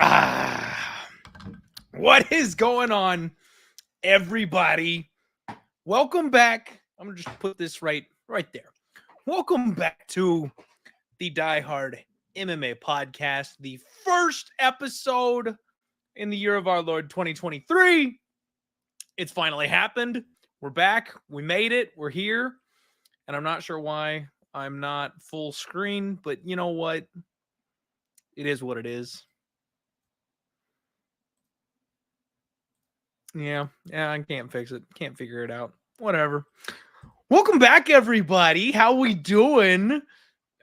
Ah, what is going on, everybody? Welcome back. I'm gonna just put this right there. Welcome back to the Die Hard MMA podcast, the first episode in the year of our Lord 2023. It's finally happened. We're back. We made it. We're here. And I'm not sure why I'm not full screen, but you know what? It is what it is. Yeah, I can't fix it. Can't figure it out. Whatever. Welcome back, everybody. How we doing?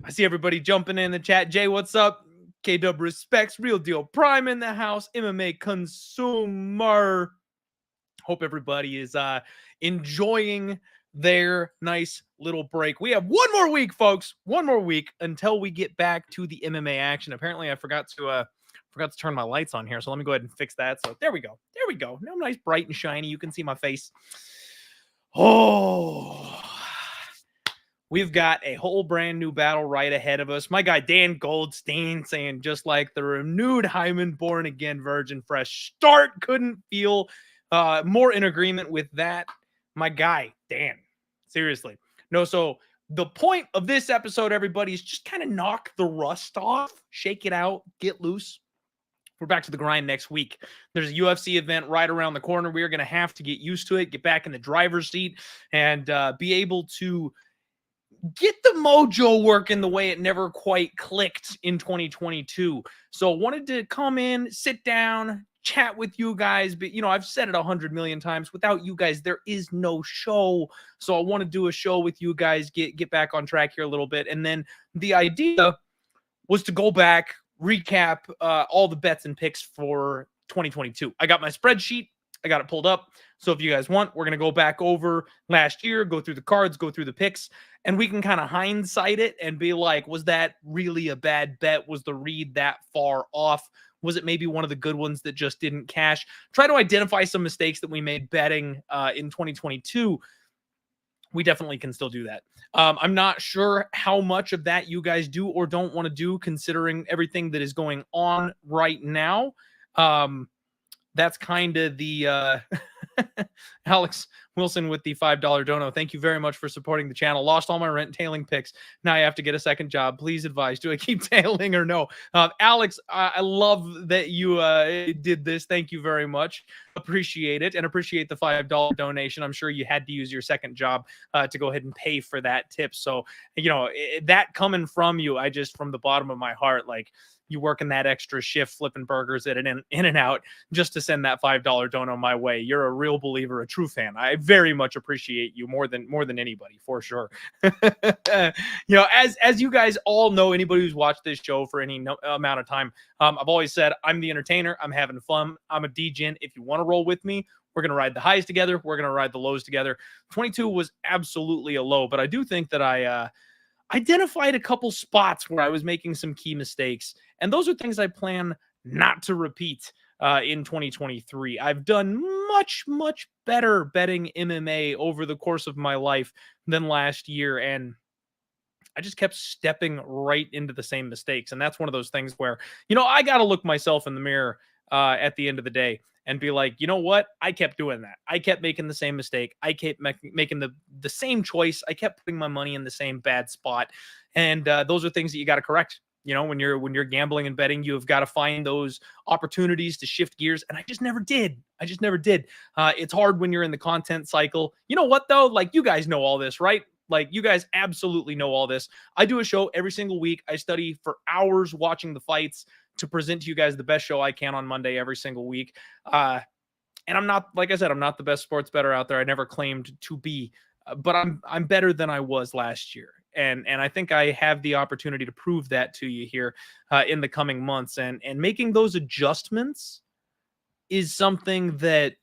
I see everybody jumping in the chat. Jay, what's up? KW respects, Real Deal Prime in the house, MMA consumer. Hope everybody is enjoying their nice little break. We have one more week, folks. One more week until we get back to the MMA action. Apparently, I forgot to turn my lights on here, so let me go ahead and fix that. So there we go. There we go. Now nice, bright and shiny. You can see my face. Oh, we've got a whole brand new battle right ahead of us. My guy Dan Goldstein saying, just like the renewed Hyman born again virgin fresh start, couldn't feel more in agreement with that. My guy Dan, seriously. No, so the point of this episode, everybody, is just kind of knock the rust off, shake it out, get loose. We're back to the grind next week. There's a UFC event right around the corner. We are going to have to get used to it, get back in the driver's seat, and be able to get the mojo working the way it never quite clicked in 2022. So wanted to come in, sit down, chat with you guys. But, you know, I've said it 100 million times. Without you guys, there is no show. So I want to do a show with you guys, get back on track here a little bit. And then the idea was to go back, recap all the bets and picks for 2022. I got my spreadsheet. I got it pulled up. So if you guys want, we're going to go back over last year, go through the cards, go through the picks, and we can kind of hindsight it and be like, was that really a bad bet? Was the read that far off? Was it maybe one of the good ones that just didn't cash? Try to identify some mistakes that we made betting in 2022. We definitely can still do that. I'm not sure how much of that you guys do or don't want to do, considering everything that is going on right now. That's kind of the Alex Wilson with the $5 dono. Thank you very much for supporting the channel. Lost all my rent tailing picks. Now I have to get a second job. Please advise. Do I keep tailing or no? Alex, I love that you did this. Thank you very much. Appreciate it, and appreciate the $5 donation. I'm sure you had to use your second job to go ahead and pay for that tip. So, you know, that coming from you, I just, from the bottom of my heart, like, you working that extra shift flipping burgers at an in and out just to send that $5 dono my way. You're a real believer, a true fan. I very much appreciate you more than anybody, for sure. You know, as you guys all know, anybody who's watched this show for any amount of time, I've always said I'm the entertainer. I'm having fun. I'm a DJ. If you want to roll with me, we're going to ride the highs together. We're going to ride the lows together. 22 was absolutely a low, but I do think that I identified a couple spots where I was making some key mistakes. And those are things I plan not to repeat in 2023. I've done much, much better betting MMA over the course of my life than last year. And I just kept stepping right into the same mistakes. And that's one of those things where, you know, I got to look myself in the mirror at the end of the day and be like, you know what? I kept doing that. I kept making the same mistake. I kept making the same choice. I kept putting my money in the same bad spot. And those are things that you got to correct. You know, when you're gambling and betting, you've got to find those opportunities to shift gears. And I just never did. It's hard when you're in the content cycle. You know what, though? Like, you guys know all this, right? Like, you guys absolutely know all this. I do a show every single week. I study for hours watching the fights to present to you guys the best show I can on Monday every single week. And I'm not, like I said, I'm not the best sports bettor out there. I never claimed to be, but I'm better than I was last year. And I think I have the opportunity to prove that to you here in the coming months. And making those adjustments is something that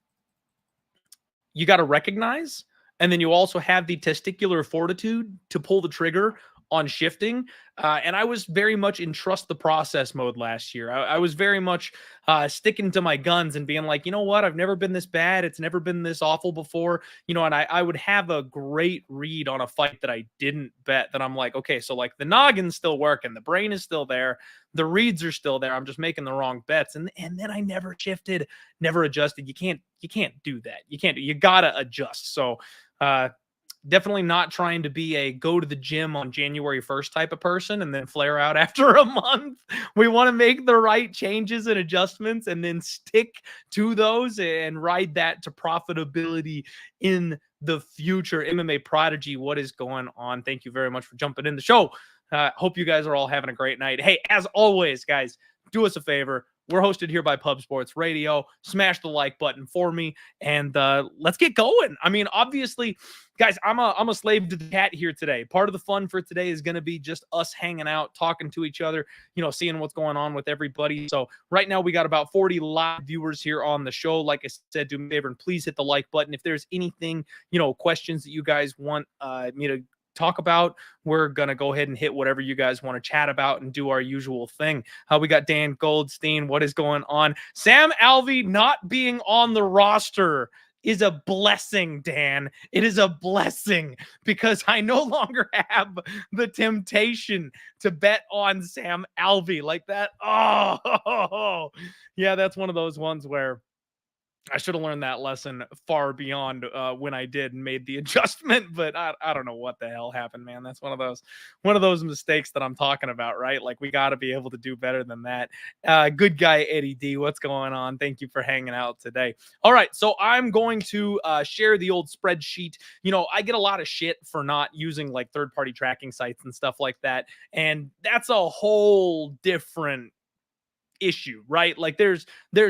you got to recognize. And then you also have the testicular fortitude to pull the trigger on shifting. And I was very much in trust the process mode last year. I was very much sticking to my guns and being like, you know what? I've never been this bad. It's never been this awful before, and I would have a great read on a fight that I didn't bet, that I'm like, okay, so like the noggin's still working, the brain is still there, the reads are still there. I'm just making the wrong bets. And then I never shifted, never adjusted. You can't do that. You gotta adjust. So, definitely not trying to be a go to the gym on January 1st type of person and then flare out after a month. We want to make the right changes and adjustments and then stick to those and ride that to profitability in the future. MMA Prodigy, what is going on? Thank you very much for jumping in the show. Hope you guys are all having a great night. Hey, as always, guys, do us a favor. We're hosted here by Pub Sports Radio. Smash the like button for me, and let's get going. I mean, obviously, guys, I'm a slave to the cat here today. Part of the fun for today is going to be just us hanging out, talking to each other, seeing what's going on with everybody. So right now we got about 40 live viewers here on the show. Like I said, do me a favor and please hit the like button. If there's anything, questions that you guys want me to talk about, we're gonna go ahead and hit whatever you guys want to chat about and do our usual thing. We got Dan Goldstein, what is going on? Sam Alvey not being on the roster is a blessing, Dan. It is a blessing because I no longer have the temptation to bet on Sam Alvey like that. Oh yeah, that's one of those ones where I should have learned that lesson far beyond when I did and made the adjustment, but I don't know what the hell happened, man. That's one of those mistakes that I'm talking about, right? Like we got to be able to do better than that. Good guy Eddie D, what's going on? Thank you for hanging out today. All right, so I'm going to share the old spreadsheet. I get a lot of shit for not using like third-party tracking sites and stuff like that, and that's a whole different issue, right? Like there's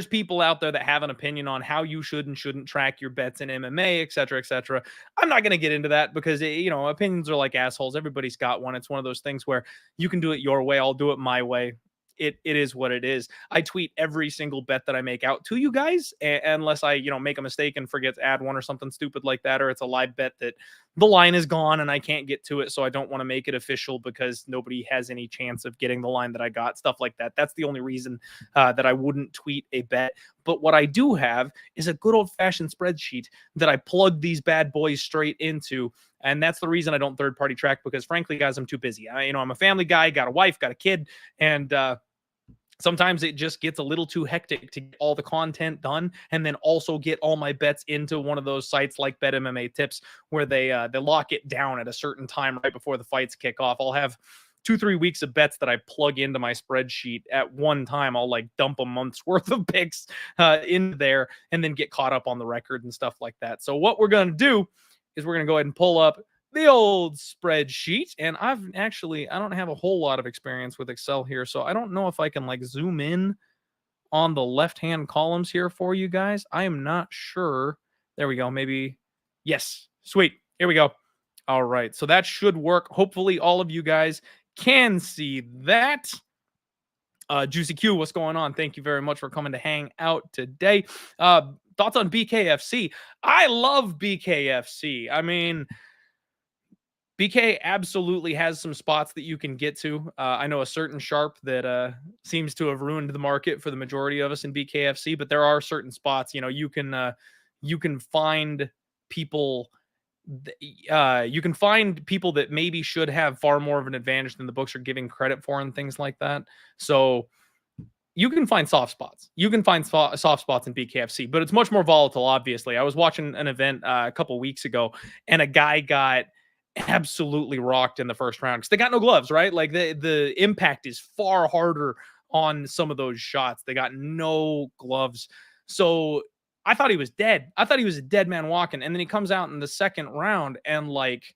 people out there that have an opinion on how you should and shouldn't track your bets in MMA, et cetera, et cetera. I'm not going to get into that because opinions are like assholes. Everybody's got one. It's one of those things where you can do it your way, I'll do it my way. It is what it is. I tweet every single bet that I make out to you guys, unless I make a mistake and forget to add one or something stupid like that, or it's a live bet that the line is gone and I can't get to it, so I don't want to make it official because nobody has any chance of getting the line that I got, stuff like that. That's the only reason that I wouldn't tweet a bet. But what I do have is a good old-fashioned spreadsheet that I plug these bad boys straight into. And that's the reason I don't third-party track, because frankly, guys, I'm too busy. I'm a family guy, got a wife, got a kid, and sometimes it just gets a little too hectic to get all the content done and then also get all my bets into one of those sites like Bet MMA Tips where they lock it down at a certain time right before the fights kick off. I'll have 2-3 weeks of bets that I plug into my spreadsheet at one time. I'll like dump a month's worth of picks in there and then get caught up on the record and stuff like that. So what we're going to do is we're going to go ahead and pull up the old spreadsheet. And I don't have a whole lot of experience with Excel here, so I don't know if I can like zoom in on the left-hand columns here for you guys. I am not sure. There we go. Maybe. Yes. Sweet. Here we go. All right. So that should work. Hopefully all of you guys can see that. Juicy Q, what's going on? Thank you very much for coming to hang out today. Thoughts on BKFC? I love BKFC. I mean, BK absolutely has some spots that you can get to. I know a certain sharp that seems to have ruined the market for the majority of us in BKFC, but there are certain spots, you can find people. You can find people that maybe should have far more of an advantage than the books are giving credit for and things like that. So you can find soft spots. You can find soft spots in BKFC, but it's much more volatile, obviously. I was watching an event a couple weeks ago, and a guy got absolutely rocked in the first round because they got no gloves, right? Like the impact is far harder on some of those shots. They got no gloves. So I thought he was dead. I thought he was a dead man walking. And then he comes out in the second round and like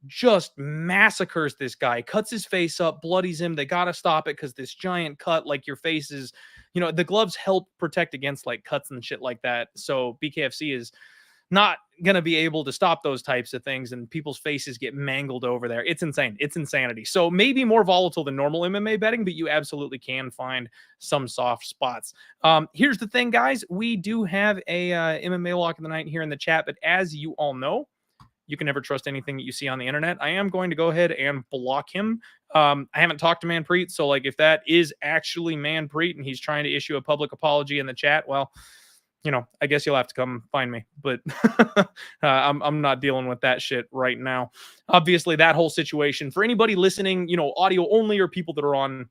just massacres this guy, cuts his face up, bloodies him. They got to stop it because this giant cut, like your face is, the gloves help protect against like cuts and shit like that. So BKFC is not going to be able to stop those types of things, and people's faces get mangled over there. It's insane. It's insanity. So maybe more volatile than normal MMA betting, but you absolutely can find some soft spots. Here's the thing, guys. We do have a MMA lock of the night here in the chat, but as you all know, you can never trust anything that you see on the internet. I am going to go ahead and block him. I haven't talked to Manpreet, so like if that is actually Manpreet and he's trying to issue a public apology in the chat, well, I guess you'll have to come find me. But I'm not dealing with that shit right now. Obviously, that whole situation for anybody listening, audio only or people that are on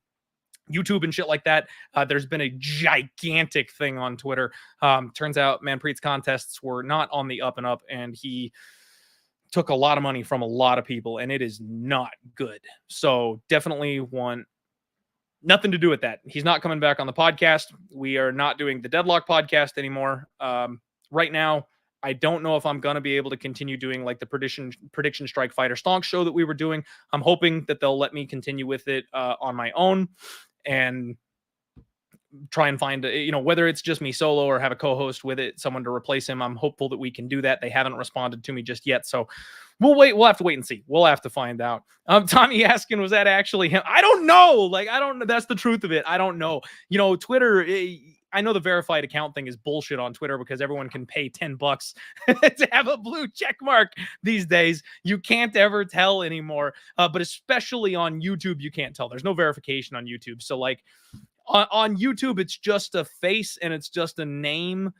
YouTube and shit like that. There's been a gigantic thing on Twitter. Turns out Manpreet's contests were not on the up and up, and he took a lot of money from a lot of people, and it is not good. So definitely want nothing to do with that. He's not coming back on the podcast. We are not doing the Deadlock podcast anymore. Right now, I don't know if I'm going to be able to continue doing like the prediction strike fighter stonk show that we were doing. I'm hoping that they'll let me continue with it on my own and try and find, whether it's just me solo or have a co-host with it, someone to replace him. I'm hopeful that we can do that. They haven't responded to me just yet. So we'll wait. We'll have to wait and see. We'll have to find out. Tommy asking, was that actually him? I don't know. Like, I don't know. That's the truth of it. I don't know. Twitter, I know the verified account thing is bullshit on Twitter because everyone can pay $10 to have a blue check mark these days. You can't ever tell anymore. But especially on YouTube, you can't tell. There's no verification on YouTube. So like, on YouTube, it's just a face and it's just a name.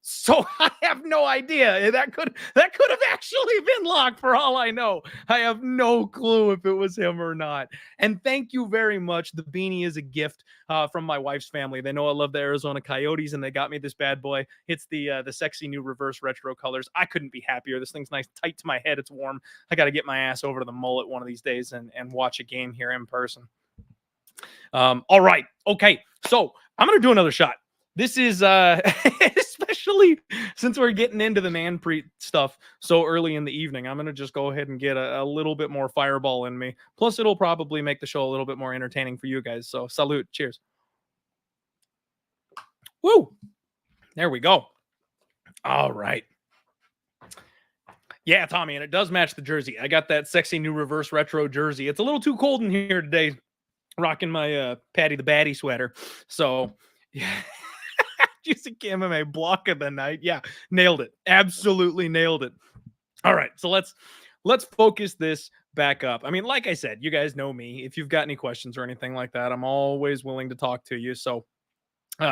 So I have no idea. That could have actually been locked for all I know. I have no clue if it was him or not. And thank you very much. The beanie is a gift from my wife's family. They know I love the Arizona Coyotes, and they got me this bad boy. It's the sexy new reverse retro colors. I couldn't be happier. This thing's nice, tight to my head. It's warm. I got to get my ass over to the mullet one of these days and watch a game here in person. All right. Okay. So I'm going to do another shot. This is, especially since we're getting into the Manpreet stuff so early in the evening, I'm going to just go ahead and get a little bit more fireball in me. Plus it'll probably make the show a little bit more entertaining for you guys. So salute. Cheers. Woo. There we go. All right. Yeah, Tommy, and it does match the jersey. I got that sexy new reverse retro jersey. It's a little too cold in here today. Rocking my Patty the Batty sweater. So, yeah. Juicy MMA block of the night. Yeah, nailed it. Absolutely nailed it. All right, so let's focus this back up. I mean, like I said, you guys know me. If you've got any questions or anything like that, I'm always willing to talk to you. So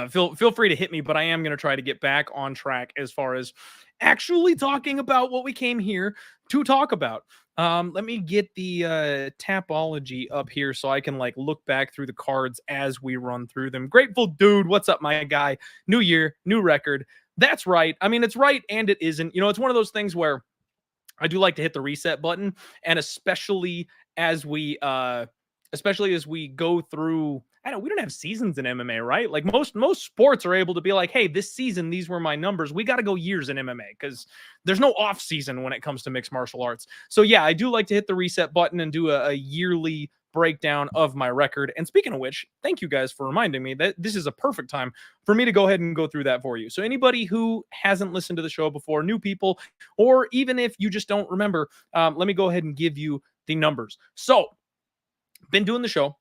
feel free to hit me, but I am going to try to get back on track as far as actually talking about what we came here to talk about. Let me get the Tapology up here so I can like look back through the cards as we run through them. Grateful Dude, what's up, my guy? New year, new record. That's right. I mean, it's right and it isn't. It's one of those things where I do like to hit the reset button, and especially as we go through. We don't have seasons in MMA, right? Like most sports are able to be like, hey, this season, these were my numbers. We got to go years in MMA because there's no off season when it comes to mixed martial arts. So yeah, I do like to hit the reset button and do a yearly breakdown of my record. And speaking of which, thank you guys for reminding me that this is a perfect time for me to go ahead and go through that for you. So anybody who hasn't listened to the show before, new people, or even if you just don't remember, let me go ahead and give you the numbers. So been doing the show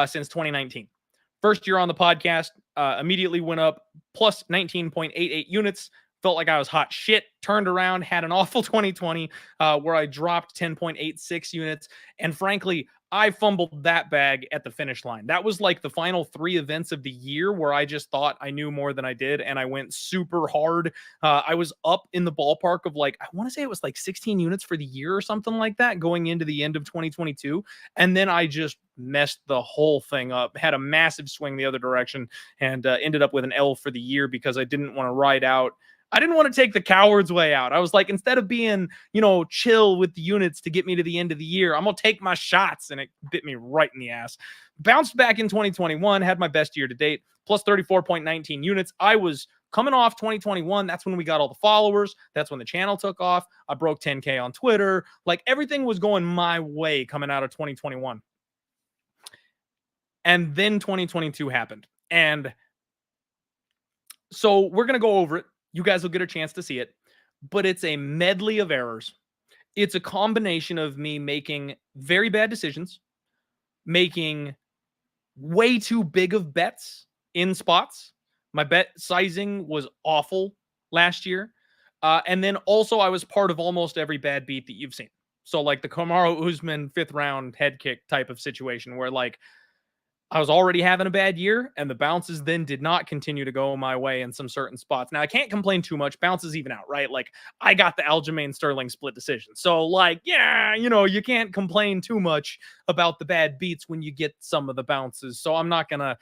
since 2019. First year on the podcast, immediately went up plus 19.88 units. Felt like I was hot shit. Turned around, had an awful 2020 where I dropped 10.86 units. And frankly, I fumbled that bag at the finish line. That was like the final 3 events of the year where I just thought I knew more than I did, and I went super hard. I was up in the ballpark of like, I want to say it was like 16 units for the year or something like that going into the end of 2022. And then I just messed the whole thing up, had a massive swing the other direction, and ended up with an L for the year because I didn't want to ride out. I didn't want to take the coward's way out. I was like, instead of being, chill with the units to get me to the end of the year, I'm going to take my shots. And it bit me right in the ass. Bounced back in 2021, had my best year to date, plus 34.19 units. I was coming off 2021. That's when we got all the followers. That's when the channel took off. I broke 10K on Twitter. Like everything was going my way coming out of 2021. And then 2022 happened. And so we're going to go over it. You guys will get a chance to see it, but it's a medley of errors. It's a combination of me making very bad decisions, making way too big of bets in spots. My bet sizing was awful last year. And then also I was part of almost every bad beat that you've seen. So like the Kamaru Usman 5th round head kick type of situation where like I was already having a bad year, and the bounces then did not continue to go my way in some certain spots. Now, I can't complain too much. Bounces even out, right? Like, I got the Aljamain Sterling split decision. So, like, yeah, you can't complain too much about the bad beats when you get some of the bounces. So I'm not gonna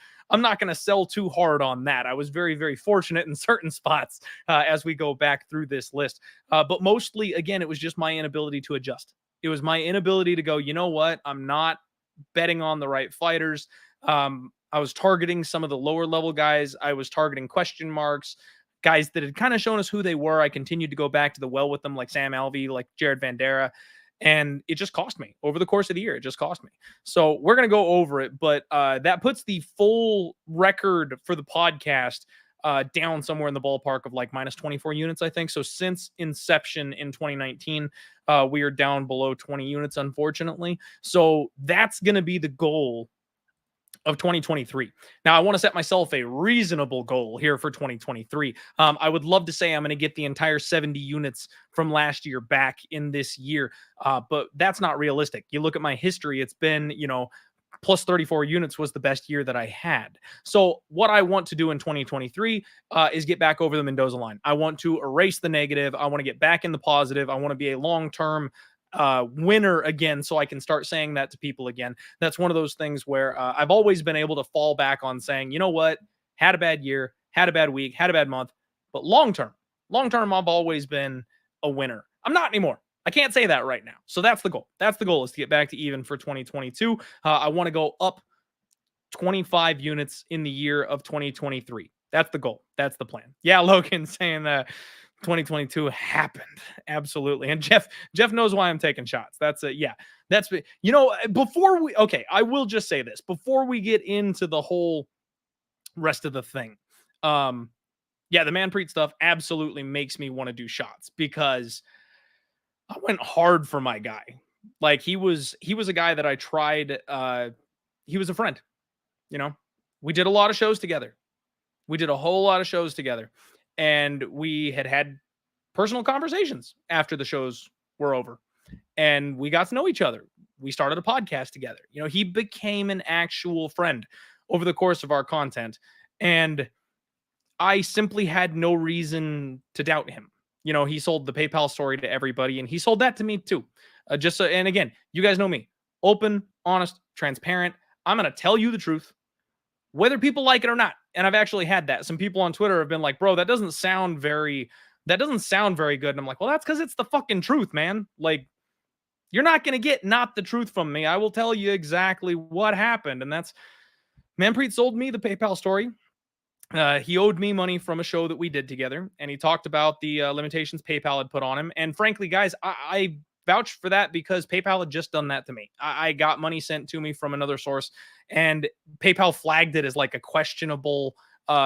sell too hard on that. I was very, very fortunate in certain spots as we go back through this list. But mostly, again, it was just my inability to adjust. It was my inability to go, you know what? I'm not betting on the right fighters. I was targeting some of the lower level guys. I was targeting question marks, guys that had kind of shown us who they were. I continued to go back to the well with them, like Sam Alvey, like Jared Vandera. And it just cost me over the course of the year. It just cost me. So we're going to go over it, but that puts the full record for the podcast down somewhere in the ballpark of like minus 24 units, I think. So since inception in 2019, we are down below 20 units, unfortunately. So that's going to be the goal of 2023. Now, I want to set myself a reasonable goal here for 2023. I would love to say I'm going to get the entire 70 units from last year back in this year, but that's not realistic. You look at my history, it's been, plus 34 units was the best year that I had. So what I want to do in 2023 is get back over the Mendoza line. I want to erase the negative. I want to get back in the positive. I want to be a long-term winner again, so I can start saying that to people again. That's one of those things where I've always been able to fall back on saying, you know what, had a bad year, had a bad week, had a bad month, but long term, I've always been a winner. I'm not anymore. I can't say that right now. So that's the goal. That's the goal, is to get back to even for 2022. I want to go up 25 units in the year of 2023. That's the goal. That's the plan. Yeah, Logan saying that 2022 happened. Absolutely. And Jeff knows why I'm taking shots. That's it. Yeah. That's, before we, okay, I will just say this before we get into the whole rest of the thing. Yeah, the Manpreet stuff absolutely makes me want to do shots because I went hard for my guy. Like he was a guy that I tried. He was a friend, you know, we did a lot of shows together. We did a whole lot of shows together, and we had personal conversations after the shows were over, and we got to know each other. We started a podcast together. He became an actual friend over the course of our content, and I simply had no reason to doubt him. He sold the PayPal story to everybody, and he sold that to me too. And again, you guys know me, open, honest, transparent. I'm going to tell you the truth, whether people like it or not. And I've actually had that. Some people on Twitter have been like, bro, that doesn't sound very good. And I'm like, well, that's because it's the fucking truth, man. Like, you're not going to get not the truth from me. I will tell you exactly what happened. And that's, Manpreet sold me the PayPal story. He owed me money from a show that we did together, and he talked about the limitations PayPal had put on him. And frankly, guys, I vouched for that because PayPal had just done that to me. I got money sent to me from another source, and PayPal flagged it as like a questionable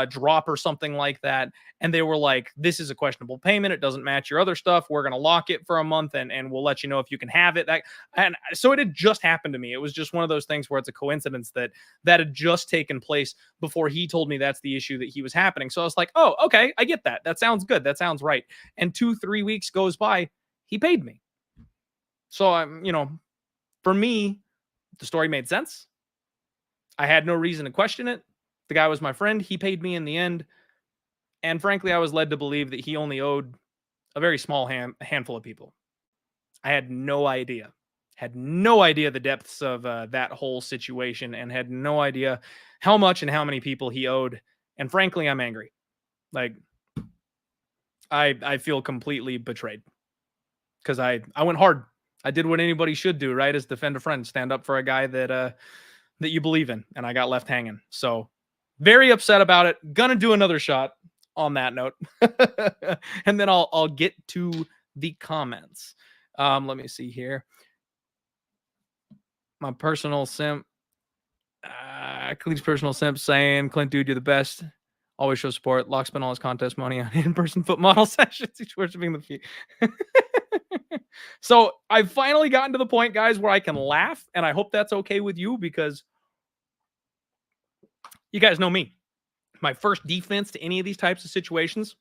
drop or something like that. And they were like, this is a questionable payment. It doesn't match your other stuff. We're going to lock it for a month, and we'll let you know if you can have it. And so it had just happened to me. It was just one of those things where it's a coincidence that had just taken place before he told me that's the issue that he was happening. So I was like, oh, okay, I get that. That sounds good. That sounds right. And 2-3 weeks goes by, he paid me. So I'm, for me, the story made sense. I had no reason to question it. The guy was my friend. He paid me in the end. And frankly, I was led to believe that he only owed a very small handful of people. I had no idea. Had no idea the depths of that whole situation, and had no idea how much and how many people he owed. And frankly, I'm angry. Like, I feel completely betrayed because I went hard. I did what anybody should do, right? Is defend a friend, stand up for a guy that you believe in, and I got left hanging. So very upset about it. Gonna do another shot on that note. And then I'll get to the comments. Let me see here. My personal simp, Clint's personal simp saying, Clint, dude, you're the best. Always show support. Lock spent all his contest money on in-person foot model sessions. He's worshiping the feet. So I've finally gotten to the point, guys, where I can laugh, and I hope that's okay with you, because you guys know me. My first defense to any of these types of situations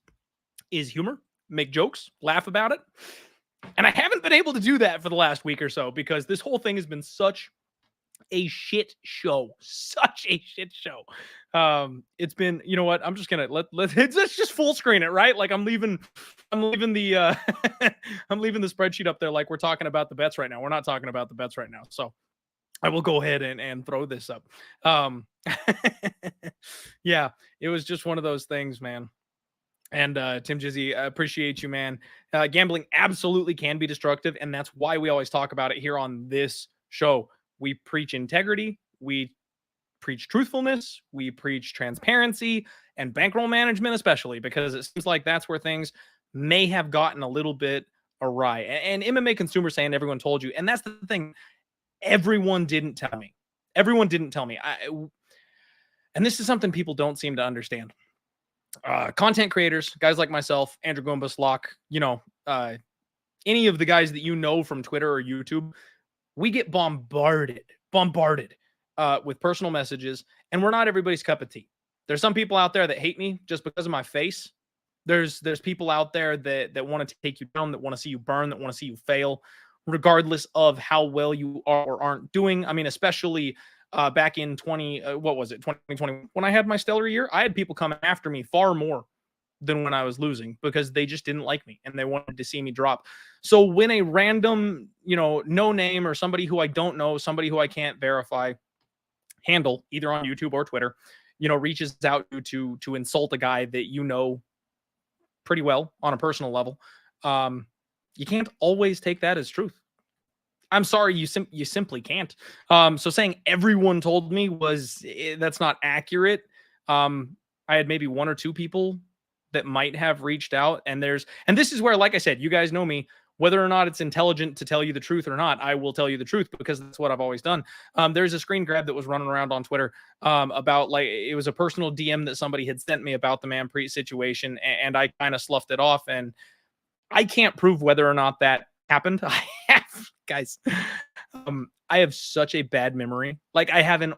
is humor make jokes, laugh about it. And I haven't been able to do that for the last week or so because this whole thing has been such a shit show. Such a shit show. It's been, you know what? I'm just gonna let's just full screen it, right? Like I'm leaving the I'm leaving the spreadsheet up there like we're talking about the bets right now. We're not talking about the bets right now. So I will go ahead and throw this up. Yeah, it was just one of those things, man. And Tim Jizzy, I appreciate you, man. Gambling absolutely can be destructive, and that's why we always talk about it here on this show. We preach integrity, we preach truthfulness, we preach transparency and bankroll management, especially because it seems like that's where things may have gotten a little bit awry. And MMA consumer saying everyone told you, and that's the thing. Everyone didn't tell me. Everyone didn't tell me. And this is something people don't seem to understand. Content creators, guys like myself, Andrew Gumbas, Locke, any of the guys that you know from Twitter or YouTube, we get bombarded with personal messages, and we're not everybody's cup of tea. There's some people out there that hate me just because of my face. There's people out there that want to take you down, that want to see you burn, that want to see you fail, regardless of how well you are or aren't doing. I mean, especially back in 2020, when I had my stellar year, I had people coming after me far more than when I was losing because they just didn't like me and they wanted to see me drop. So when a random, no name or somebody who I don't know, somebody who I can't verify handle either on YouTube or Twitter, reaches out to insult a guy that you know pretty well on a personal level, you can't always take that as truth. I'm sorry, you simply can't. So saying everyone told me that's not accurate. I had maybe one or two people that might have reached out, and this is where, like I said, you guys know me. Whether or not it's intelligent to tell you the truth or not, I will tell you the truth because that's what I've always done. There's a screen grab that was running around on Twitter about, like, it was a personal DM that somebody had sent me about the Manpreet situation, and I kind of sloughed it off, and I can't prove whether or not that happened. I have such a bad memory. Like, I have the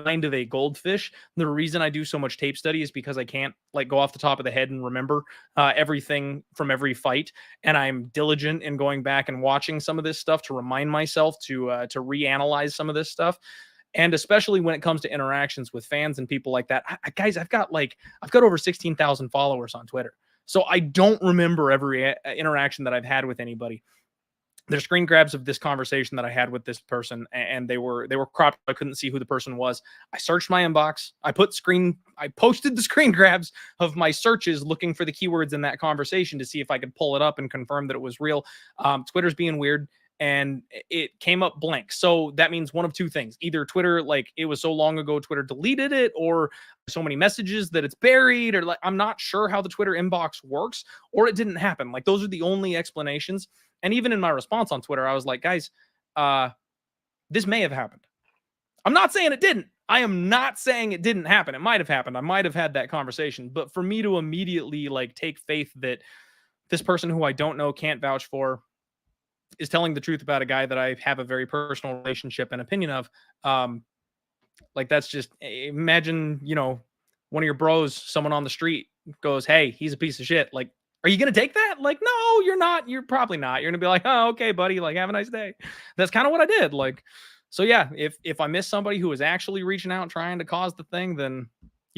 mind of a goldfish. The reason I do so much tape study is because I can't go off the top of the head and remember everything from every fight. And I'm diligent in going back and watching some of this stuff to remind myself to reanalyze some of this stuff. And especially when it comes to interactions with fans and people like that, guys, I've got over 16,000 followers on Twitter. So I don't remember every interaction that I've had with anybody. There's screen grabs of this conversation that I had with this person, and they were cropped. I couldn't see who the person was. I searched my inbox. I posted the screen grabs of my searches looking for the keywords in that conversation to see if I could pull it up and confirm that it was real. Twitter's being weird, and it came up blank. So that means one of two things. Either Twitter, it was so long ago, Twitter deleted it, or so many messages that it's buried, or I'm not sure how the Twitter inbox works, or it didn't happen. Those are the only explanations. And even in my response on Twitter, I was like, guys, this may have happened. I'm not saying it didn't. I am not saying it didn't happen. It might have happened. I might have had that conversation. But for me to immediately take faith that this person who I don't know, can't vouch for, is telling the truth about a guy that I have a very personal relationship and opinion of, that's just, imagine, one of your bros, someone on the street goes, hey, he's a piece of shit. Are you going to take that? No, you're not. You're probably not. You're going to be like, oh, okay, buddy. Have a nice day. That's kind of what I did. So yeah, if I miss somebody who is actually reaching out and trying to cause the thing, then,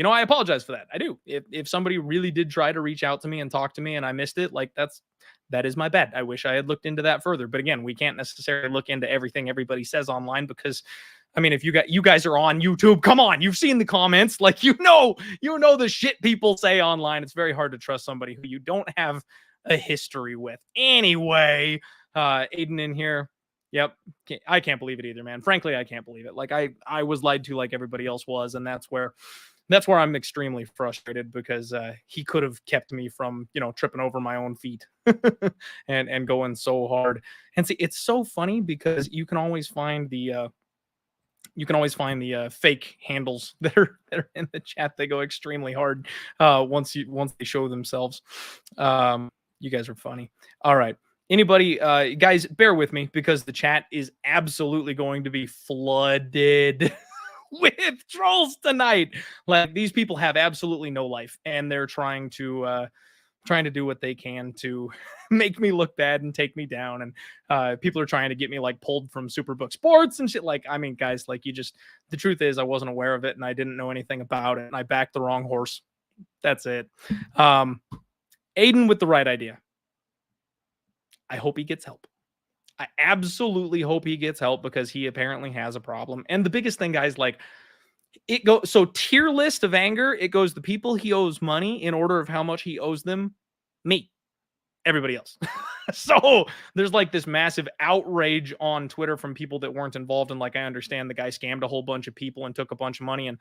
I apologize for that. I do. If somebody really did try to reach out to me and talk to me and I missed it, that is my bad. I wish I had looked into that further. But again, we can't necessarily look into everything everybody says online because, if you guys are on YouTube, come on, you've seen the comments, you know the shit people say online. It's very hard to trust somebody who you don't have a history with. Anyway, Aiden in here. Yep. I can't believe it either, man. Frankly, I can't believe it. I was lied to like everybody else was. And that's where I'm extremely frustrated because he could have kept me from, tripping over my own feet and going so hard. And see, it's so funny because you can always find the fake handles that are in the chat. They go extremely hard once they show themselves. You guys are funny. All right. Anybody, guys, bear with me because the chat is absolutely going to be flooded with trolls tonight. These people have absolutely no life, and they're trying to trying to do what they can to make me look bad and take me down. And people are trying to get me like pulled from Superbook Sports and shit. Like, I mean, guys, like the truth is I wasn't aware of it and I didn't know anything about it and I backed the wrong horse. That's it. Aiden with the right idea. I hope he gets help. I absolutely hope he gets help because he apparently has a problem. And the biggest thing, guys, like it goes so tier list of anger, it goes the people he owes money in order of how much he owes them, me, everybody else. So there's like this massive outrage on Twitter from people that weren't involved. And like, I understand the guy scammed a whole bunch of people and took a bunch of money, and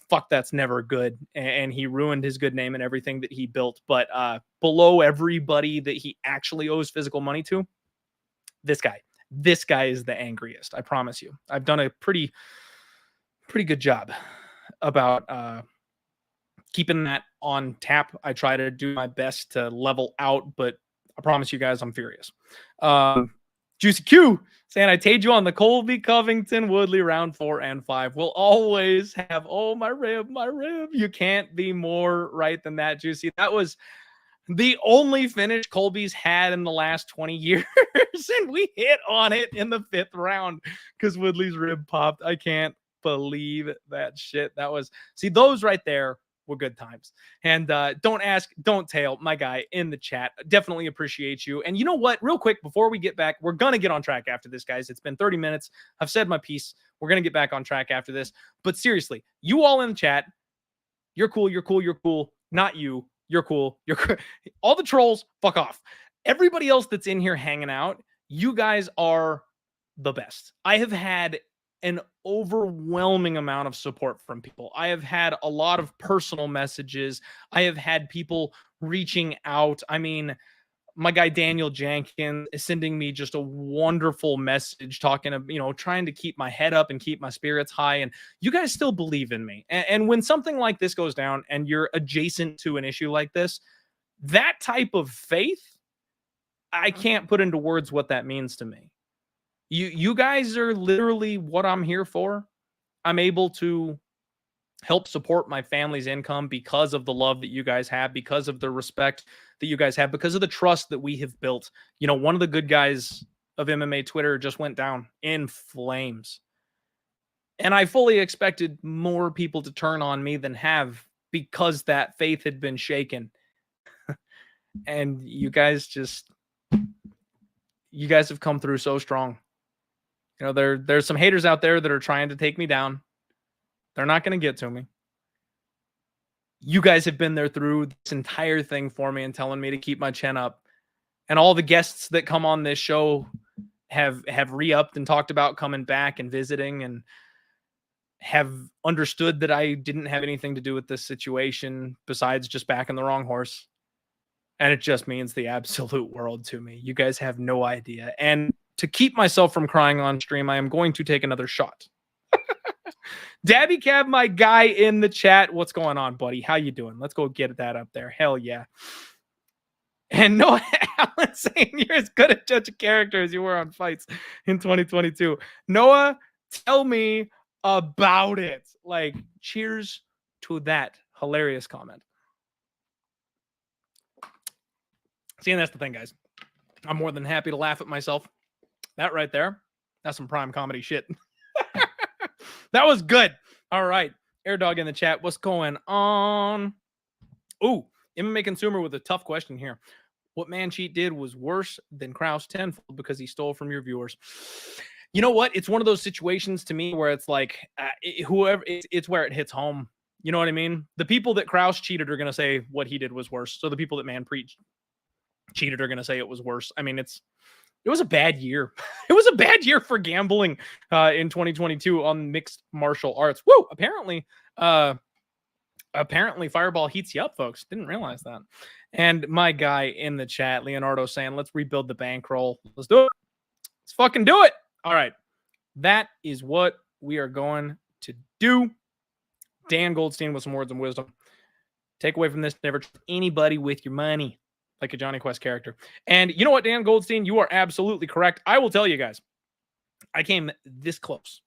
fuck, that's never good. And he ruined his good name and everything that he built. But below everybody that he actually owes physical money to, this guy is the angriest. I promise you. I've done a pretty good job about keeping that on tap. I try to do my best to level out, but I promise you guys I'm furious. Juicy Q saying, I taid you on the Colby Covington Woodley round 4 and 5. We'll always have, oh, my rib. You can't be more right than that, Juicy. That was the only finish Colby's had in the last 20 years. And we hit on it in the 5th round because Woodley's rib popped. I can't believe that shit. That was, see, those right there were good times. And don't ask, don't tell, my guy in the chat. Definitely appreciate you. And you know what? Real quick, before we get back, we're going to get on track after this, guys. It's been 30 minutes. I've said my piece. We're going to get back on track after this. But seriously, you all in the chat, you're cool. Not you. You're cool. All the trolls, fuck off. Everybody else that's in here hanging out, you guys are the best. I have had an overwhelming amount of support from people. I have had a lot of personal messages. I have had people reaching out. I mean, my guy Daniel Jenkins is sending me just a wonderful message talking of, trying to keep my head up and keep my spirits high. And you guys still believe in me. And when something like this goes down and you're adjacent to an issue like this, that type of faith, I can't put into words what that means to me. You guys are literally what I'm here for. I'm able to help support my family's income because of the love that you guys have, because of the respect that you guys have, because of the trust that we have built. One of the good guys of MMA Twitter just went down in flames. And I fully expected more people to turn on me than have, because that faith had been shaken. And you guys have come through so strong. There's some haters out there that are trying to take me down. They're not going to get to me. You guys have been there through this entire thing for me and telling me to keep my chin up. And all the guests that come on this show have re-upped and talked about coming back and visiting and have understood that I didn't have anything to do with this situation besides just backing the wrong horse. And it just means the absolute world to me. You guys have no idea. And to keep myself from crying on stream, I am going to take another shot. Dabby Cab, my guy in the chat. What's going on, buddy? How you doing? Let's go get that up there. Hell yeah. And Noah Allen saying you're as good at judge a character as you were on fights in 2022. Noah, tell me about it. Like, cheers to that hilarious comment. See, and that's the thing, guys. I'm more than happy to laugh at myself. That right there, that's some prime comedy shit. That was good. All right. Air Dog in the chat. What's going on? Ooh, MMA Consumer with a tough question here. What Man Cheat did was worse than Kraus tenfold because he stole from your viewers. You know what? It's one of those situations to me where it's like, it's where it hits home. You know what I mean? The people that Kraus cheated are going to say what he did was worse. So the people that Man Preach cheated are going to say it was worse. I mean, it was a bad year. It was a bad year for gambling in 2022 on mixed martial arts. Woo! Apparently Fireball heats you up, folks. Didn't realize that. And my guy in the chat, Leonardo, saying, let's rebuild the bankroll. Let's do it. Let's fucking do it. All right. That is what we are going to do. Dan Goldstein with some words of wisdom. Take away from this, never trust anybody with your money. Like a Johnny Quest character. And you know what, Dan Goldstein? You are absolutely correct. I will tell you guys, I came this close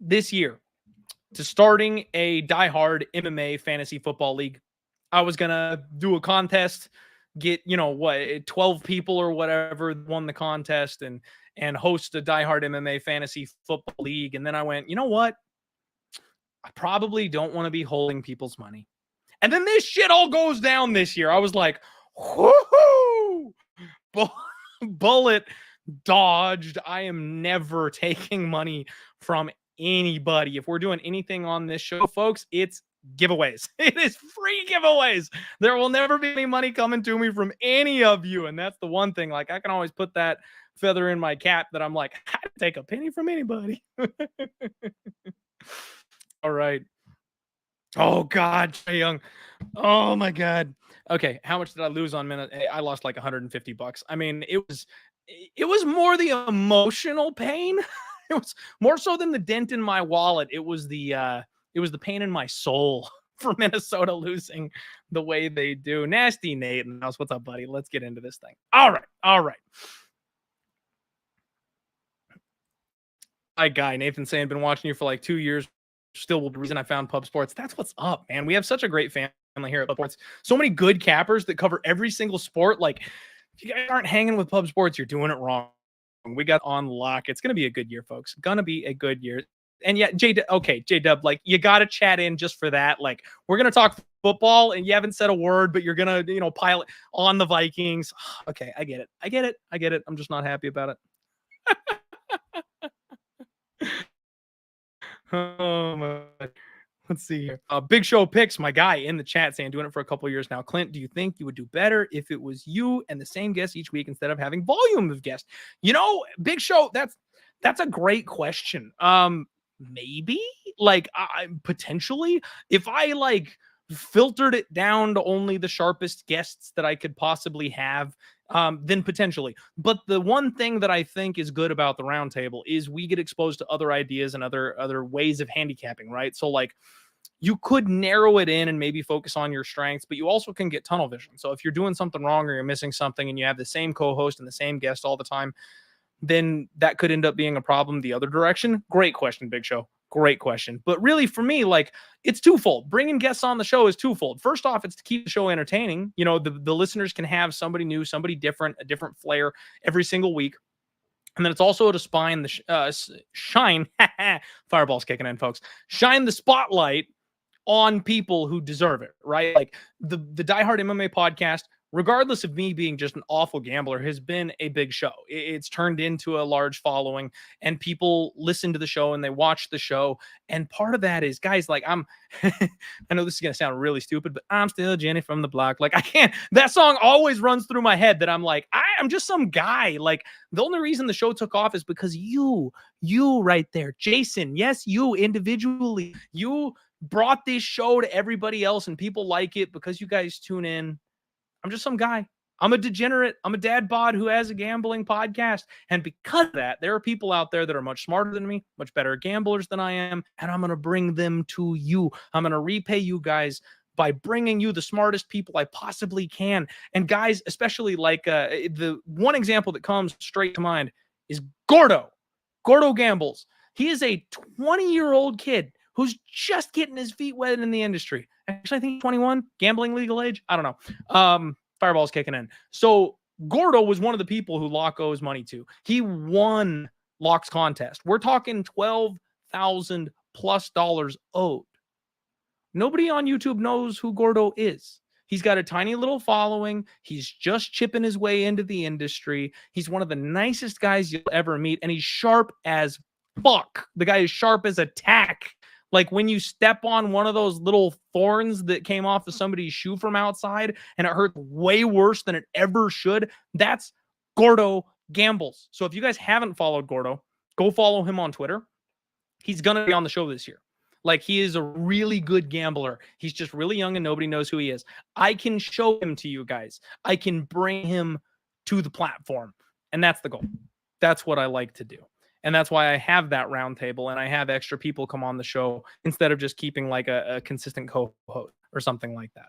this year to starting a diehard MMA fantasy football league I was gonna do a contest, get 12 people or whatever won the contest, and host a diehard MMA fantasy football league. And then I went, you know what? I probably don't want to be holding people's money. And then this shit all goes down this year. I was like, whoo, bullet dodged. I am never taking money from anybody. If we're doing anything on this show, folks, it's giveaways. It is free giveaways. There will never be any money coming to me from any of you. And that's the one thing. Like, I can always put that feather in my cap that I'm like, I don't take a penny from anybody. All right. Oh God, Trae Young. Oh my God. Okay, how much did I lose on minute? I lost like $150. I mean, it was more the emotional pain. It was more so than the dent in my wallet. It was the pain in my soul for Minnesota losing the way they do. Nasty Nate in the house. What's up, buddy? Let's get into this thing. All right. All right. My guy, Nathan saying, been watching you for like 2 years. Still the reason I found Pub Sports. That's what's up, man. We have such a great family here at Pub Sports. So many good cappers that cover every single sport. Like, if you guys aren't hanging with Pub Sports, you're doing it wrong. We got on lock. It's going to be a good year, folks. Gonna be a good year. And yeah, J-Dub, like, you got to chat in just for that. Like, we're going to talk football and you haven't said a word, but you're going to, pile it on the Vikings. Okay, I get it. I'm just not happy about it. Oh my. Let's see here. Big Show Picks, my guy in the chat saying, doing it for a couple years now. Clint, do you think you would do better if it was you and the same guests each week instead of having volume of guests? Big Show, that's a great question. Maybe, like, I potentially, if I like filtered it down to only the sharpest guests that I could possibly have, then potentially. But the one thing that I think is good about the roundtable is we get exposed to other ideas and other ways of handicapping, right? So, like, you could narrow it in and maybe focus on your strengths, but you also can get tunnel vision. So if you're doing something wrong or you're missing something and you have the same co-host and the same guest all the time, then that could end up being a problem the other direction. Great question, Big Show. Great question. But really, for me, like, it's twofold. Bringing guests on the show is twofold. First off, it's to keep the show entertaining. The listeners can have somebody new, somebody different, a different flair every single week. And then it's also to shine. Fireball's kicking in, folks. Shine the spotlight on people who deserve it, right? Like, the diehard MMA podcast, regardless of me being just an awful gambler, has been a big show. It's turned into a large following, and people listen to the show and they watch the show. And part of that is, guys, like, I know this is going to sound really stupid, but I'm still Jenny from the block. Like, that song always runs through my head that I'm like, I'm just some guy. Like, the only reason the show took off is because you right there, Jason, yes, you individually, you brought this show to everybody else and people like it because you guys tune in. I'm just some guy. I'm a degenerate. I'm a dad bod who has a gambling podcast. And because of that, there are people out there that are much smarter than me, much better gamblers than I am. And I'm going to bring them to you. I'm going to repay you guys by bringing you the smartest people I possibly can. And guys, especially like the one example that comes straight to mind is Gordo. Gordo gambles. He is a 20-year-old kid who's just getting his feet wet in the industry. Actually, I think 21, gambling legal age. I don't know. Fireball's kicking in. So Gordo was one of the people who Locke owes money to. He won Locke's contest. We're talking $12,000+ owed. Nobody on YouTube knows who Gordo is. He's got a tiny little following. He's just chipping his way into the industry. He's one of the nicest guys you'll ever meet, and he's sharp as fuck. The guy is sharp as a tack. Like, when you step on one of those little thorns that came off of somebody's shoe from outside and it hurt way worse than it ever should, that's Gordo Gambles. So if you guys haven't followed Gordo, go follow him on Twitter. He's going to be on the show this year. Like, he is a really good gambler. He's just really young and nobody knows who he is. I can show him to you guys. I can bring him to the platform. And that's the goal. That's what I like to do. And that's why I have that roundtable and I have extra people come on the show instead of just keeping like a consistent co-host or something like that.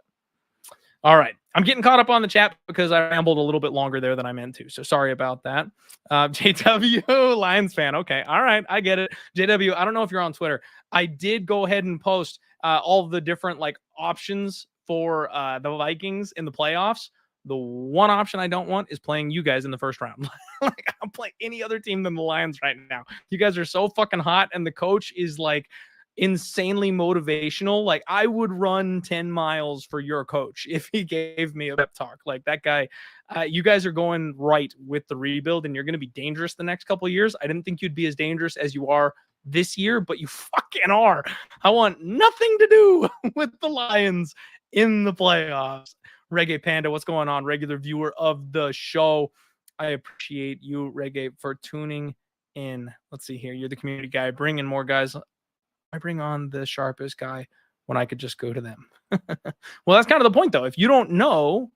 All right. I'm getting caught up on the chat because I rambled a little bit longer there than I meant to. So sorry about that. JW, Lions fan. Okay. All right. I get it. JW, I don't know if you're on Twitter. I did go ahead and post all the different like options for the Vikings in the playoffs, the one option I don't want is playing you guys in the first round. Like, I'll play any other team than the Lions right now. You guys are so fucking hot, and the coach is like insanely motivational. Like, I would run 10 miles for your coach if he gave me a pep talk. Like, that guy, you guys are going right with the rebuild, and you're going to be dangerous the next couple of years. I didn't think you'd be as dangerous as you are this year, but you fucking are. I want nothing to do with the Lions in the playoffs. Reggae Panda, what's going on? Regular viewer of the show. I appreciate you, Reggae, for tuning in. Let's see here. You're the community guy. Bring in more guys. I bring on the sharpest guy when I could just go to them. Well, that's kind of the point, though. If you don't know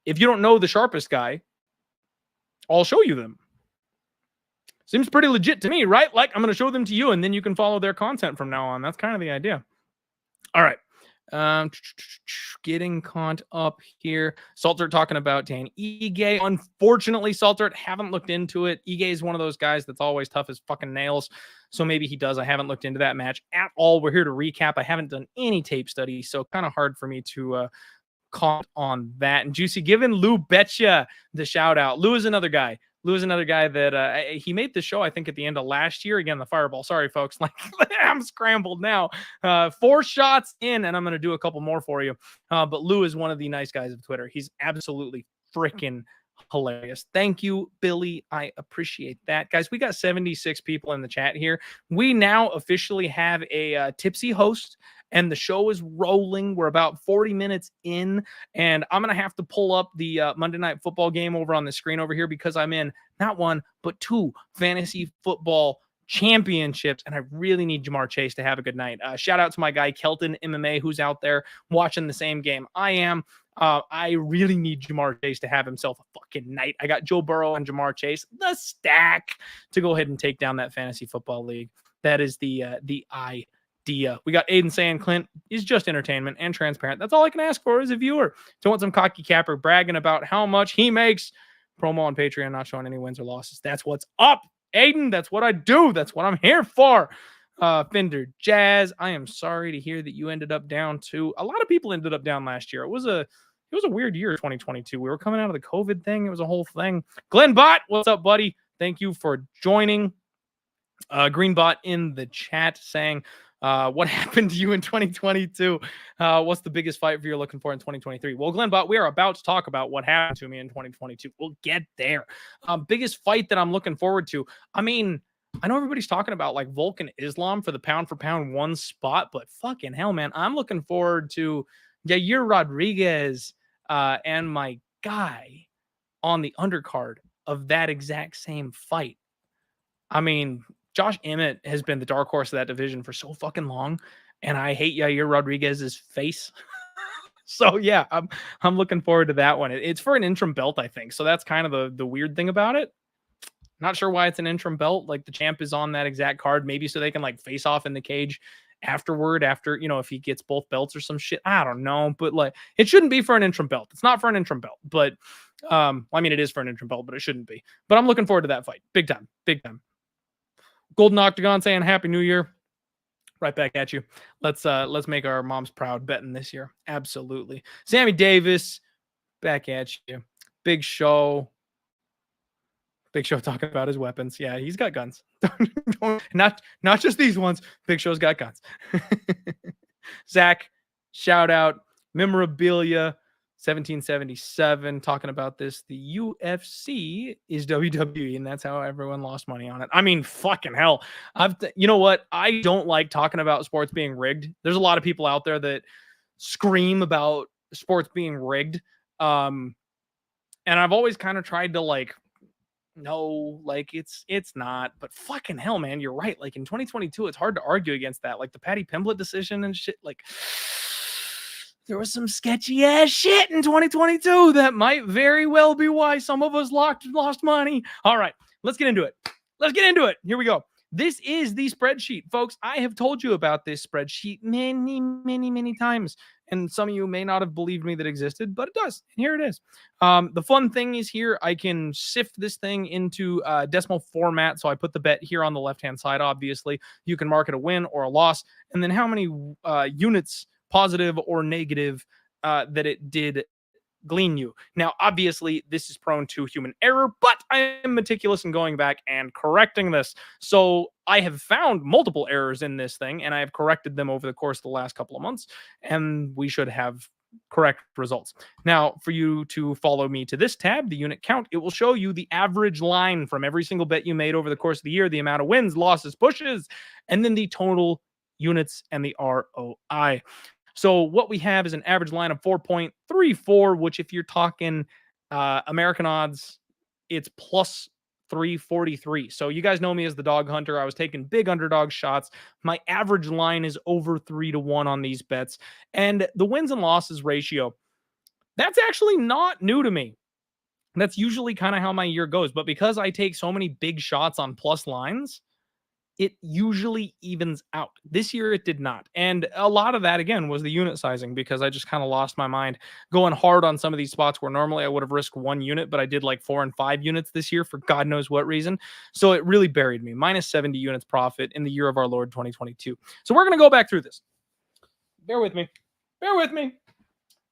the sharpest guy, I'll show you them. Seems pretty legit to me, right? Like, I'm going to show them to you, and then you can follow their content from now on. That's kind of the idea. All right. Getting caught up here. Salter talking about Dan Ige. Unfortunately, Salter, haven't looked into it. Ige is one of those guys that's always tough as fucking nails. So maybe he does. I haven't looked into that match at all. We're here to recap. I haven't done any tape study, so kind of hard for me to comment on that. And Juicy, giving Lou Betcha the shout out. Lou is another guy. Lou is another guy that he made the show, I think, at the end of last year. Again, the fireball. Sorry, folks. Like, I'm scrambled now. 4 shots in, and I'm going to do a couple more for you. But Lou is one of the nice guys of Twitter. He's absolutely freaking hilarious. Thank you, Billy. I appreciate that. Guys, we got 76 people in the chat here. We now officially have a tipsy host, and the show is rolling. We're about 40 minutes in, and I'm going to have to pull up the Monday Night Football game over on the screen over here because I'm in not 1, but 2 fantasy football championships, and I really need Jamar Chase to have a good night. Shout out to my guy, Kelton MMA, who's out there watching the same game I am. I really need Jamar Chase to have himself a fucking night. I got Joe Burrow and Jamar Chase, the stack, to go ahead and take down that fantasy football league. That is the idea. We got Aiden saying Clint is just entertainment and transparent. That's all I can ask for as a viewer. Don't want some cocky capper bragging about how much he makes. Promo on Patreon, not showing any wins or losses. That's what's up, Aiden. That's what I do. That's what I'm here for. Fender Jazz, I am sorry to hear that you ended up down too. A lot of people ended up down last year. It was a weird year, 2022. We were coming out of the COVID thing. It was a whole thing. Glenn Bot, what's up, buddy? Thank you for joining. Greenbot in the chat saying, what happened to you in 2022? What's the biggest fight you're looking for in 2023? Well, Glenn Bot, we are about to talk about what happened to me in 2022. We'll get there. Biggest fight that I'm looking forward to. I mean, I know everybody's talking about like Vulcan Islam for the pound for pound 1 spot, but fucking hell, man, I'm looking forward to Yair Rodriguez and my guy on the undercard of that exact same fight. I mean, Josh Emmett has been the dark horse of that division for so fucking long, and I hate Yair Rodriguez's face. So yeah, I'm looking forward to that one. It's for an interim belt, I think. So that's kind of the weird thing about it. Not sure why it's an interim belt. Like, the champ is on that exact card, maybe so they can like face off in the cage afterward, after, you know, if he gets both belts or some shit. I don't know, but like, it shouldn't be for an interim belt. It's not for an interim belt, but I mean, it is for an interim belt, but it shouldn't be. But I'm looking forward to that fight. Big time. Golden Octagon saying Happy New Year. Right back at you. Let's make our moms proud betting this year. Absolutely. Sammy Davis, back at you. Big Show talking about his weapons. Yeah, he's got guns. Not just these ones. Big Show's got guns. Zach, shout out. Memorabilia 1777 talking about this. The UFC is WWE, and that's how everyone lost money on it. I mean, fucking hell. You know what? I don't like talking about sports being rigged. There's a lot of people out there that scream about sports being rigged. And I've always kind of tried to like, no, like it's not, but fucking hell, man, you're right. Like in 2022, it's hard to argue against that. Like the Patty Pimblett decision and shit, like there was some sketchy ass shit in 2022 that might very well be why some of us lost money. All right, let's get into it. Here we go. This is the spreadsheet, folks. I have told you about this spreadsheet many times, and some of you may not have believed me that it existed, but it does. And here it is. The fun thing is here, I can sift this thing into decimal format. So I put the bet here on the left-hand side, obviously. You can mark it a win or a loss, and then how many units, positive or negative, that it did glean you. Now, obviously, this is prone to human error, but I am meticulous in going back and correcting this. So I have found multiple errors in this thing, and I have corrected them over the course of the last couple of months, and we should have correct results. Now, for you to follow me to this tab, the unit count, it will show you the average line from every single bet you made over the course of the year, the amount of wins, losses, pushes, and then the total units and the ROI. So what we have is an average line of 4.34, which if you're talking American odds, it's plus 343. So you guys know me as the dog hunter. I was taking big underdog shots. My average line is over 3-1 on these bets. And the wins and losses ratio, that's actually not new to me. That's usually kind of how my year goes. But because I take so many big shots on plus lines, it usually evens out. This year it did not. And a lot of that, again, was the unit sizing because I just kind of lost my mind going hard on some of these spots where normally I would have risked 1 unit, but I did like 4 and 5 units this year for God knows what reason. So it really buried me. Minus 70 units profit in the year of our Lord 2022. So we're going to go back through this. Bear with me. Bear with me.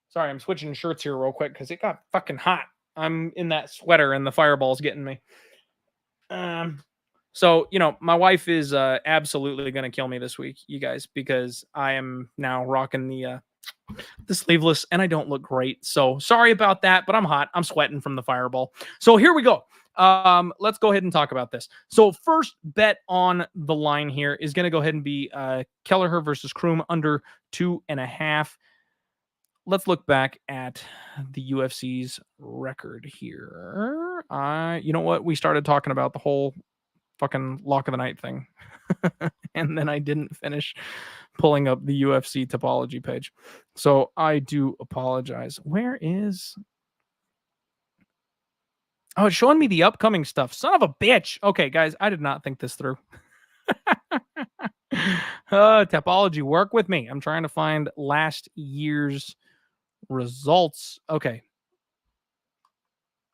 Sorry, I'm switching shirts here real quick because it got fucking hot. I'm in that sweater and the fireball's getting me. So, my wife is absolutely going to kill me this week, you guys, because I am now rocking the sleeveless and I don't look great. So sorry about that, but I'm hot. I'm sweating from the fireball. So here we go. Let's go ahead and talk about this. So first bet on the line here is going to go ahead and be Kelleher versus Kroom under 2.5. Let's look back at the UFC's record here. You know what? We started talking about the whole fucking lock of the night thing. And then I didn't finish pulling up the UFC topology page. So I do apologize. Where is... Oh, it's showing me the upcoming stuff. Son of a bitch. Okay, guys, I did not think this through. Topology, work with me. I'm trying to find last year's results. Okay.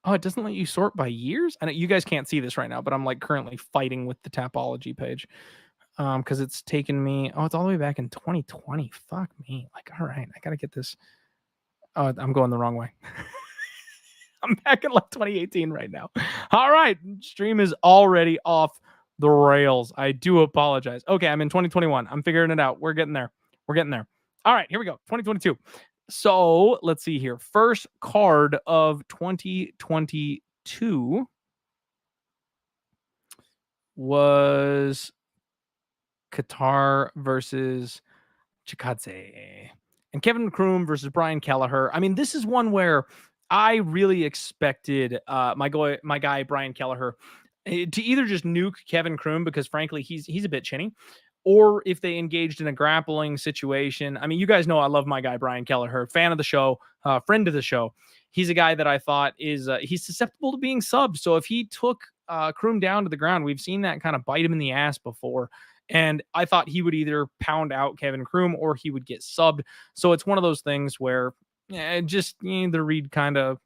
Oh, it doesn't let you sort by years? I know you guys can't see this right now, but I'm like currently fighting with the Tapology page. Because it's taken me, it's all the way back in 2020. Fuck me. Like, all right, I gotta get this. Oh, I'm going the wrong way. I'm back in like 2018 right now. All right, stream is already off the rails. I do apologize. Okay, I'm in 2021. I'm figuring it out. We're getting there. We're getting there. All right, here we go. 2022. So let's see here. First card of 2022 was Qatar versus Chikadze and Kevin Kroom versus Brian Kelleher. I mean, this is one where I really expected my guy Brian Kelleher to either just nuke Kevin Kroom because frankly he's a bit chinny, or if they engaged in a grappling situation. I mean, you guys know I love my guy Brian Kelleher, fan of the show, friend of the show. He's a guy that I thought is he's susceptible to being subbed. So if he took Kroom down to the ground, we've seen that kind of bite him in the ass before. And I thought he would either pound out Kevin Kroom or he would get subbed. So it's one of those things where just the read kind of,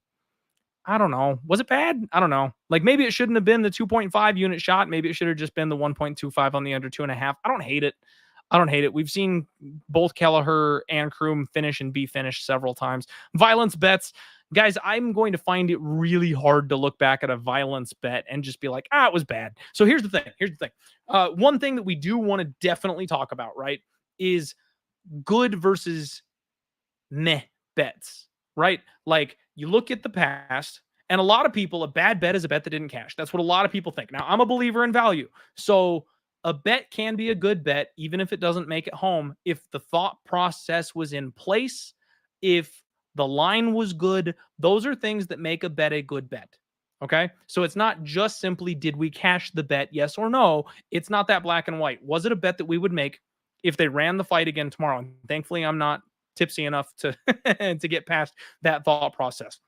I don't know. Was it bad? I don't know. Like maybe it shouldn't have been the 2.5 unit shot. Maybe it should have just been the 1.25 on the under 2.5. I don't hate it. I don't hate it. We've seen both Kelleher and Kroom finish and be finished several times. Violence bets. Guys, I'm going to find it really hard to look back at a violence bet and just be like, it was bad. So here's the thing. One thing that we do want to definitely talk about, right, is good versus meh bets, right? Like you look at the past, and a lot of people, a bad bet is a bet that didn't cash. That's what a lot of people think. Now, I'm a believer in value. So a bet can be a good bet, even if it doesn't make it home, if the thought process was in place, if the line was good. Those are things that make a bet a good bet. Okay. So it's not just simply, did we cash the bet? Yes or no. It's not that black and white. Was it a bet that we would make if they ran the fight again tomorrow? And thankfully, I'm not tipsy enough to, to get past that thought process.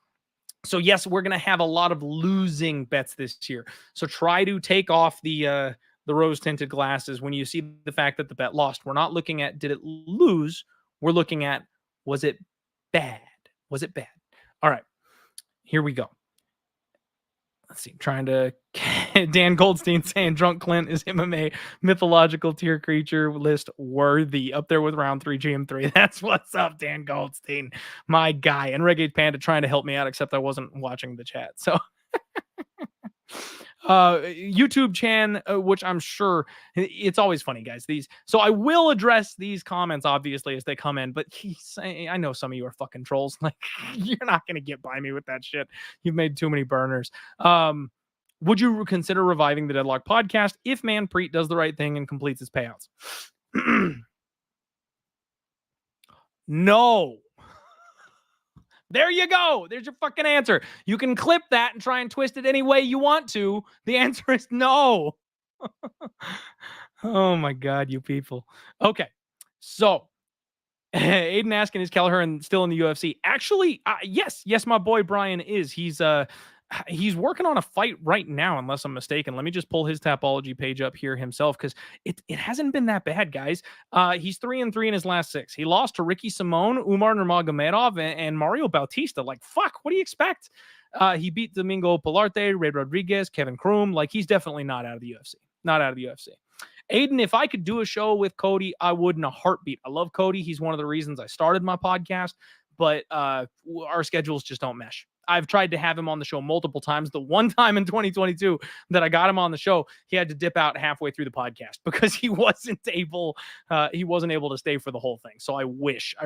So yes, we're going to have a lot of losing bets this year. So try to take off the rose tinted glasses when you see the fact that the bet lost. We're not looking at, did it lose? We're looking at, was it bad? Was it bad? All right, here we go. let's see, trying to Dan Goldstein saying Drunk Clint is MMA mythological tier creature list worthy, up there with round 3 GM3. That's what's up, Dan Goldstein, my guy. And Reggae Panda trying to help me out, except I wasn't watching the chat. So YouTube Chan, which I'm sure it's always funny, guys. So I will address these comments obviously as they come in, but I know some of you are fucking trolls. Like, you're not gonna get by me with that shit. You've made too many burners. Would you consider reviving the Deadlock podcast if Manpreet does the right thing and completes his payouts? No. There you go. There's your fucking answer. You can clip that and try and twist it any way you want to. The answer is no. Oh my God, you people. Okay. So Aiden asking, is Kelleher still in the UFC? Actually, yes, my boy Brian is. He's working on a fight right now, unless I'm mistaken. Let me just pull his Tapology page up here himself, because it hasn't been that bad, guys. He's 3-3 in his last 6. He lost to Ricky Simone, Umar Nurmagomedov, and Mario Bautista. Like, fuck, what do you expect? He beat Domingo Pilarte, Ray Rodriguez, Kevin Kroom. Like, he's definitely not out of the UFC. Not out of the UFC. Aiden, if I could do a show with Cody, I would in a heartbeat. I love Cody. He's one of the reasons I started my podcast, but our schedules just don't mesh. I've tried to have him on the show multiple times. The one time in 2022 that I got him on the show, he had to dip out halfway through the podcast because he wasn't able to stay for the whole thing. So I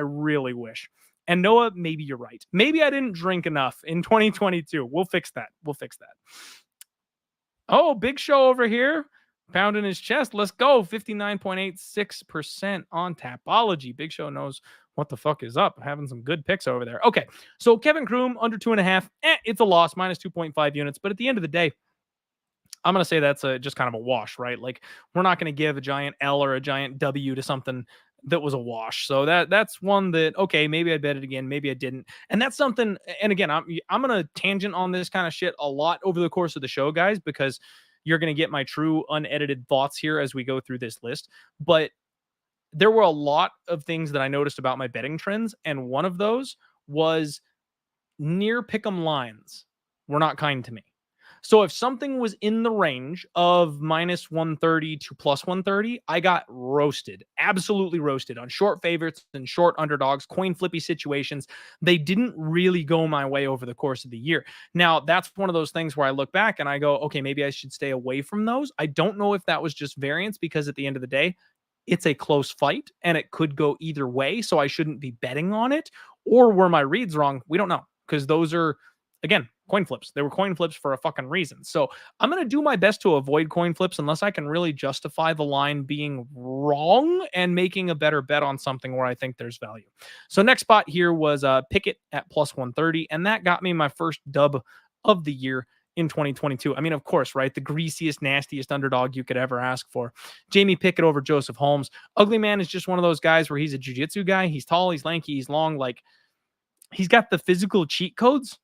really wish. And Noah, maybe you're right. Maybe I didn't drink enough in 2022. We'll fix that. Oh, Big Show over here, pounding his chest. Let's go. 59.86% on Tapology. Big Show knows what the fuck is up. Having some good picks over there. Okay, so Kevin Kroom under 2.5. It's a loss, minus 2.5 units. But at the end of the day, I'm gonna say that's just kind of a wash, right? Like, we're not gonna give a giant L or a giant W to something that was a wash. So that's one that, okay, maybe I bet it again, maybe I didn't. And that's something. And again, I'm gonna tangent on this kind of shit a lot over the course of the show, guys, because you're gonna get my true unedited thoughts here as we go through this list. But there were a lot of things that I noticed about my betting trends, and one of those was near pick'em lines were not kind to me. So if something was in the range of minus 130 to plus 130, I got roasted, absolutely roasted on short favorites and short underdogs, coin flippy situations. They didn't really go my way over the course of the year. Now, that's one of those things where I look back and I go, okay, maybe I should stay away from those. I don't know if that was just variance, because at the end of the day, it's a close fight and it could go either way. So I shouldn't be betting on it. Or were my reads wrong? We don't know, because those are, again, coin flips. They were coin flips for a fucking reason. So I'm going to do my best to avoid coin flips unless I can really justify the line being wrong and making a better bet on something where I think there's value. So next spot here was Pickett at plus 130. And that got me my first dub of the year in 2022. I mean, of course, right? The greasiest, nastiest underdog you could ever ask for. Jamie Pickett over Joseph Holmes. Ugly Man is just one of those guys where he's a jiu-jitsu guy. He's tall, he's lanky, he's long. Like, he's got the physical cheat codes.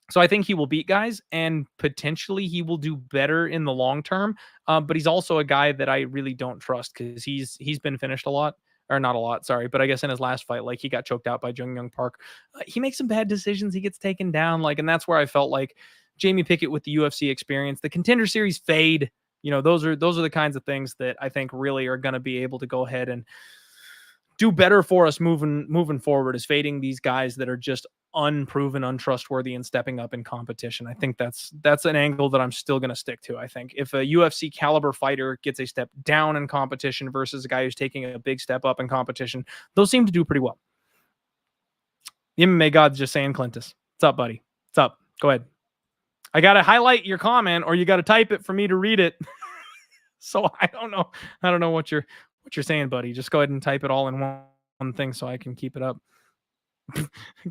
So I think he will beat guys, and potentially he will do better in the long term. But he's also a guy that I really don't trust, because he's been finished a lot. Or not a lot, sorry, but I guess in his last fight, like, he got choked out by Jung Young Park. He makes some bad decisions. He gets taken down, like, and that's where I felt like Jamie Pickett with the UFC experience, the Contender Series fade, those are the kinds of things that I think really are going to be able to go ahead and do better for us moving forward, is fading these guys that are just unproven, untrustworthy, and stepping up in competition. I think that's an angle that I'm still going to stick to. I think if a UFC caliber fighter gets a step down in competition versus a guy who's taking a big step up in competition, those seem to do pretty well. The MMA God's just saying, Clintus, what's up, buddy? What's up? Go ahead. I got to highlight your comment, or you got to type it for me to read it. So I don't know what you're saying, buddy. Just go ahead and type it all in one thing so I can keep it up.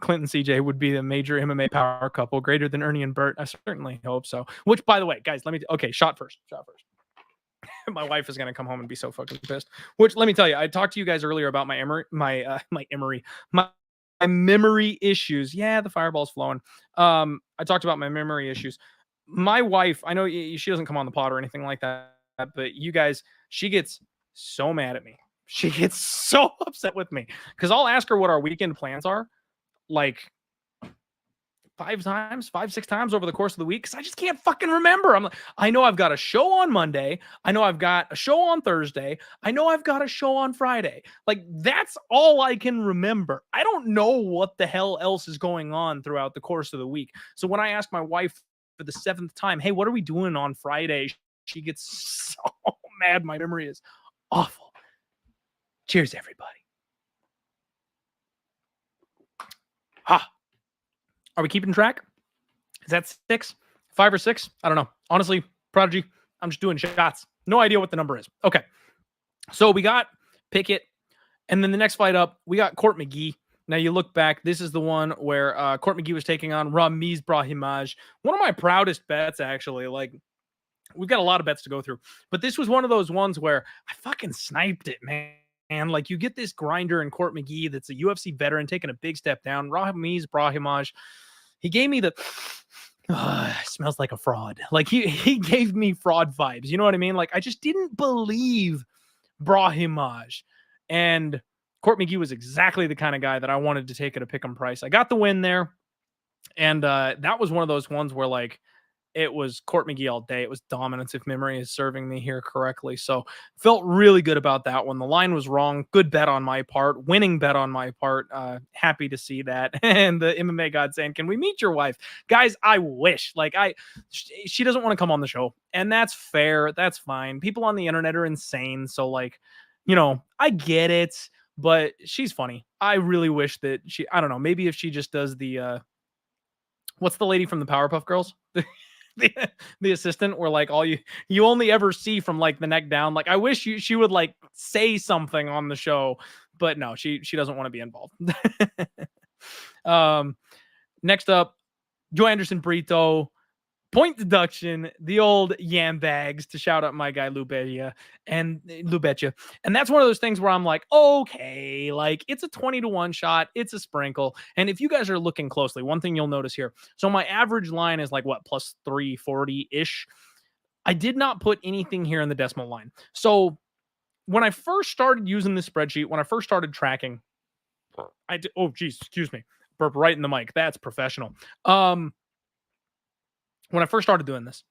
Clinton CJ would be a major MMA power couple, greater than Ernie and Bert. I certainly hope so. Which, by the way, guys, shot first. My wife is gonna come home and be so fucking pissed. Which, let me tell you, I talked to you guys earlier about my memory issues. Yeah, the fireball's flowing. I talked about my memory issues. My wife, I know she doesn't come on the pod or anything like that, but you guys, she gets so mad at me. She gets so upset with me because I'll ask her what our weekend plans are, like 5, 6 times over the course of the week because I just can't fucking remember. I'm like, I know I've got a show on Monday. I know I've got a show on Thursday. I know I've got a show on Friday. Like, that's all I can remember. I don't know what the hell else is going on throughout the course of the week. So when I ask my wife for the 7th time, hey, what are we doing on Friday? She gets so mad. My memory is awful. Cheers, everybody. Ha. Are we keeping track? Is that 6, 5 or 6? I don't know. Honestly, Prodigy, I'm just doing shots. No idea what the number is. Okay. So we got Pickett. And then the next fight up, we got Court McGee. Now you look back, this is the one where Court McGee was taking on Ramiz Brahimaj. One of my proudest bets, actually. Like, we've got a lot of bets to go through. But this was one of those ones where I fucking sniped it, man. And like, you get this grinder in Court McGee that's a UFC veteran taking a big step down. Ramiz Brahimaj, he gave me the smells like a fraud. Like, he gave me fraud vibes. You know what I mean? Like, I just didn't believe Brahimaj. And Court McGee was exactly the kind of guy that I wanted to take at a pick'em price. I got the win there. And that was one of those ones where, like, it was Court McGee all day. It was dominance, if memory is serving me here correctly. So felt really good about that one. The line was wrong. Good bet on my part. Winning bet on my part. Happy to see that. And the MMA God saying, can we meet your wife? Guys, I wish. Like, she doesn't want to come on the show. And that's fair. That's fine. People on the internet are insane. So, like, you know, I get it. But she's funny. I really wish that I don't know, maybe if she just does the, what's the lady from the Powerpuff Girls? the assistant, where like all you only ever see from like the neck down. Like, I wish she would like say something on the show, but no, she doesn't want to be involved. Next up, Joe Anderson Brito. Point deduction, the old yam bags, to shout out my guy Lubetia. And that's one of those things where I'm like, okay, like, it's a 20-1 shot, it's a sprinkle. And if you guys are looking closely, one thing you'll notice here, so my average line is like what, plus 340-ish. I did not put anything here in the decimal line. So when I first started using this spreadsheet, when I first started tracking, oh geez, excuse me, burp right in the mic. That's professional. When I first started doing this,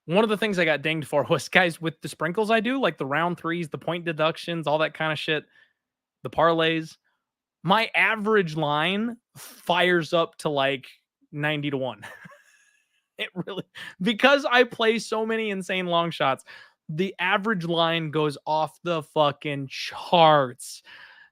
one of the things I got dinged for was, guys, with the sprinkles I do, like the round threes, the point deductions, all that kind of shit, the parlays, my average line fires up to like 90-1. It really, because I play so many insane long shots, the average line goes off the fucking charts.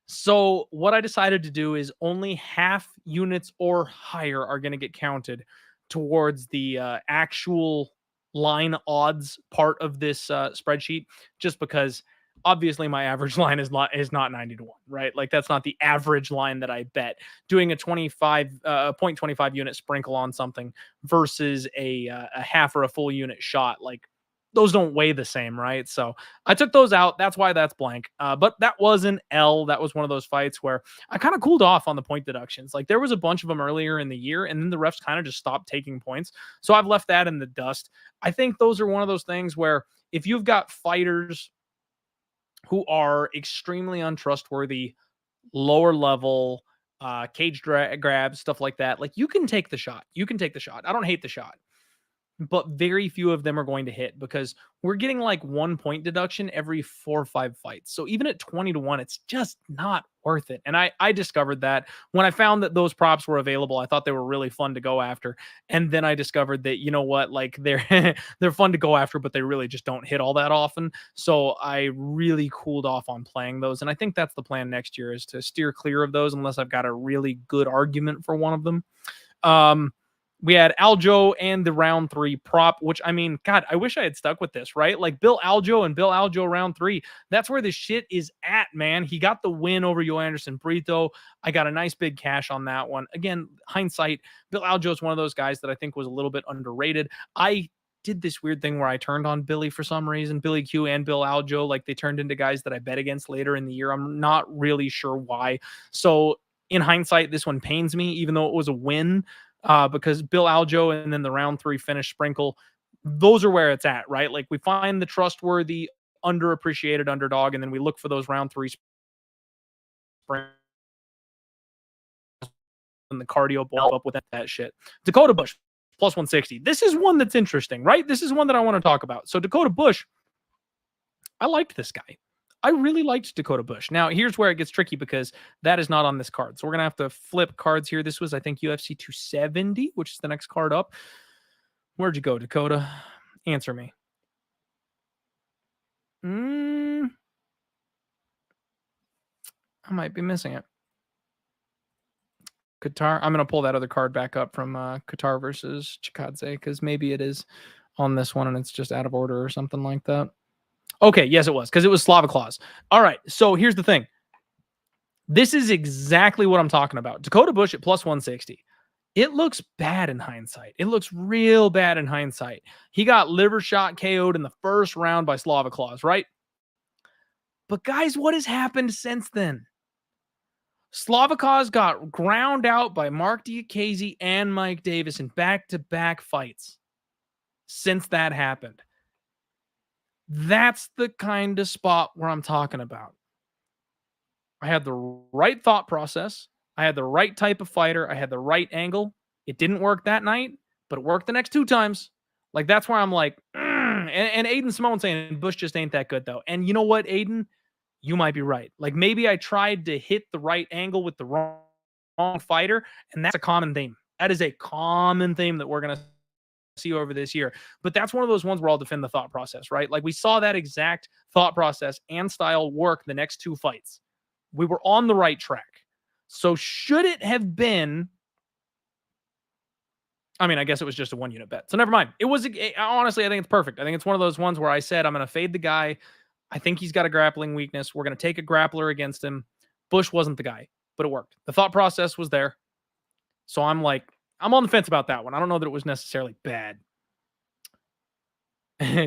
So what I decided to do is only half units or higher are going to get counted towards the actual line odds part of this spreadsheet, just because obviously my average line is not 90-1, right? Like, that's not the average line that I bet. Doing a 0.25 unit sprinkle on something versus a half or a full unit shot, like, those don't weigh the same, right? So I took those out. That's why that's blank. But that was an L. That was one of those fights where I kind of cooled off on the point deductions. Like, there was a bunch of them earlier in the year, and then the refs kind of just stopped taking points. So I've left that in the dust. I think those are one of those things where if you've got fighters who are extremely untrustworthy, lower level, cage grabs, stuff like that, like, you can take the shot. You can take the shot. I don't hate the shot. But very few of them are going to hit, because we're getting like 1 point deduction every 4 or 5 fights. So even at 20-1, it's just not worth it. And I discovered that when I found that those props were available. I thought they were really fun to go after. And then I discovered that, you know what, like, they're they're fun to go after, but they really just don't hit all that often. So I really cooled off on playing those. And I think that's the plan next year, is to steer clear of those unless I've got a really good argument for one of them. We had Aljo and the round 3 prop, which, I mean, God, I wish I had stuck with this, right? Like, Bill Aljo round 3. That's where the shit is at, man. He got the win over Joe Anderson Brito. I got a nice big cash on that one. Again, hindsight, Bill Aljo is one of those guys that I think was a little bit underrated. I did this weird thing where I turned on Billy for some reason. Billy Q and Bill Aljo, like, they turned into guys that I bet against later in the year. I'm not really sure why. So in hindsight, this one pains me, even though it was a win. Because Bill Aljo and then the round 3 finish sprinkle, those are where it's at, right? Like, we find the trustworthy, underappreciated underdog, and then we look for those round 3 sprinkles and the cardio blow up with that shit. Dakota Bush, plus 160. This is one that's interesting, right? This is one that I want to talk about. So Dakota Bush, I liked this guy. I really liked Dakota Bush. Now, here's where it gets tricky because that is not on this card. So we're going to have to flip cards here. This was, I think, UFC 270, which is the next card up. Where'd you go, Dakota? Answer me. I might be missing it. Qatar. I'm going to pull that other card back up from Qatar versus Chikadze because maybe it is on this one and it's just out of order or something like that. Okay, yes, it was because it was Slava Claus. All right, so here's the thing. This is exactly what I'm talking about. Dakota Bush at plus 160. It looks bad in hindsight. It looks real bad in hindsight. He got liver shot KO'd in the first round by Slava Claus, right? But guys, what has happened since then? Slavakaz got ground out by Mark Diakiese and Mike Davis in back-to-back fights since that happened. That's the kind of spot where I'm talking about. I had the right thought process. I had the right type of fighter. I had the right angle. It didn't work that night, but it worked the next 2 times. Like, that's where I'm like, and Aiden Simone saying Bush just ain't that good, though. And you know what, Aiden? You might be right. Like, maybe I tried to hit the right angle with the wrong fighter, and that's a common theme. That is a common theme that we're going to see over this year. But that's one of those ones where I'll defend the thought process, right? Like, we saw that exact thought process and style work the next 2 fights. We were on the right track. So should it have been, I mean, I guess it was just a 1-unit bet. So never mind. It was, honestly, I think it's perfect. I think it's one of those ones where I said, I'm going to fade the guy. I think he's got a grappling weakness. We're going to take a grappler against him. Bush wasn't the guy, but it worked. The thought process was there. So I'm like, I'm on the fence about that one. I don't know that it was necessarily bad.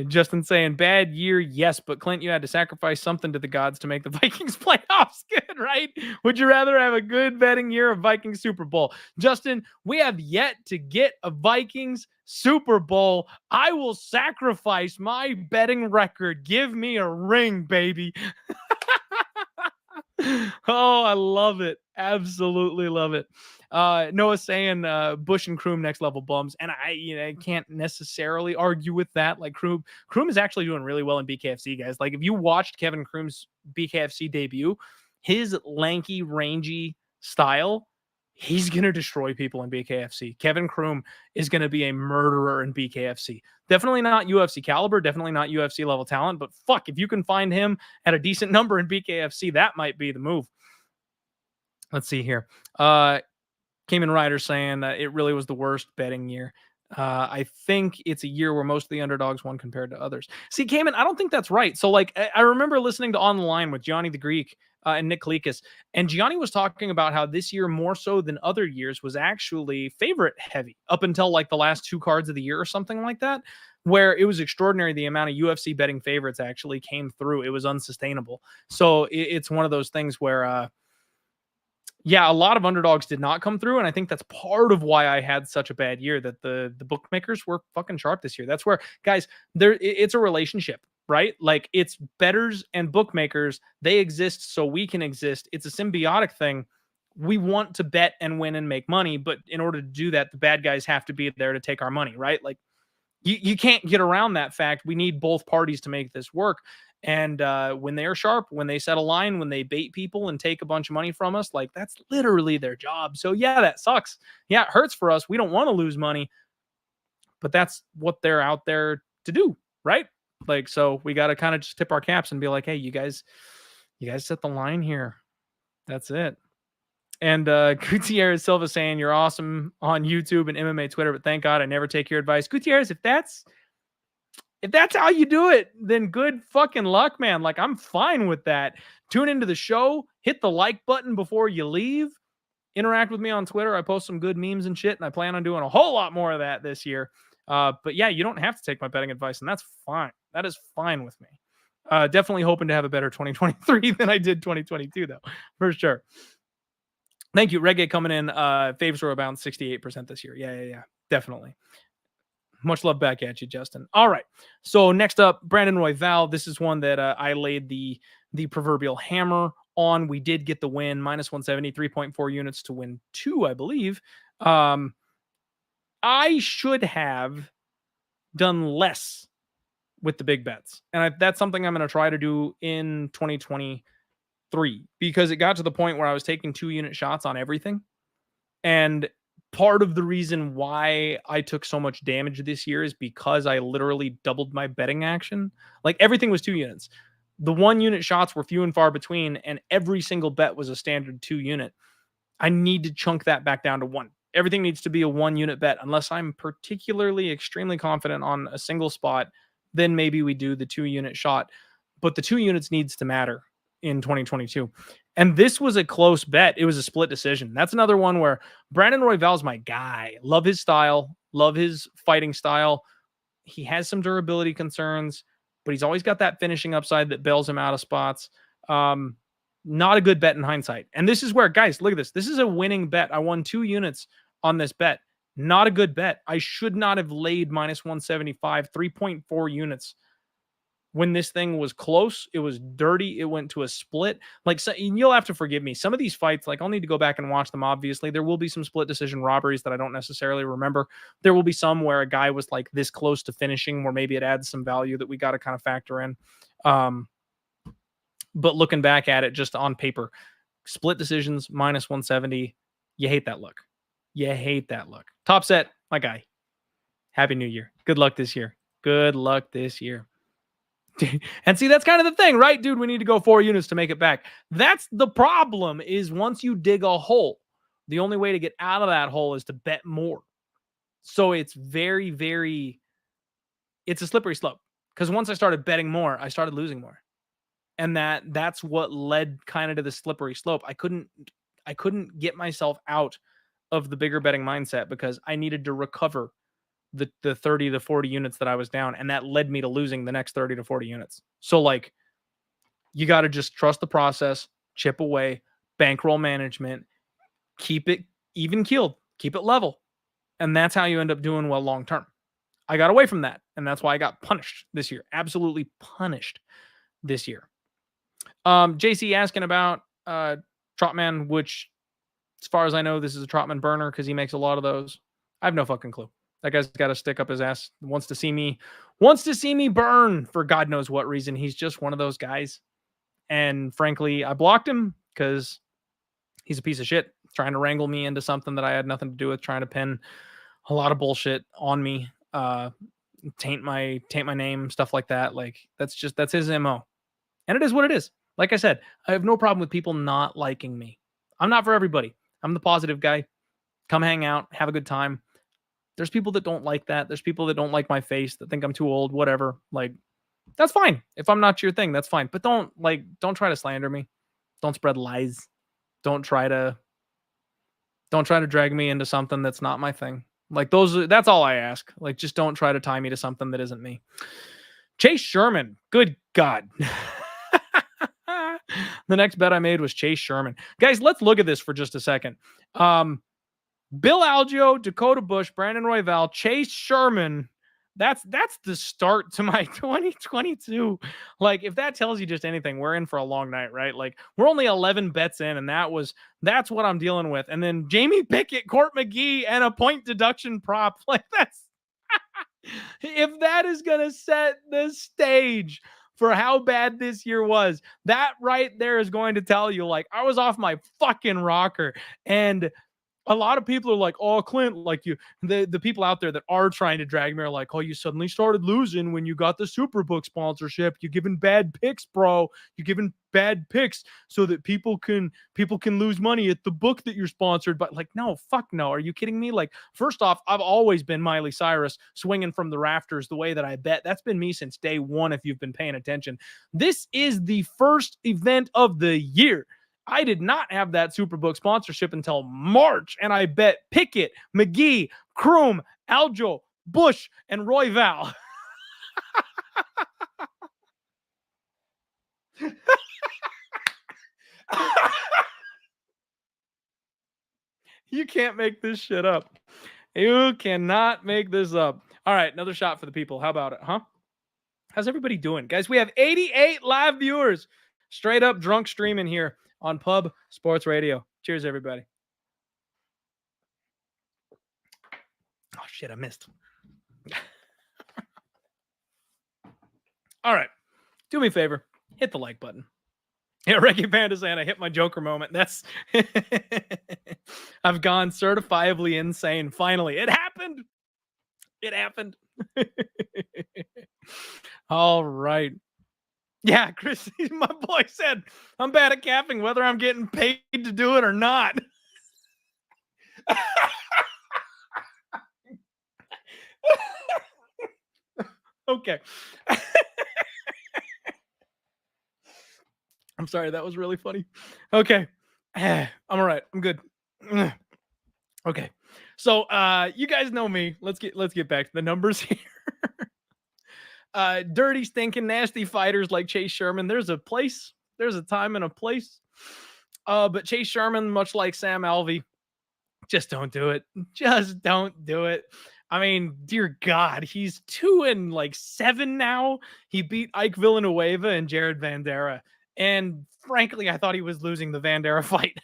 Justin saying, bad year, yes, but Clint, you had to sacrifice something to the gods to make the Vikings playoffs good, right? Would you rather have a good betting year or Vikings Super Bowl? Justin, we have yet to get a Vikings Super Bowl. I will sacrifice my betting record. Give me a ring, baby. Oh, I love it. Absolutely love it. Noah saying Bush and Kroom next level bums, and I can't necessarily argue with that. Like Kroom is actually doing really well in BKFC, guys. Like if you watched Kevin Kroom's BKFC debut, his lanky, rangy style, he's gonna destroy people in BKFC. Kevin Kroom is gonna be a murderer in BKFC. Definitely not UFC caliber, definitely not UFC level talent, but fuck, if you can find him at a decent number in BKFC, that might be the move. Let's see here. Cayman Rider saying it really was the worst betting year. I think it's a year where most of the underdogs won compared to others. See, Cayman, I don't think that's right. So, like, I remember listening to On the Line with Gianni the Greek and Nick Kalikas, and Gianni was talking about how this year, more so than other years, was actually favorite heavy up until like the last 2 cards of the year or something like that, where it was extraordinary the amount of UFC betting favorites actually came through. It was unsustainable. So it's one of those things where yeah, a lot of underdogs did not come through, and I think that's part of why I had such a bad year, that the bookmakers were fucking sharp this year. That's where, guys, it's a relationship, right? Like, it's bettors and bookmakers. They exist so we can exist. It's a symbiotic thing. We want to bet and win and make money, but in order to do that, the bad guys have to be there to take our money, right? Like, you can't get around that fact. We need both parties to make this work. And when they are sharp, when they set a line, when they bait people and take a bunch of money from us, like, that's literally their job. So yeah, that sucks. Yeah, it hurts for us. We don't want to lose money, but that's what they're out there to do, right? Like, so we got to kind of just tip our caps and be like, hey, you guys set the line here. That's it. And Gutierrez Silva saying, you're awesome on YouTube and MMA Twitter, but thank God I never take your advice. Gutierrez, if that's how you do it, then good fucking luck, man. Like, I'm fine with that. Tune into the show, hit the like button before you leave, interact with me on Twitter. I post some good memes and shit, and I plan on doing a whole lot more of that this year. But yeah, you don't have to take my betting advice, and that's fine. That is fine with me. Definitely hoping to have a better 2023 than I did 2022, though, for sure. Thank you. Reggae coming in. Faves were about 68% this year. Yeah. Definitely. Much love back at you, Justin. All right. So next up, Brandon Royval. This is one that I laid the proverbial hammer on. We did get the win, minus 170, 3.4 units to win 2, I believe. I should have done less with the big bets. And that's something I'm going to try to do in 2023, because it got to the point where I was taking 2-unit shots on everything. And part of the reason why I took so much damage this year is because I literally doubled my betting action. Like, everything was 2 units. The 1-unit shots were few and far between, and every single bet was a standard 2-unit. I need to chunk that back down to 1. Everything needs to be a 1-unit bet, unless I'm particularly extremely confident on a single spot. Then maybe we do the 2-unit shot. But the 2 units needs to matter in 2022. And this was a close bet. It was a split decision. That's another one where Brandon Royval's my guy. Love his style, love his fighting style. He has some durability concerns, but he's always got that finishing upside that bails him out of spots. Not a good bet in hindsight. And this is where, guys, look at this. This is a winning bet. I won 2 units on this bet. Not a good bet. I should not have laid minus 175, 3.4 units. When this thing was close, it was dirty. It went to a split. Like, so, you'll have to forgive me. Some of these fights, like, I'll need to go back and watch them. Obviously, there will be some split decision robberies that I don't necessarily remember. There will be some where a guy was like this close to finishing, where maybe it adds some value that we got to kind of factor in. But looking back at it, just on paper, split decisions, minus 170. You hate that look. You hate that look. Top set, my guy. Happy New Year. Good luck this year. Good luck this year. And see, that's kind of the thing, right, dude? We need to go 4 units to make it back. That's the problem, is once you dig a hole, the only way to get out of that hole is to bet more. So it's very, very, it's a slippery slope. Because once I started betting more, I started losing more. And that's what led kind of to the slippery slope. I couldn't get myself out of the bigger betting mindset because I needed to recover the 30 to 40 units that I was down, and that led me to losing the next 30 to 40 units. So, like, you got to just trust the process, chip away, bankroll management, keep it even keeled, keep it level. And that's how you end up doing well long term. I got away from that, and that's why I got punished this year. Absolutely punished this year. JC asking about Trotman, which, as far as I know, this is a Trotman burner because he makes a lot of those. I have no fucking clue. That guy's got to stick up his ass. Wants to see me burn for God knows what reason. He's just one of those guys. And frankly, I blocked him because he's a piece of shit, trying to wrangle me into something that I had nothing to do with, trying to pin a lot of bullshit on me, taint my name, stuff like that. Like, that's his MO. And it is what it is. Like I said, I have no problem with people not liking me. I'm not for everybody. I'm the positive guy. Come hang out, have a good time. There's people that don't like that. There's people that don't like my face, that think I'm too old, whatever. Like, that's fine. If I'm not your thing, that's fine. But don't try to slander me. Don't spread lies. Don't try to drag me into something that's not my thing. Like, that's all I ask. Like, just don't try to tie me to something that isn't me. Chase Sherman. Good God. The next bet I made was Chase Sherman. Guys, let's look at this for just a second. Bill Algeo, Dakota Bush, Brandon Royval, Chase Sherman. That's the start to my 2022. Like, if that tells you just anything, we're in for a long night, right? Like, we're only 11 bets in, and that's what I'm dealing with. And then Jamie Pickett, Court McGee, and a point deduction prop. Like, that's if that is gonna set the stage for how bad this year was, that right there is going to tell you, like, I was off my fucking rocker. And a lot of people are like, oh, Clint, like, the people out there that are trying to drag me are like, oh, you suddenly started losing when you got the Superbook sponsorship. You're giving bad picks, bro. You're giving bad picks so that people can lose money at the book that you're sponsored by. Like, no, fuck no. Are you kidding me? Like, first off, I've always been Miley Cyrus swinging from the rafters the way that I bet. That's been me since day one, if you've been paying attention. This is the first event of the year. I did not have that Superbook sponsorship until March, and I bet Pickett, McGee, Kroom, Aljo, Bush, and Royval. You can't make this shit up. You cannot make this up. All right, another shot for the people. How about it, huh? How's everybody doing? Guys, we have 88 live viewers. Straight up drunk streaming here. on Pub Sports Radio. Cheers, everybody. Oh, shit, I missed. All right. Do me a favor. Hit the like button. Yeah, Reggie Panda saying I hit my Joker moment. That's I've gone certifiably insane. Finally, it happened. It happened. All right. Yeah, Chris, my boy said I'm bad at capping, whether I'm getting paid to do it or not. Okay. I'm sorry, that was really funny. Okay. I'm all right. I'm good. Okay. So you guys know me. Let's get back to the numbers here. Dirty, stinking, nasty fighters like Chase Sherman. There's a place, there's a time and a place. But Chase Sherman, much like Sam Alvey, just don't do it. Just don't do it. I mean, dear God, he's 2-7 now. He beat Ike Villanueva and Jared Vandera. And frankly, I thought he was losing the Vandera fight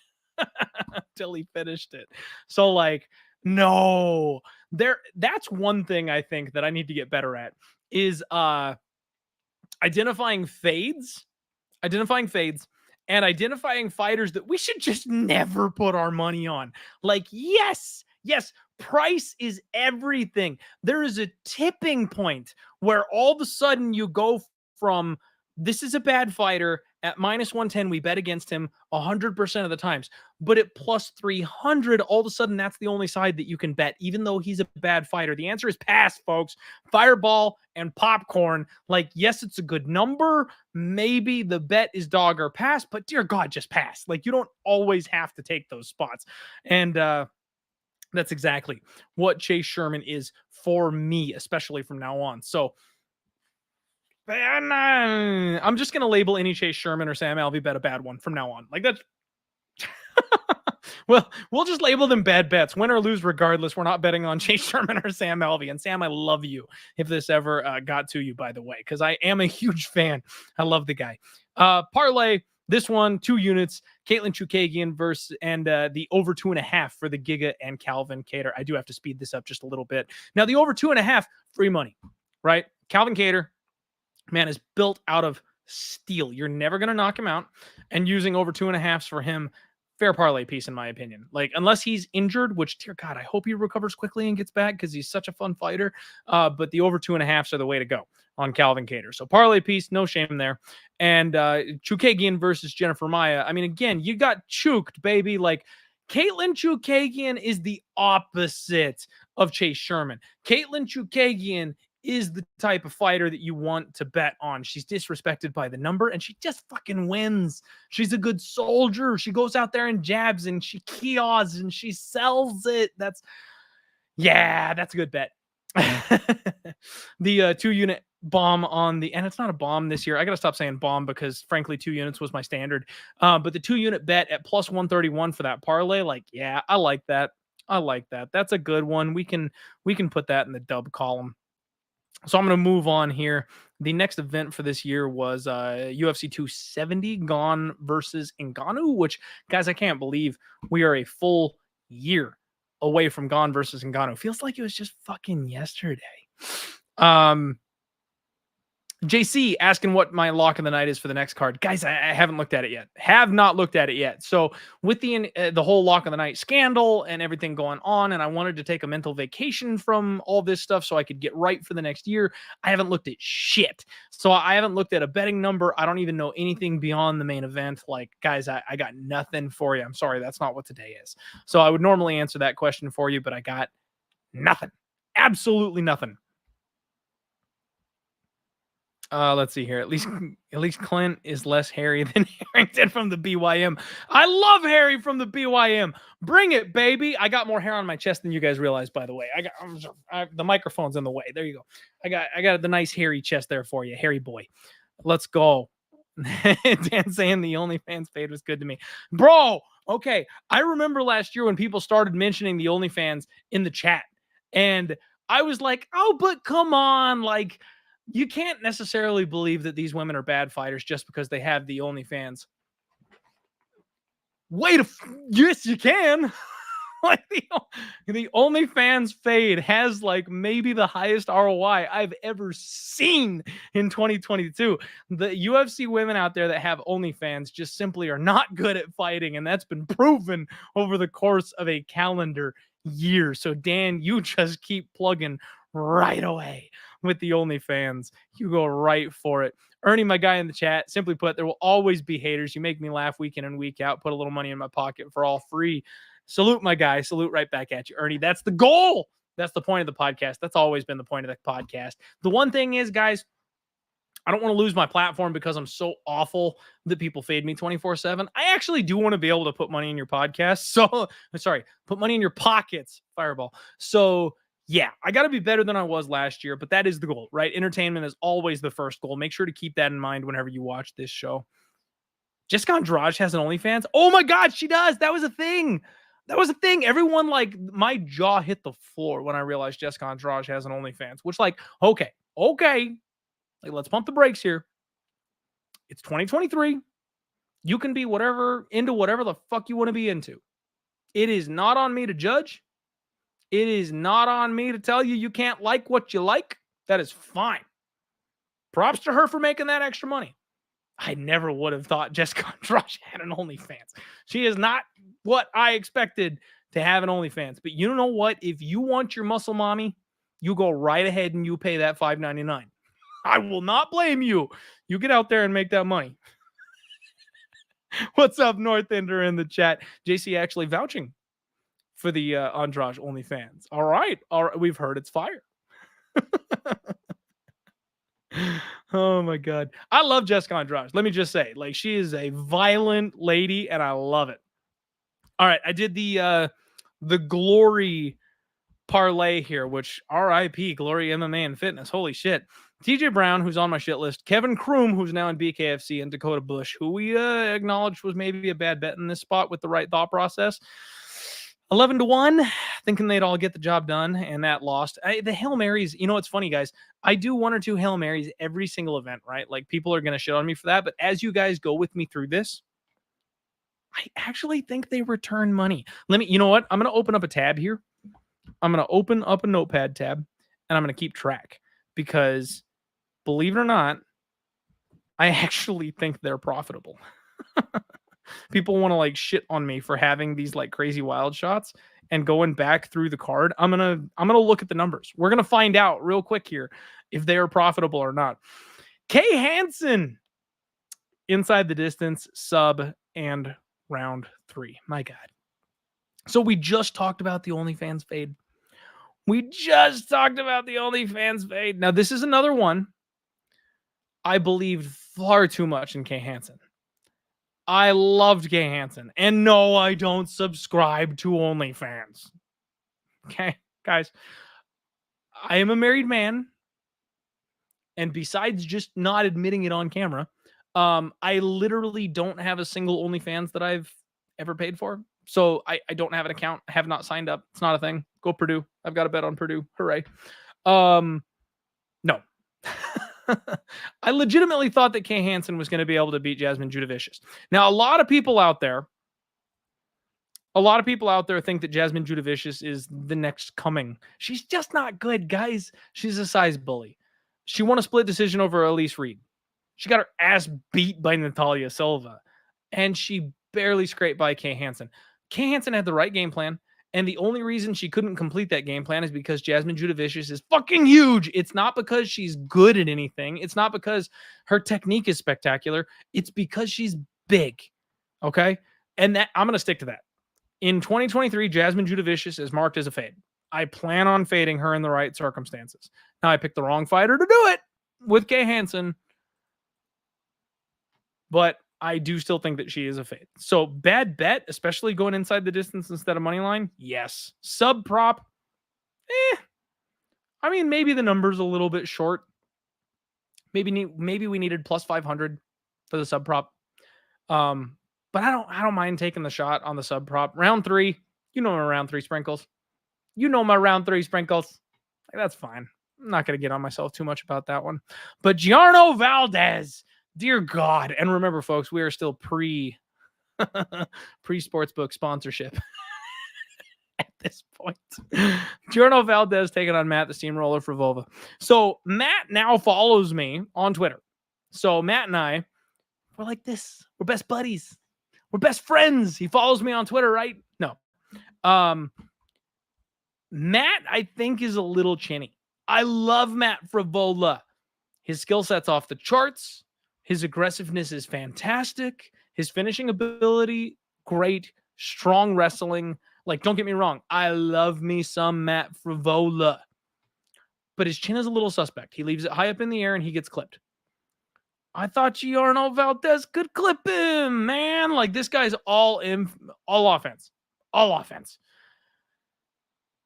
until he finished it. So, like, no. That's one thing I think that I need to get better at is identifying fades and identifying fighters that we should just never put our money on. Like, yes, price is everything. There is a tipping point where all of a sudden you go from this is a bad fighter at -110. We bet against him 100% of the times, but at +300, all of a sudden that's the only side that you can bet, even though he's a bad fighter. The answer is pass, folks. Fireball and popcorn. Like, yes, it's a good number. Maybe the bet is dog or pass, but dear God, just pass. Like, you don't always have to take those spots. And that's exactly what Chase Sherman is for me, especially from now on. So I'm just going to label any Chase Sherman or Sam Alvey bet a bad one from now on. Like, that's well, we'll just label them bad bets, win or lose regardless. We're not betting on Chase Sherman or Sam Alvey. And Sam, I love you if this ever got to you, by the way, because I am a huge fan. I love the guy. Parlay, this one, 2 units, Caitlin Chukagian versus and the over 2.5 for the Giga and Calvin Kattar. I do have to speed this up just a little bit. Now, the over 2.5, free money, right? Calvin Kattar, man, is built out of steel. You're never going to knock him out. And using over 2.5s for him, fair parlay piece, in my opinion. Like, unless he's injured, which, dear God, I hope he recovers quickly and gets back because he's such a fun fighter. But the over 2.5s are the way to go on Calvin Kattar. So parlay piece, no shame there. And Chukagian versus Jennifer Maia. I mean, again, you got chuked, baby. Like, Caitlin Chukagian is the opposite of Chase Sherman. Caitlin Chukagian is the type of fighter that you want to bet on. She's disrespected by the number and she just fucking wins. She's a good soldier. She goes out there and jabs and she kiosks and she sells it. That's a good bet. The 2 unit bomb on the, and it's not a bomb this year. I got to stop saying bomb because frankly, 2 units was my standard. But the 2 unit bet at +131 for that parlay, like, yeah, I like that. That's a good one. We can put that in the dub column. So I'm going to move on here. The next event for this year was UFC 270, Gane versus Ngannou, which, guys, I can't believe we are a full year away from Gane versus Ngannou. Feels like it was just fucking yesterday. JC asking what my lock of the night is for the next card. Guys, I haven't looked at it yet. Have not looked at it yet. So with the whole lock of the night scandal and everything going on, and I wanted to take a mental vacation from all this stuff so I could get right for the next year, I haven't looked at shit. So I haven't looked at a betting number. I don't even know anything beyond the main event. Like, guys, I got nothing for you. I'm sorry. That's not what today is. So I would normally answer that question for you, but I got nothing. Absolutely nothing. Let's see here. At least Clint is less hairy than Harrington from the BYM. I love Harry from the BYM. Bring it, baby. I got more hair on my chest than you guys realize, by the way. The microphone's in the way. There you go. I got the nice hairy chest there for you, hairy boy. Let's go. Dan saying the OnlyFans fade was good to me, bro. Okay, I remember last year when people started mentioning the OnlyFans in the chat, and I was like, oh, but come on, like, you can't necessarily believe that these women are bad fighters just because they have the OnlyFans. Yes, you can. Like the OnlyFans fade has like maybe the highest ROI I've ever seen in 2022. The UFC women out there that have OnlyFans just simply are not good at fighting, and that's been proven over the course of a calendar year. So Dan, you just keep plugging right away with the OnlyFans. You go right for it. Ernie, my guy in the chat, simply put, there will always be haters. You make me laugh week in and week out. Put a little money in my pocket for all free. Salute, my guy. Salute right back at you, Ernie. That's the goal. That's the point of the podcast. That's always been the point of the podcast. The one thing is, guys, I don't want to lose my platform because I'm so awful that people fade me 24/7. I actually do want to be able to put money in your podcast. So, sorry, put money in your pockets, Fireball. So, yeah, I got to be better than I was last year, but that is the goal, right? Entertainment is always the first goal. Make sure to keep that in mind whenever you watch this show. Jessica Andrade has an OnlyFans. Oh my God, she does. That was a thing. That was a thing. Everyone, like, my jaw hit the floor when I realized Jessica Andrade has an OnlyFans, which, like, okay. Like, let's pump the brakes here. It's 2023. You can be into whatever the fuck you want to be into. It is not on me to judge. It is not on me to tell you can't like what you like. That is fine. Props to her for making that extra money. I never would have thought Jessica Andrade had an OnlyFans. She is not what I expected to have an OnlyFans. But you know what? If you want your muscle mommy, you go right ahead and you pay that $5.99. I will not blame you. You get out there and make that money. What's up, North Ender in the chat? JC actually vouching for the Andrade OnlyFans. All right. We've heard it's fire. Oh my God. I love Jessica Andrade. Let me just say, like, she is a violent lady and I love it. All right. I did the Glory parlay here, which RIP Glory MMA and Fitness. Holy shit. TJ Brown, who's on my shit list, Kevin Kroom, who's now in BKFC, and Dakota Bush, who we acknowledged was maybe a bad bet in this spot with the right thought process. 11-1, thinking they'd all get the job done, and that lost. The Hail Marys, you know, it's funny, guys. I do one or two Hail Marys every single event, right? Like, people are going to shit on me for that, but as you guys go with me through this, I actually think they return money. You know what? I'm going to open up a tab here. I'm going to open up a notepad tab, and I'm going to keep track because, believe it or not, I actually think they're profitable. People want to like shit on me for having these like crazy wild shots and going back through the card. I'm going to look at the numbers. We're going to find out real quick here if they are profitable or not. Kay Hansen inside the distance, sub, and round 3. My God. So we just talked about the OnlyFans fade. Now, this is another one. I believed far too much in Kay Hansen. I loved Kay Hansen. And no, I don't subscribe to OnlyFans. Okay, guys. I am a married man. And besides just not admitting it on camera, I literally don't have a single OnlyFans that I've ever paid for. So I don't have an account. I have not signed up. It's not a thing. Go Purdue. I've got a bet on Purdue. Hooray. No. I legitimately thought that Kay Hansen was going to be able to beat Jasmine Judavicius. Now, a lot of people out there think that Jasmine Judavicius is the next coming. She's just not good, guys. She's a size bully. She won a split decision over Elise Reed. She got her ass beat by Natalia Silva. And she barely scraped by Kay Hansen. Kay Hansen had the right game plan. And the only reason she couldn't complete that game plan is because Jasmine Judavicius is fucking huge. It's not because she's good at anything. It's not because her technique is spectacular. It's because she's big. Okay? And that I'm going to stick to that. In 2023, Jasmine Judavicius is marked as a fade. I plan on fading her in the right circumstances. Now, I picked the wrong fighter to do it with Kay Hansen. But I do still think that she is a fade. So bad bet, especially going inside the distance instead of money line. Yes. Sub prop. I mean, maybe the number's a little bit short. Maybe we needed plus 500 for the sub prop. But I don't mind taking the shot on the sub prop. Round 3, you know my round 3 sprinkles. That's fine. I'm not going to get on myself too much about that one. But Giarno Valdez. Dear God. And remember, folks, we are still pre Pre-sportsbook sponsorship at this point. Jorno Valdez taking on Matt the Steamroller Frivolva. So Matt now follows me on Twitter. So Matt and I, we're like this. We're best buddies. We're best friends. He follows me on Twitter, right? No. Matt, I think, is a little chinny. I love Matt Frivola. His skill set's off the charts. His aggressiveness is fantastic. His finishing ability, great. Strong wrestling. Like, don't get me wrong. I love me some Matt Frivola. But his chin is a little suspect. He leaves it high up in the air and he gets clipped. I thought Giorno Valdez could clip him, man. Like, this guy's all offense. All offense.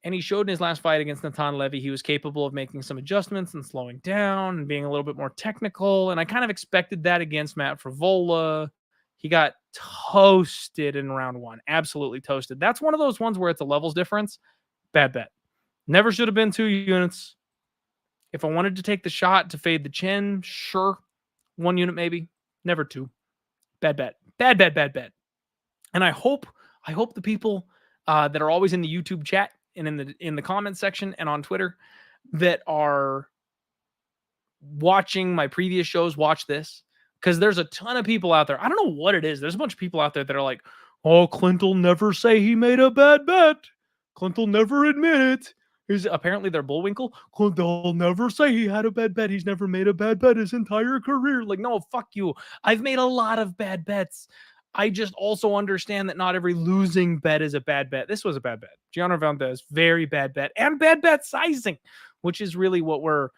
And he showed in his last fight against Natan Levy he was capable of making some adjustments and slowing down and being a little bit more technical. And I kind of expected that against Matt Frivola. He got toasted in round one. Absolutely toasted. That's one of those ones where it's a levels difference. Bad bet. Never should have been 2 units. If I wanted to take the shot to fade the chin, sure. 1 unit maybe. Never 2. Bad bet. Bad bet. And I hope the people that are always in the YouTube chat and in the comment section and on Twitter that are watching my previous shows watch this, because there's a ton of people out there. I don't know what it is. There's a bunch of people out there that are like, oh, Clint will never say he made a bad bet. Clint will never admit it. Apparently they're Bullwinkle. Clint will never say he had a bad bet. He's never made a bad bet his entire career. Like, no, fuck you. I've made a lot of bad bets. I just also understand that not every losing bet is a bad bet. This was a bad bet. Gianna Valdez, very bad bet, and bad bet sizing, which is really what we're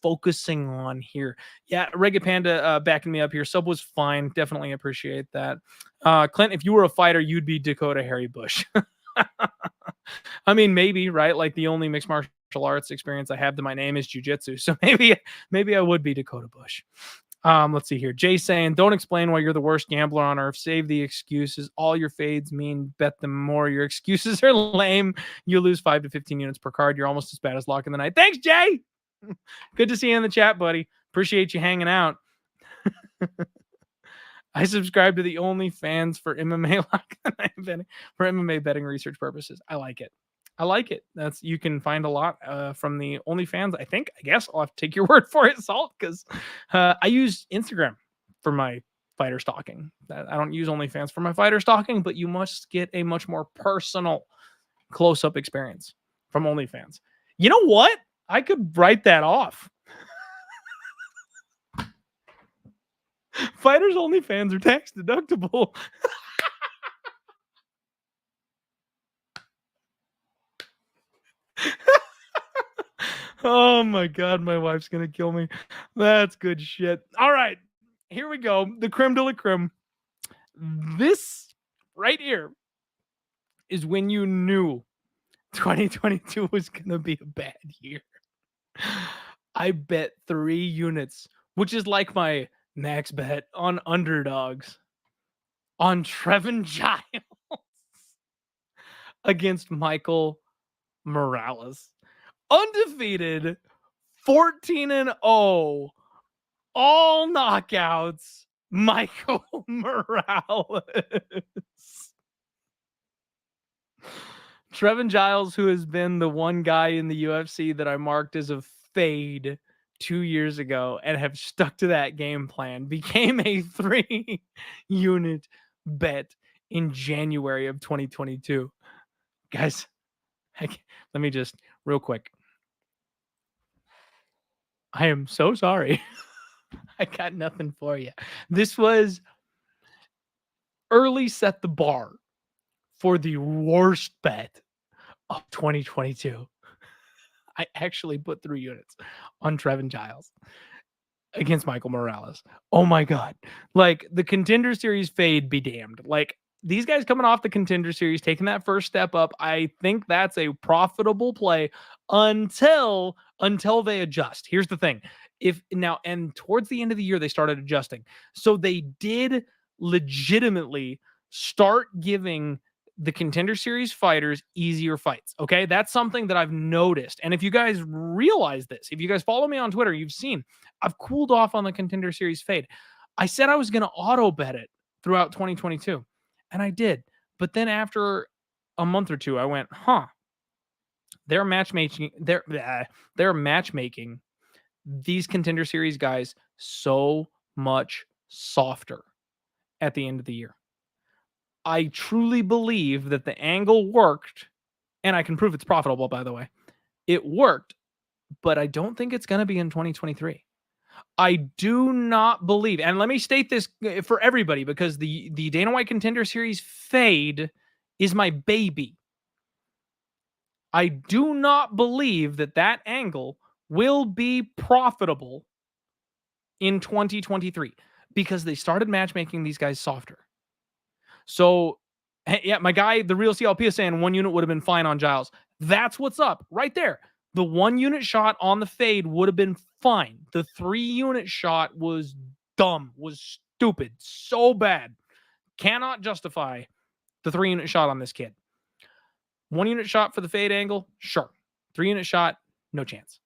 focusing on here. Yeah, Reggae Panda backing me up here. Sub was fine. Definitely appreciate that. Clint, if you were a fighter, you'd be Dakota Harry Bush. I mean, maybe, right? Like, the only mixed martial arts experience I have to my name is jiu-jitsu. So maybe I would be Dakota Bush. Let's see here. Jay saying, don't explain why you're the worst gambler on earth. Save the excuses. All your fades mean bet them more. Your excuses are lame. You lose 5 to 15 units per card. You're almost as bad as Lock in the Night. Thanks, Jay. Good to see you in the chat, buddy. Appreciate you hanging out. I subscribe to the OnlyFans for MMA Lock in the Night betting, for MMA betting research purposes. I like it. You can find a lot from the OnlyFans. I guess I'll have to take your word for it, Salt, because I use Instagram for my fighter stalking. I don't use OnlyFans for my fighter stalking, but you must get a much more personal close-up experience from OnlyFans. You know what? I could write that off. Fighters OnlyFans are tax deductible. Oh my God, my wife's gonna kill me. That's good shit. All right, here we go. The creme de la creme. This right here is when you knew 2022 was gonna be a bad year. I bet 3 units, which is like my max bet on underdogs, on Trevin Giles against Michael Morales. Undefeated, 14-0, all knockouts, Michael Morales. Trevin Giles, who has been the one guy in the UFC that I marked as a fade 2 years ago and have stuck to that game plan, became a 3-unit bet in January of 2022. Guys, let me just real quick. I am so sorry. I got nothing for you. This was early set the bar for the worst bet of 2022. I actually put 3 units on Trevin Giles against Michael Morales. Oh my God. Like, the Contender Series fade be damned. Like, these guys coming off the Contender Series, taking that first step up, I think that's a profitable play until they adjust. Here's the thing. And towards the end of the year, they started adjusting. So they did legitimately start giving the Contender Series fighters easier fights. Okay. That's something that I've noticed. And if you guys realize this, if you guys follow me on Twitter, you've seen I've cooled off on the Contender Series fade. I said I was going to auto bet it throughout 2022. And I did. But then after a month or two, I went, they're matchmaking. They're matchmaking these Contender Series guys so much softer at the end of the year. I truly believe that the angle worked, and I can prove it's profitable, by the way. It worked, but I don't think it's going to be in 2023. I do not believe, and let me state this for everybody, because the Dana White Contender Series fade is my baby. I do not believe that that angle will be profitable in 2023 because they started matchmaking these guys softer. So, yeah, my guy, the real CLP, is saying 1 unit would have been fine on Giles. That's what's up right there. The 1 unit shot on the fade would have been fine. The 3 unit shot was dumb, was stupid, so bad. Cannot justify the 3 unit shot on this kid. 1 unit shot for the fade angle, sure. 3 unit shot, no chance.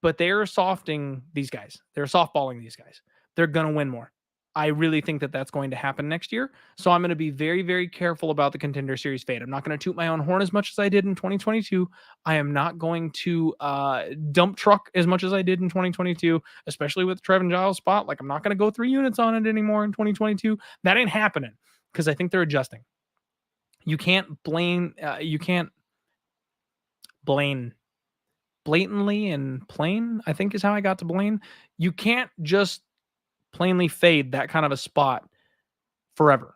But they're softing these guys. They're softballing these guys. They're going to win more. I really think that that's going to happen next year. So I'm going to be very, very careful about the Contender Series fade. I'm not going to toot my own horn as much as I did in 2022. I am not going to dump truck as much as I did in 2022, especially with Trevin Giles spot. Like, I'm not going to go 3 units on it anymore in 2022. That ain't happening because I think they're adjusting. You can't blame, blatantly and plain, I think is how I got to Blaine. You can't just plainly fade that kind of a spot forever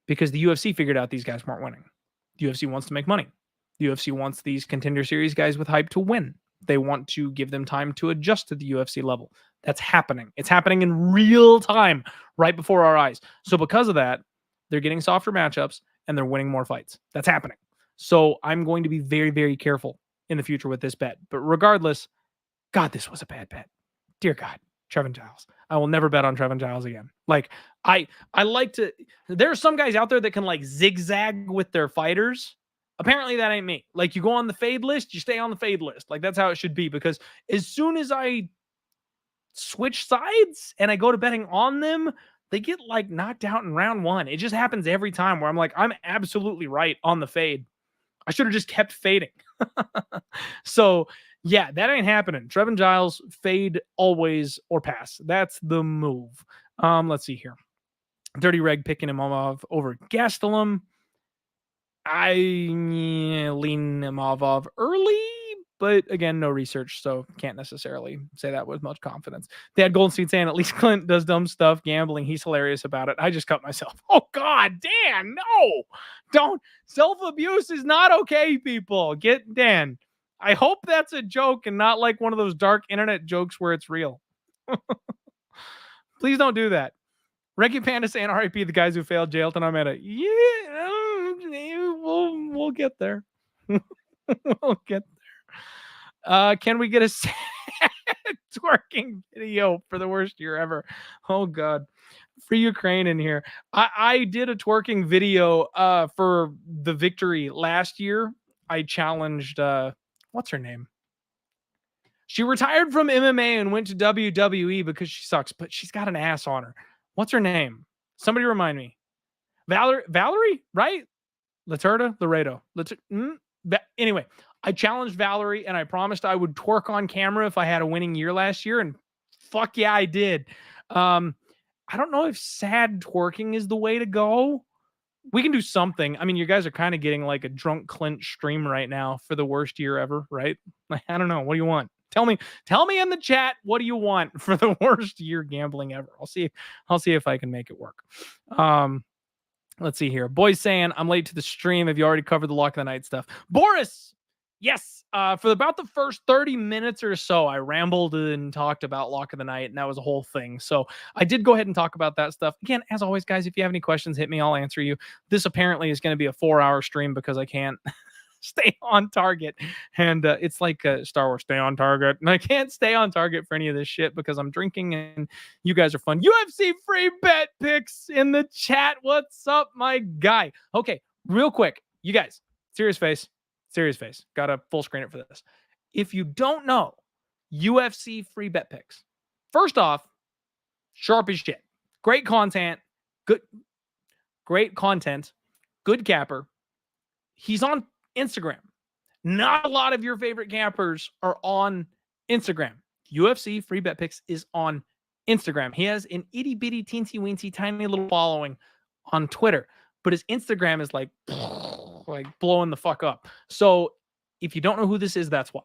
because the UFC figured out these guys weren't winning. The UFC wants to make money. The UFC wants these Contender Series guys with hype to win. They want to give them time to adjust to the UFC level. That's happening. It's happening in real time right before our eyes. So because of that, they're getting softer matchups and they're winning more fights. That's happening. So I'm going to be very, very careful in the future with this bet. But regardless, God, this was a bad bet. Dear God, Trevin Giles. I will never bet on Trevin Giles again. Like, I like to, there are some guys out there that can like zigzag with their fighters. Apparently that ain't me. Like, you go on the fade list, you stay on the fade list. Like, that's how it should be, because as soon as I switch sides and I go to betting on them, they get like knocked out in round 1. It just happens every time where I'm like, I'm absolutely right on the fade. I should have just kept fading. So, yeah, that ain't happening. Trevin Giles, fade always or pass. That's the move. Let's see here. Dirty Reg picking him off over Gastelum. I lean him off early, but again, no research, so can't necessarily say that with much confidence. They had Goldstein saying at least Clint does dumb stuff, gambling. He's hilarious about it. I just cut myself. Oh, God, Dan, no. Don't. Self-abuse is not okay, people. Get Dan. I hope that's a joke and not like one of those dark internet jokes where it's real. Please don't do that. Reggie Panda saying RIP the guys who failed jail and I'm at it. Yeah, we'll get there. We'll get there. Can we get a sad twerking video for the worst year ever? Oh God. Free Ukraine in here. I did a twerking video for the victory last year. I challenged what's her name? She retired from MMA and went to WWE because she sucks, but she's got an ass on her. What's her name? Somebody remind me. Valerie, right? Laredo. Anyway, I challenged Valerie and I promised I would twerk on camera if I had a winning year last year, and fuck yeah, I did. I don't know if sad twerking is the way to go. We can do something. I mean, you guys are kind of getting like a drunk Clint stream right now for the worst year ever, right? Like, I don't know. What do you want? Tell me in the chat, what do you want for the worst year gambling ever? I'll see if I can make it work. Let's see here. Boys saying I'm late to the stream. Have you already covered the Lock of the Night stuff? Boris, yes. For about the first 30 minutes or so, I rambled and talked about Lock of the Night, and that was a whole thing. So I did go ahead and talk about that stuff. Again, as always, guys, if you have any questions, hit me. I'll answer you. This apparently is going to be a 4-hour stream because I can't stay on target. And it's like Star Wars, stay on target. And I can't stay on target for any of this shit because I'm drinking and you guys are fun. UFC free bet picks in the chat. What's up, my guy? Okay, real quick. You guys, serious face. Got to full screen it for this. If you don't know UFC free bet picks, first off, sharp as shit. Great content. great content, good capper. He's on Instagram. Not a lot of your favorite cappers are on Instagram. UFC Free Bet Picks is on Instagram. He has an itty bitty, teensy weensy, tiny little following on Twitter, but his Instagram is like blowing the fuck up. So if you don't know who this is, that's why.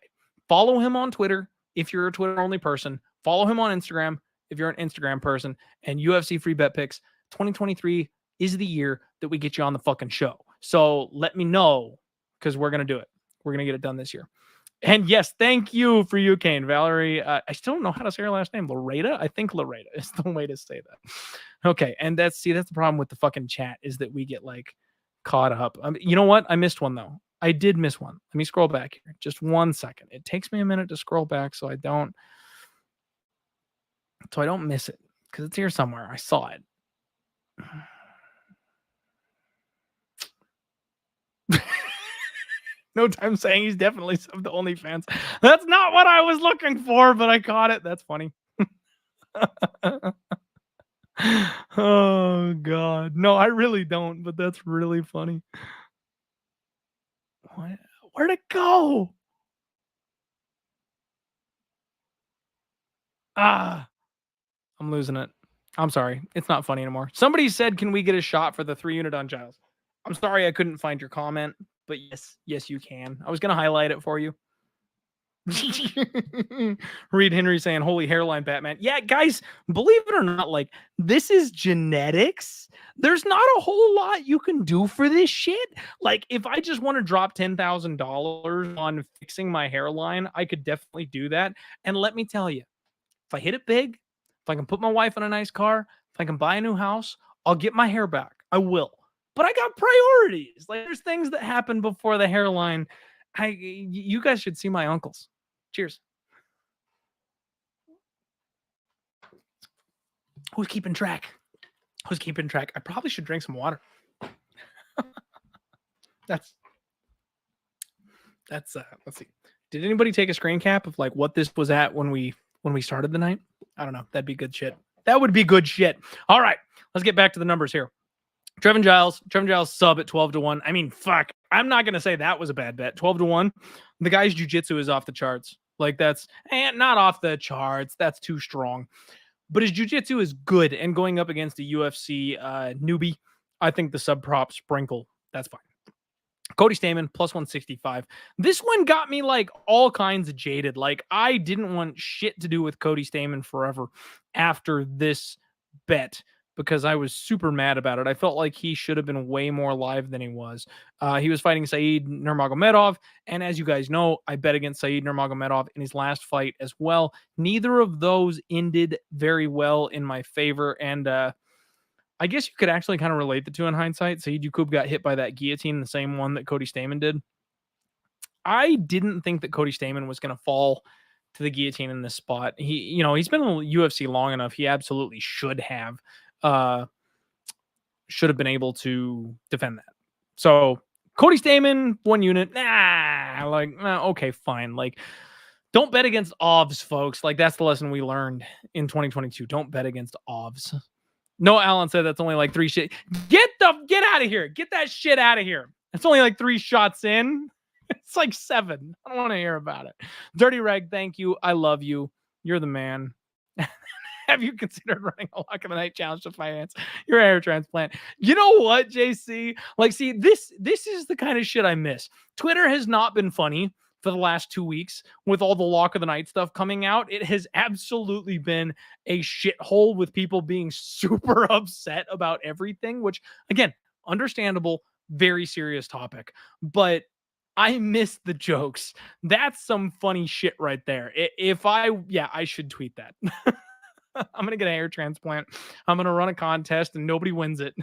Follow him on Twitter if you're a Twitter only person. Follow him on Instagram if you're an Instagram person. And UFC Free Bet Picks 2023 is the year that we get you on the fucking show. So let me know, because we're going to do it. We're going to get it done this year. And yes, thank you for you, Kane. Valerie, I still don't know how to say her last name. Loretta? I think Loretta is the way to say that. Okay, and that's the problem with the fucking chat, is that we get like caught up. You know what? I missed one though. I did miss one. Let me scroll back here. Just 1 second. It takes me a minute to scroll back so I don't miss it, because it's here somewhere. I saw it. No time saying he's definitely subbed to OnlyFans. That's not what I was looking for, but I caught it. That's funny. Oh, God. No, I really don't, but that's really funny. What? Where'd it go? I'm losing it. I'm sorry. It's not funny anymore. Somebody said, can we get a shot for the 3-unit on Giles? I'm sorry I couldn't find your comment, but yes, you can. I was going to highlight it for you. Reed Henry saying, holy hairline, Batman. Yeah, guys, believe it or not, like, this is genetics. There's not a whole lot you can do for this shit. Like, if I just want to drop $10,000 on fixing my hairline, I could definitely do that. And let me tell you, if I hit it big, if I can put my wife in a nice car, if I can buy a new house, I'll get my hair back. I will. But I got priorities. Like, there's things that happen before the hairline. You guys should see my uncles. Cheers. Who's keeping track? I probably should drink some water. That's let's see. Did anybody take a screen cap of like what this was at when we started the night? I don't know. That'd be good shit. That would be good shit. All right, let's get back to the numbers here. Trevin Giles sub at 12-1. I mean, fuck. I'm not gonna say that was a bad bet. 12-1. The guy's jiu-jitsu is off the charts. Like, that's not off the charts. That's too strong. But his jiu-jitsu is good, and going up against a UFC newbie, I think the sub prop sprinkle, that's fine. Cody Stamann, plus 165. This one got me like all kinds of jaded. Like, I didn't want shit to do with Cody Stamann forever after this bet, because I was super mad about it. I felt like he should have been way more live than he was. He was fighting Said Nurmagomedov, and as you guys know, I bet against Said Nurmagomedov in his last fight as well. Neither of those ended very well in my favor, and I guess you could actually kind of relate the two in hindsight. Said Yukub got hit by that guillotine, the same one that Cody Stamann did. I didn't think that Cody Stamann was going to fall to the guillotine in this spot. He's been in the UFC long enough. He absolutely should have been able to defend that. So Cody Stamann, 1 unit. Okay, fine. Like, don't bet against OVs, folks. Like, that's the lesson we learned in 2022. Don't bet against OVs. No, Alan said that's only like 3 shit. Get out of here. Get that shit out of here. It's only like 3 shots in. It's like 7. I don't want to hear about it. Dirty Reg, thank you. I love you. You're the man. Have you considered running a Lock of the Night challenge to finance your hair transplant? You know what, JC? Like, see, this is the kind of shit I miss. Twitter has not been funny for the last 2 weeks with all the Lock of the Night stuff coming out. It has absolutely been a shithole with people being super upset about everything, which, again, understandable, very serious topic. But I miss the jokes. That's some funny shit right there. I should tweet that. I'm going to get a hair transplant. I'm going to run a contest and nobody wins it.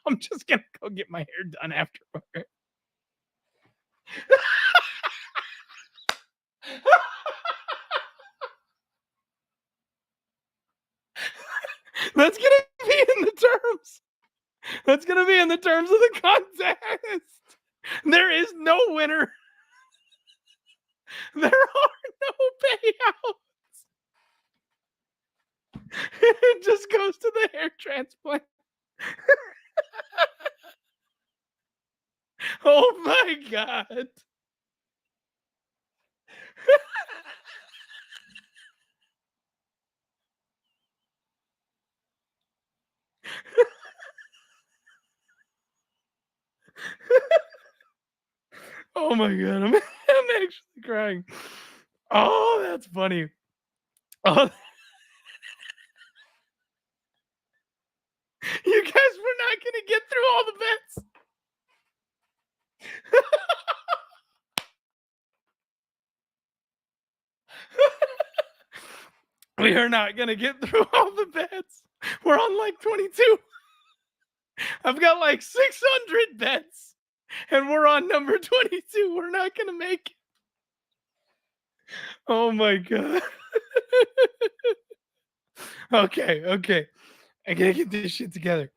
I'm just going to go get my hair done afterward. That's going to be in the terms. That's going to be in the terms of the contest. There is no winner. There are no payouts. It just goes to the hair transplant. Oh my God. Oh my God. I'm actually crying. Oh, that's funny. Oh, you guys were not going to get through all the bets. We are not going to get through all the bets. We're on like 22. I've got like 600 bets and we're on number 22. We're not going to make it. Oh my God. Okay. I got to get this shit together.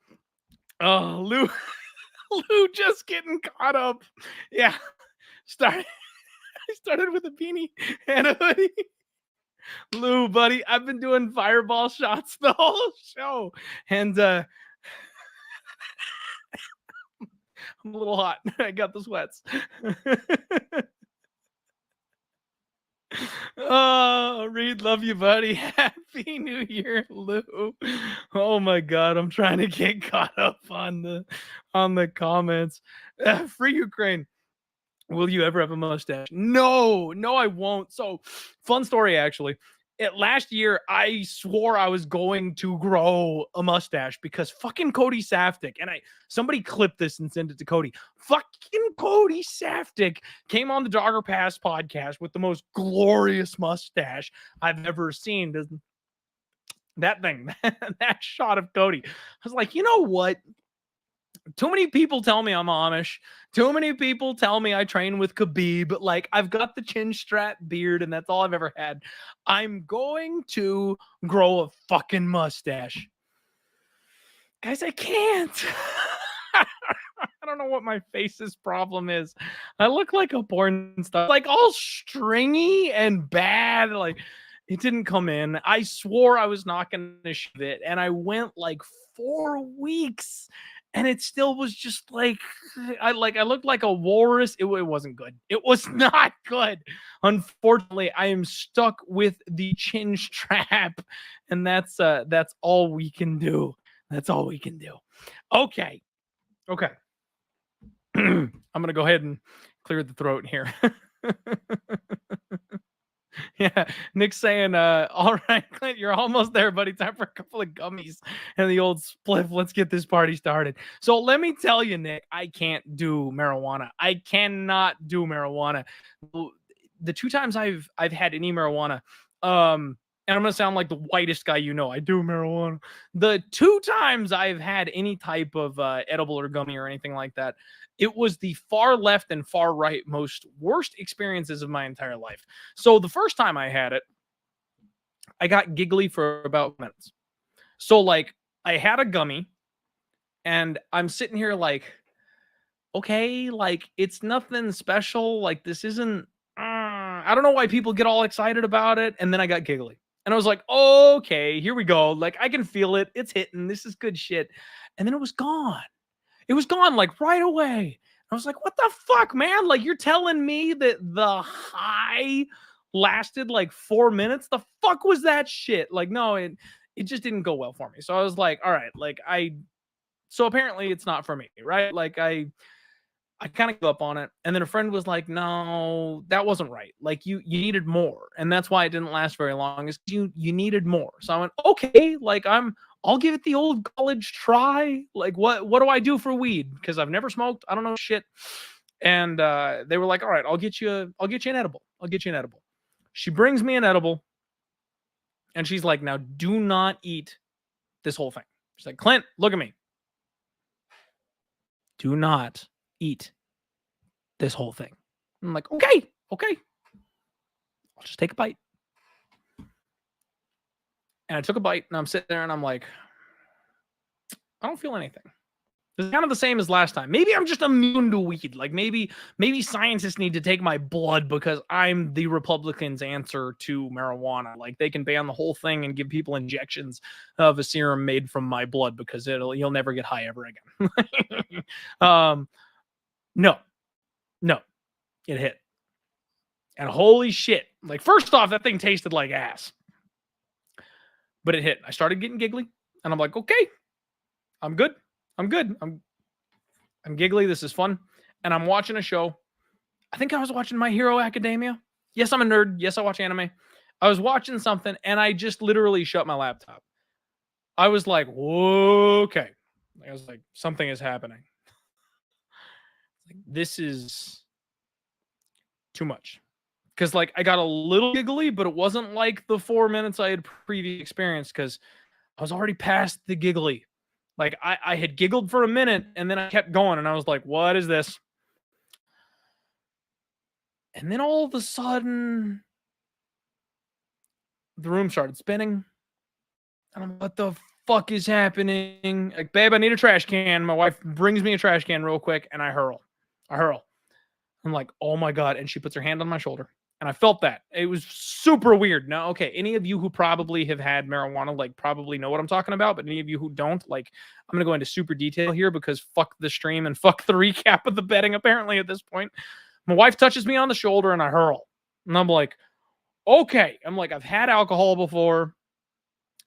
Oh, Lou. Lou just getting caught up. Yeah. Started I started with a beanie and a hoodie. Lou, buddy, I've been doing fireball shots the whole show. And I'm a little hot. I got the sweats. Oh, Reed, love you, buddy. Happy New Year, Lou. Oh my God, I'm trying to get caught up on the comments. Free Ukraine. Will you ever have a mustache? No, I won't. So, fun story actually. Last year, I swore I was going to grow a mustache because fucking Cody Saftik, and somebody clipped this and sent it to Cody. Fucking Cody Saftik came on the Dogger Pass podcast with the most glorious mustache I've ever seen. That thing, that shot of Cody. I was like, you know what? Too many people tell me I'm Amish. Too many people tell me I train with Khabib. Like, I've got the chin strap beard, and that's all I've ever had. I'm going to grow a fucking mustache. Guys, I can't. I don't know what my face's problem is. I look like a porn star, like all stringy and bad. Like, it didn't come in. I swore I was not going to shave it, and I went like 4 weeks, and it still was just like I looked like a walrus. It wasn't good. It was not good. Unfortunately, I am stuck with the chin strap, and that's all we can do. That's all we can do. Okay. I'm gonna go ahead and clear the throat here. Yeah, Nick's saying, all right, Clint, you're almost there, buddy. Time for a couple of gummies and the old spliff. Let's get this party started. So let me tell you, Nick, I can't do marijuana. I cannot do marijuana. The 2 times I've had any marijuana, and I'm gonna sound like the whitest guy you know. I do marijuana. The 2 times I've had any type of edible or gummy or anything like that, it was the far left and far right most worst experiences of my entire life. So the first time I had it, I got giggly for about minutes. So like I had a gummy and I'm sitting here like, okay, like it's nothing special. Like this isn't, I don't know why people get all excited about it. And then I got giggly and I was like, okay, here we go. Like I can feel it. It's hitting. This is good shit. And then it was gone. It was gone like right away. I was like, what the fuck, man? Like, you're telling me that the high lasted like 4 minutes? The fuck was that shit? Like, no, it just didn't go well for me. So I was like, all right, like so apparently it's not for me, right? Like I kind of gave up on it. And then a friend was like, no, that wasn't right. Like you needed more. And that's why it didn't last very long, is you needed more. So I went, okay, like I'll give it the old college try. Like what do I do for weed? Because I've never smoked. I don't know shit. And they were like, all right, I'll get you an edible. I'll get you an edible. She brings me an edible. And she's like, now do not eat this whole thing. She's like, Clint, look at me. Do not eat this whole thing. I'm like, okay. I'll just take a bite. And I took a bite and I'm sitting there and I'm like, I don't feel anything. It's kind of the same as last time. Maybe I'm just immune to weed. Like maybe scientists need to take my blood because I'm the Republicans' answer to marijuana. Like they can ban the whole thing and give people injections of a serum made from my blood because you'll never get high ever again. No, No, it hit. And holy shit. Like, first off, that thing tasted like ass. But it hit. I started getting giggly. And I'm like, okay, I'm good. I'm good. I'm giggly. This is fun. And I'm watching a show. I think I was watching My Hero Academia. Yes, I'm a nerd. Yes, I watch anime. I was watching something and I just literally shut my laptop. I was like, whoa, okay. I was like, something is happening. Like, this is too much. Because, like, I got a little giggly, but it wasn't like the 4 minutes I had previously experienced because I was already past the giggly. Like, I had giggled for a minute and then I kept going and I was like, what is this? And then all of a sudden, the room started spinning. And I'm like, what the fuck is happening? Like, babe, I need a trash can. My wife brings me a trash can real quick and I hurl. I'm like, oh my God. And she puts her hand on my shoulder. And I felt that. It was super weird. Now, okay, any of you who probably have had marijuana, like, probably know what I'm talking about. But any of you who don't, like, I'm going to go into super detail here because fuck the stream and fuck the recap of the betting, apparently, at this point. My wife touches me on the shoulder and I hurl. And I'm like, okay. I'm like, I've had alcohol before,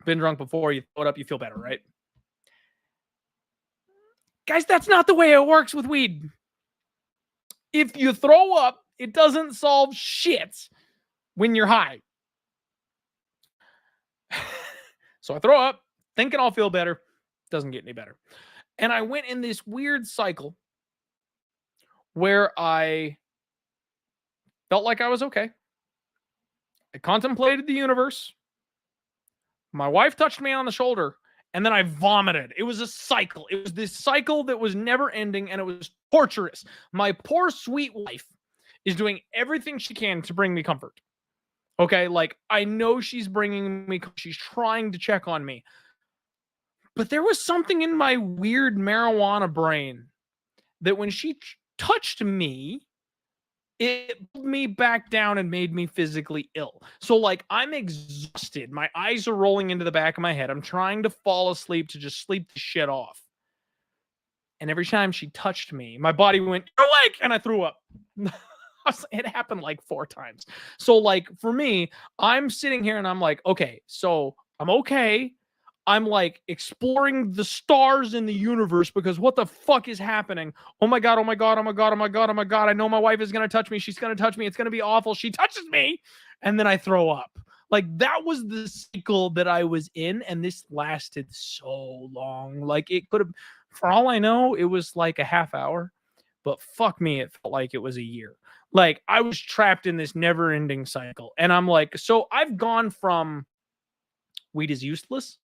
been drunk before. You throw it up, you feel better, right? Guys, that's not the way it works with weed. If you throw up, it doesn't solve shit when you're high. So I throw up, thinking I'll feel better. Doesn't get any better. And I went in this weird cycle where I felt like I was okay. I contemplated the universe. My wife touched me on the shoulder, and then I vomited. It was a cycle. It was this cycle that was never ending, and it was torturous. My poor sweet wife is doing everything she can to bring me comfort. Okay, like, I know she's bringing me, she's trying to check on me. But there was something in my weird marijuana brain that when she touched me, it pulled me back down and made me physically ill. So, like, I'm exhausted. My eyes are rolling into the back of my head. I'm trying to fall asleep to just sleep the shit off. And every time she touched me, my body went, "You're awake!" And I threw up. It happened like 4 times. So, like, for me, I'm sitting here and I'm like, okay, so I'm okay. I'm like exploring the stars in the universe because what the fuck is happening? Oh my God, oh my God, oh my God, oh my God, oh my God. I know my wife is going to touch me. She's going to touch me. It's going to be awful. She touches me and then I throw up. Like, that was the cycle that I was in. And this lasted so long. Like, it could have, for all I know, it was like a half hour, but fuck me, it felt like it was a year. Like, I was trapped in this never ending cycle. And I'm like, so I've gone from weed is useless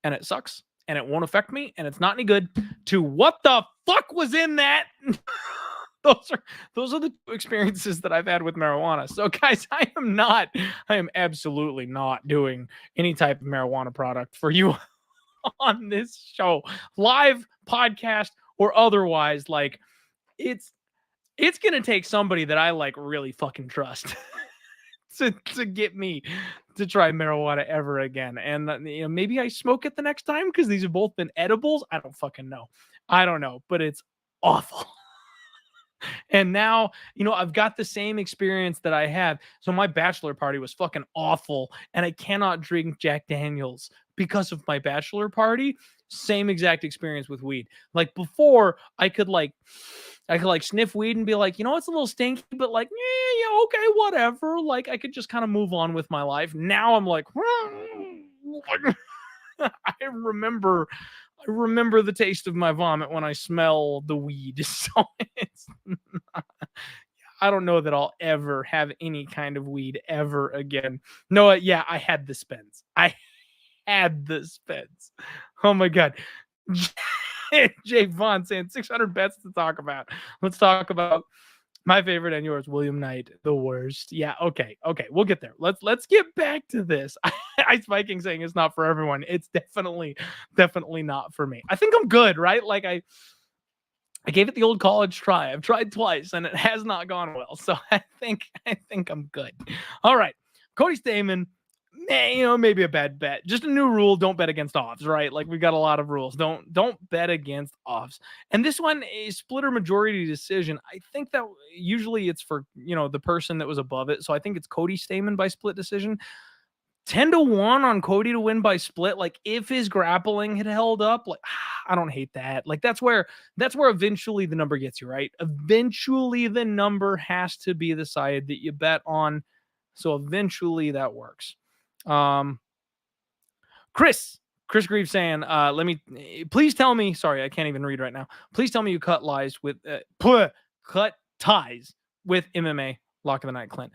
and it sucks and it won't affect me and it's not any good to what the fuck was in that? those are the 2 experiences that I've had with marijuana. So guys, I am absolutely not doing any type of marijuana product for you on this show, live, podcast, or otherwise. Like, it's going to take somebody that I, like, really fucking trust to get me to try marijuana ever again. And you know, maybe I smoke it the next time because these have both been edibles. I don't fucking know. I don't know, but it's awful. And now, you know, I've got the same experience that I had. So my bachelor party was fucking awful, and I cannot drink Jack Daniels because of my bachelor party. Same exact experience with weed. Like, before, I could sniff weed and be like, you know, it's a little stinky, but like, yeah, okay, whatever. Like, I could just kind of move on with my life. Now I'm like, I remember the taste of my vomit when I smell the weed. So it's not, I don't know that I'll ever have any kind of weed ever again. No, yeah, I had the spins. Oh my God. Jay Vaughn saying 600 bets to talk about. Let's talk about my favorite and yours, William Knight, the worst. Yeah, okay, we'll get there. Let's get back to this. Ice Viking saying it's not for everyone. It's definitely not for me. I think I'm good, right? Like, I gave it the old college try. I've tried twice and it has not gone well. So I think I'm good. All right. Cody Stamen, maybe a bad bet. Just a new rule: don't bet against offs, right? Like we've got a lot of rules. Don't bet against offs. And this one is split or majority decision. I think that usually it's for the person that was above it. So I think it's Cody Stamen by split decision. 10-1 on Cody to win by split. Like if his grappling had held up, like I don't hate that. Like that's where eventually the number gets you, right? Eventually the number has to be the side that you bet on. So eventually that works. Chris Greaves saying, please tell me, sorry, I can't even read right now. Please tell me you cut ties with MMA. Lock of the night, Clint.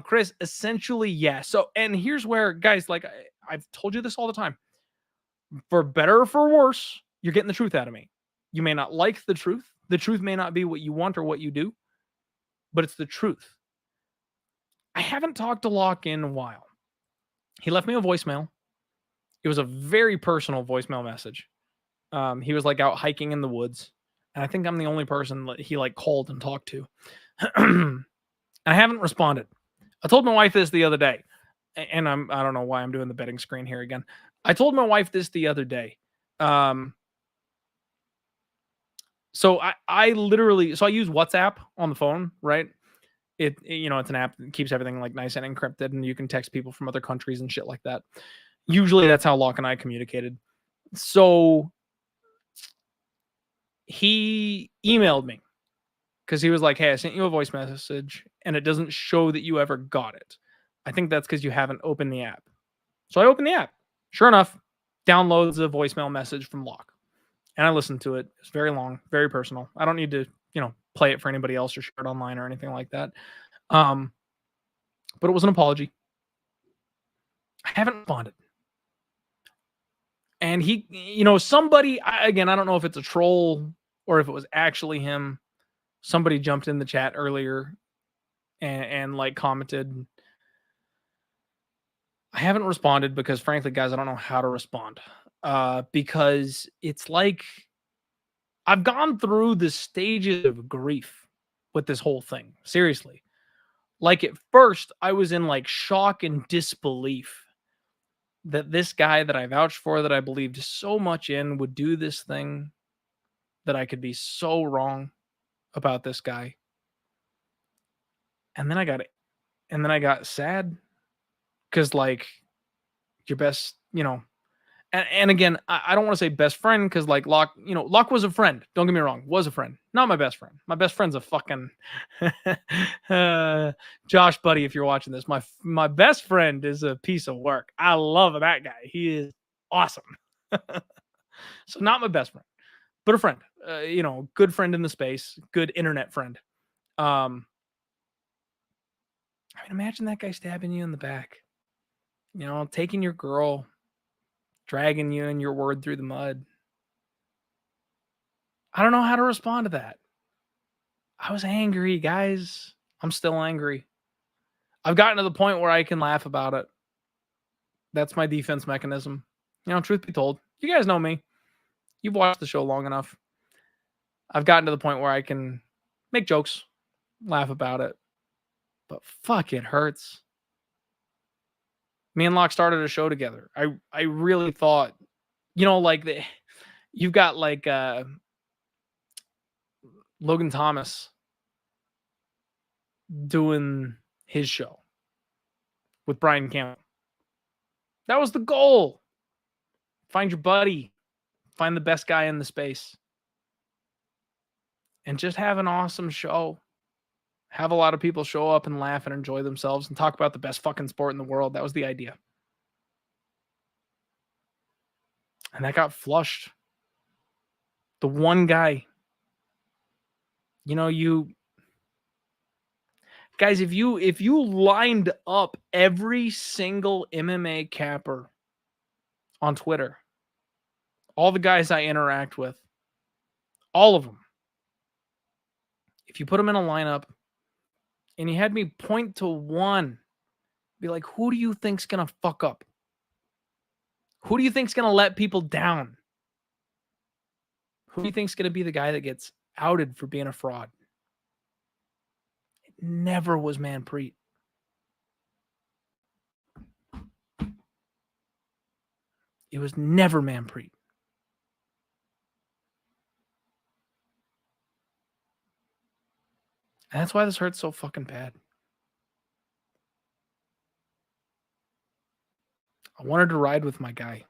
Chris, essentially, yeah. So, and here's where, guys, like I've told you this all the time. For better or for worse, you're getting the truth out of me. You may not like the truth. The truth may not be what you want or what you do, but it's the truth. I haven't talked to Locke in a while. He left me a voicemail. It was a very personal voicemail message. He was like out hiking in the woods, and I think I'm the only person that he like called and talked to. I haven't responded. I told my wife this the other day, and I don't know why I'm doing the betting screen here again. I told my wife this the other day. So I literally, so I use WhatsApp on the phone, right? It's an app that keeps everything like nice and encrypted, and you can text people from other countries and shit like that. Usually that's how Locke and I communicated. So he emailed me because he was like, hey, I sent you a voice message and it doesn't show that you ever got it. I think that's because you haven't opened the app. So I opened the app. Sure enough, downloads a voicemail message from Locke. And I listened to it. It's very long, very personal. I don't need to, play it for anybody else or share it online or anything like that. But it was an apology. I haven't responded. And he, somebody, again, I don't know if it's a troll or if it was actually him. Somebody jumped in the chat earlier and like commented. I haven't responded because frankly, guys, I don't know how to respond. Because it's like I've gone through the stages of grief with this whole thing. Seriously. Like at first, I was in like shock and disbelief that this guy that I vouched for, that I believed so much in, would do this thing, that I could be so wrong about this guy. And then I got sad because like your best, and again, I don't want to say best friend because like Locke, Locke was a friend. Don't get me wrong, was a friend. Not my best friend. My best friend's a fucking Josh, buddy. If you're watching this, my best friend is a piece of work. I love that guy. He is awesome. So not my best friend, but a friend. Good friend in the space, good internet friend. I mean, imagine that guy stabbing you in the back. Taking your girl, dragging you and your word through the mud. I don't know how to respond to that. I was angry, guys. I'm still angry. I've gotten to the point where I can laugh about it. That's my defense mechanism. Truth be told, you guys know me. You've watched the show long enough. I've gotten to the point where I can make jokes, laugh about it. But fuck, it hurts. Me and Locke started a show together. I really thought, like you've got like Logan Thomas doing his show with Brian Campbell. That was the goal. Find your buddy. Find the best guy in the space. And just have an awesome show. Have a lot of people show up and laugh and enjoy themselves and talk about the best fucking sport in the world. That was the idea. And that got flushed. The one guy. Guys, if you lined up every single MMA capper on Twitter, all the guys I interact with, all of them, if you put them in a lineup and you had me point to one, be like, who do you think's gonna fuck up? Who do you think's gonna let people down? Who do you think's gonna be the guy that gets outed for being a fraud? It never was Manpreet. It was never Manpreet. And that's why this hurts so fucking bad. I wanted to ride with my guy.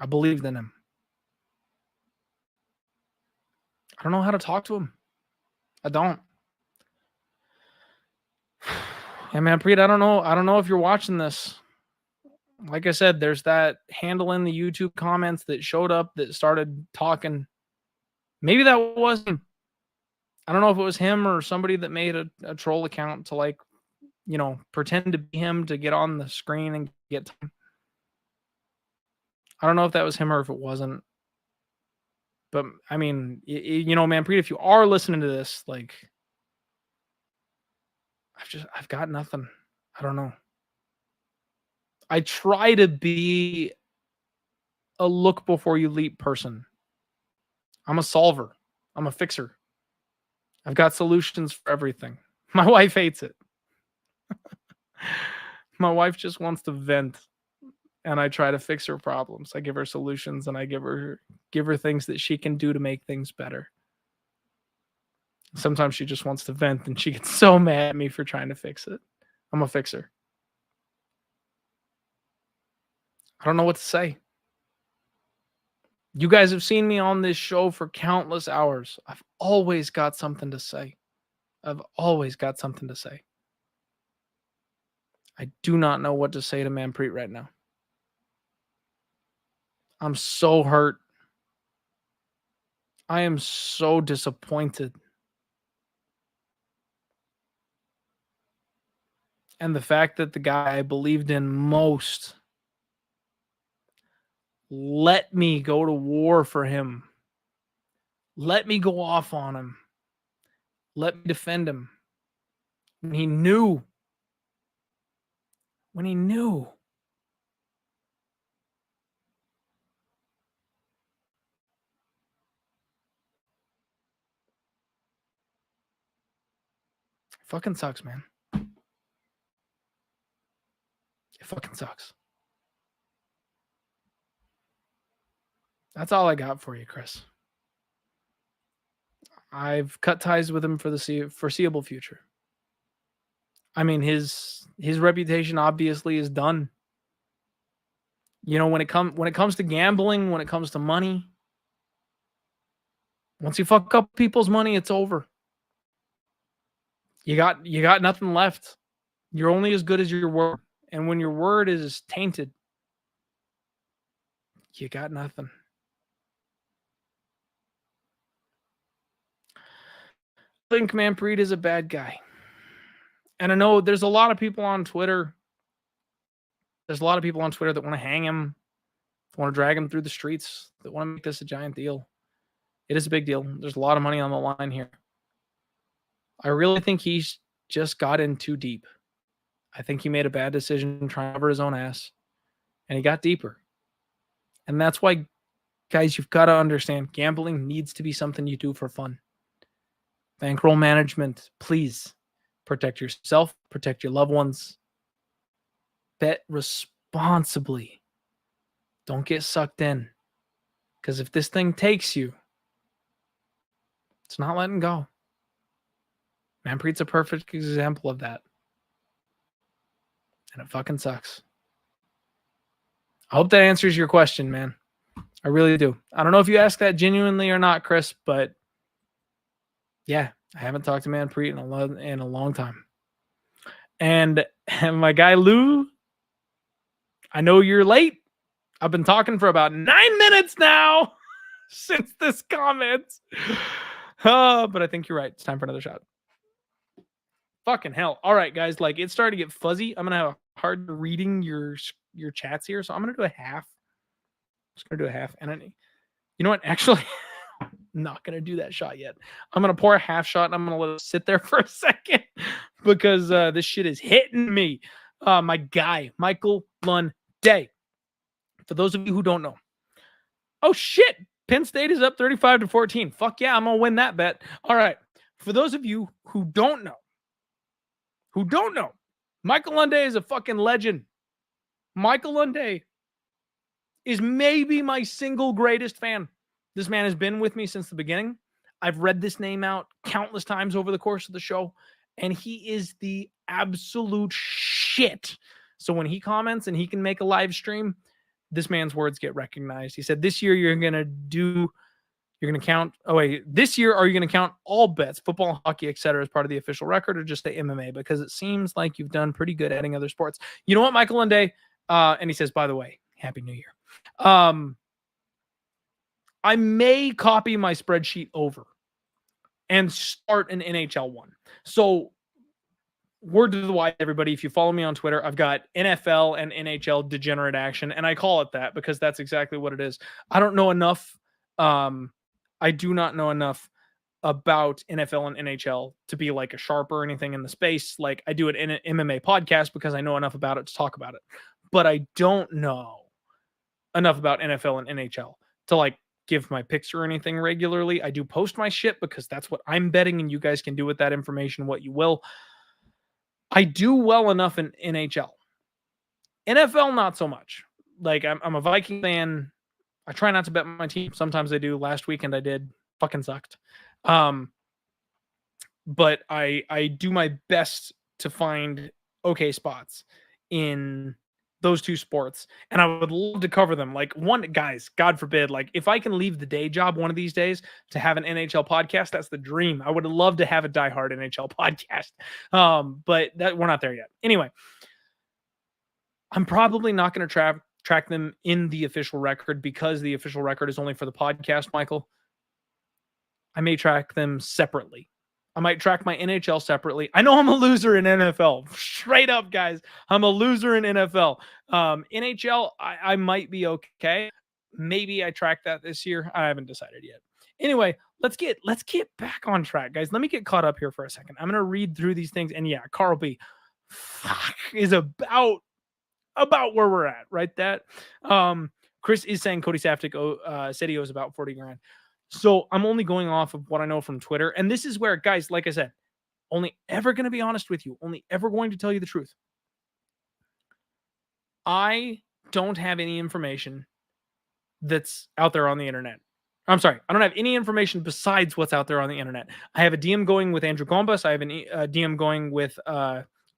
I believed in him. I don't know how to talk to him. I don't. Hey, Manpreet, I don't know. I don't know if you're watching this. Like I said, there's that handle in the YouTube comments that showed up that started talking. Maybe that was him. I don't know if it was him or somebody that made a troll account to, like, you know, pretend to be him to get on the screen and get time. I don't know if that was him or if it wasn't. But I mean, you know, Manpreet, if you are listening to this, like, I've got nothing. I don't know. I try to be a look before you leap person. I'm a solver. I'm a fixer. I've got solutions for everything. My wife hates it. My wife just wants to vent, and I try to fix her problems. I give her solutions, and I give her things that she can do to make things better. Sometimes she just wants to vent, and she gets so mad at me for trying to fix it. I'm a fixer. I don't know what to say. You guys have seen me on this show for countless hours. I've always got something to say. I've always got something to say. I do not know what to say to Manpreet right now. I'm so hurt. I am so disappointed. And the fact that the guy I believed in most let me go to war for him. Let me go off on him. Let me defend him. When he knew. Fucking sucks, man. It fucking sucks. That's all I got for you, Chris. I've cut ties with him for the foreseeable future. I mean, his reputation obviously is done. You know, when it comes to gambling, when it comes to money, once you fuck up people's money, it's over. You got nothing left. You're only as good as your word. And when your word is tainted, you got nothing. I think Manpreet is a bad guy. And I know there's a lot of people on Twitter. There's a lot of people on Twitter that want to hang him, want to drag him through the streets, that want to make this a giant deal. It is a big deal. There's a lot of money on the line here. I really think he's just got in too deep. I think he made a bad decision trying to cover his own ass, and he got deeper. And that's why, guys, you've got to understand, gambling needs to be something you do for fun. Bankroll management, please protect yourself, protect your loved ones. Bet responsibly. Don't get sucked in. Because if this thing takes you, it's not letting go. Manpreet's a perfect example of that. And it fucking sucks. I hope that answers your question, man. I really do. I don't know if you asked that genuinely or not, Chris, but yeah, I haven't talked to Manpreet in a long time. And my guy Lou, I know you're late. I've been talking for about 9 minutes now since this comment. But I think you're right. It's time for another shot. Fucking hell. All right, guys. Like, it's starting to get fuzzy. I'm going to have a hard reading your chats here. So I'm going to do a half. I'm just going to do a half. And then, you know what? Actually, I'm not going to do that shot yet. I'm going to pour a half shot and I'm going to let it sit there for a second because this shit is hitting me. My guy, Michael Lunday. For those of you who don't know. Oh, shit. Penn State is up 35-14. Fuck yeah, I'm going to win that bet. All right. For those of you who don't know, Michael Lunday is a fucking legend. Michael Lunday is maybe my single greatest fan. This man has been with me since the beginning. I've read this name out countless times over the course of the show, and he is the absolute shit. So when he comments and he can make a live stream, this man's words get recognized. He said, this year you're going to count. Oh, wait, this year, are you going to count all bets, football, hockey, etc., as part of the official record, or just the MMA? Because it seems like you've done pretty good adding other sports. You know what, Michael Lunday? And he says, by the way, Happy New Year. I may copy my spreadsheet over and start an NHL one. So, word to the wise, everybody, if you follow me on Twitter, I've got NFL and NHL degenerate action, and I call it that because that's exactly what it is. I don't know enough. I do not know enough about NFL and NHL to be like a sharp or anything in the space. Like I do it in an MMA podcast because I know enough about it to talk about it. But I don't know enough about NFL and NHL to like give my picks or anything regularly. I do post my shit because that's what I'm betting, and you guys can do with that information what you will. I do well enough in NHL. NFL, not so much. Like I'm a Viking fan. I try not to bet my team. Sometimes I do. Last weekend I did. Fucking sucked. But I do my best to find okay spots in those two sports, and I would love to cover them. Like guys, God forbid, like if I can leave the day job one of these days to have an NHL podcast, that's the dream. I would love to have a diehard NHL podcast. But that we're not there yet. Anyway, I'm probably not going to track them in the official record because the official record is only for the podcast, Michael. I may track them separately. I might track my NHL separately. I know I'm a loser in NFL. Straight up, guys. I'm a loser in NFL. NHL, I might be okay. Maybe I track that this year. I haven't decided yet. Anyway, let's get back on track, guys. Let me get caught up here for a second. I'm gonna read through these things, and yeah, Carl B is about where we're at, right? That Chris is saying Cody Saftik said he owes about 40 grand. So I'm only going off of what I know from Twitter. And this is where, guys, like I said, only ever going to be honest with you, only ever going to tell you the truth. I don't have any information that's out there on the internet. I'm sorry, I don't have any information besides what's out there on the internet. I have a DM going with Andrew Gombas. I have a DM going with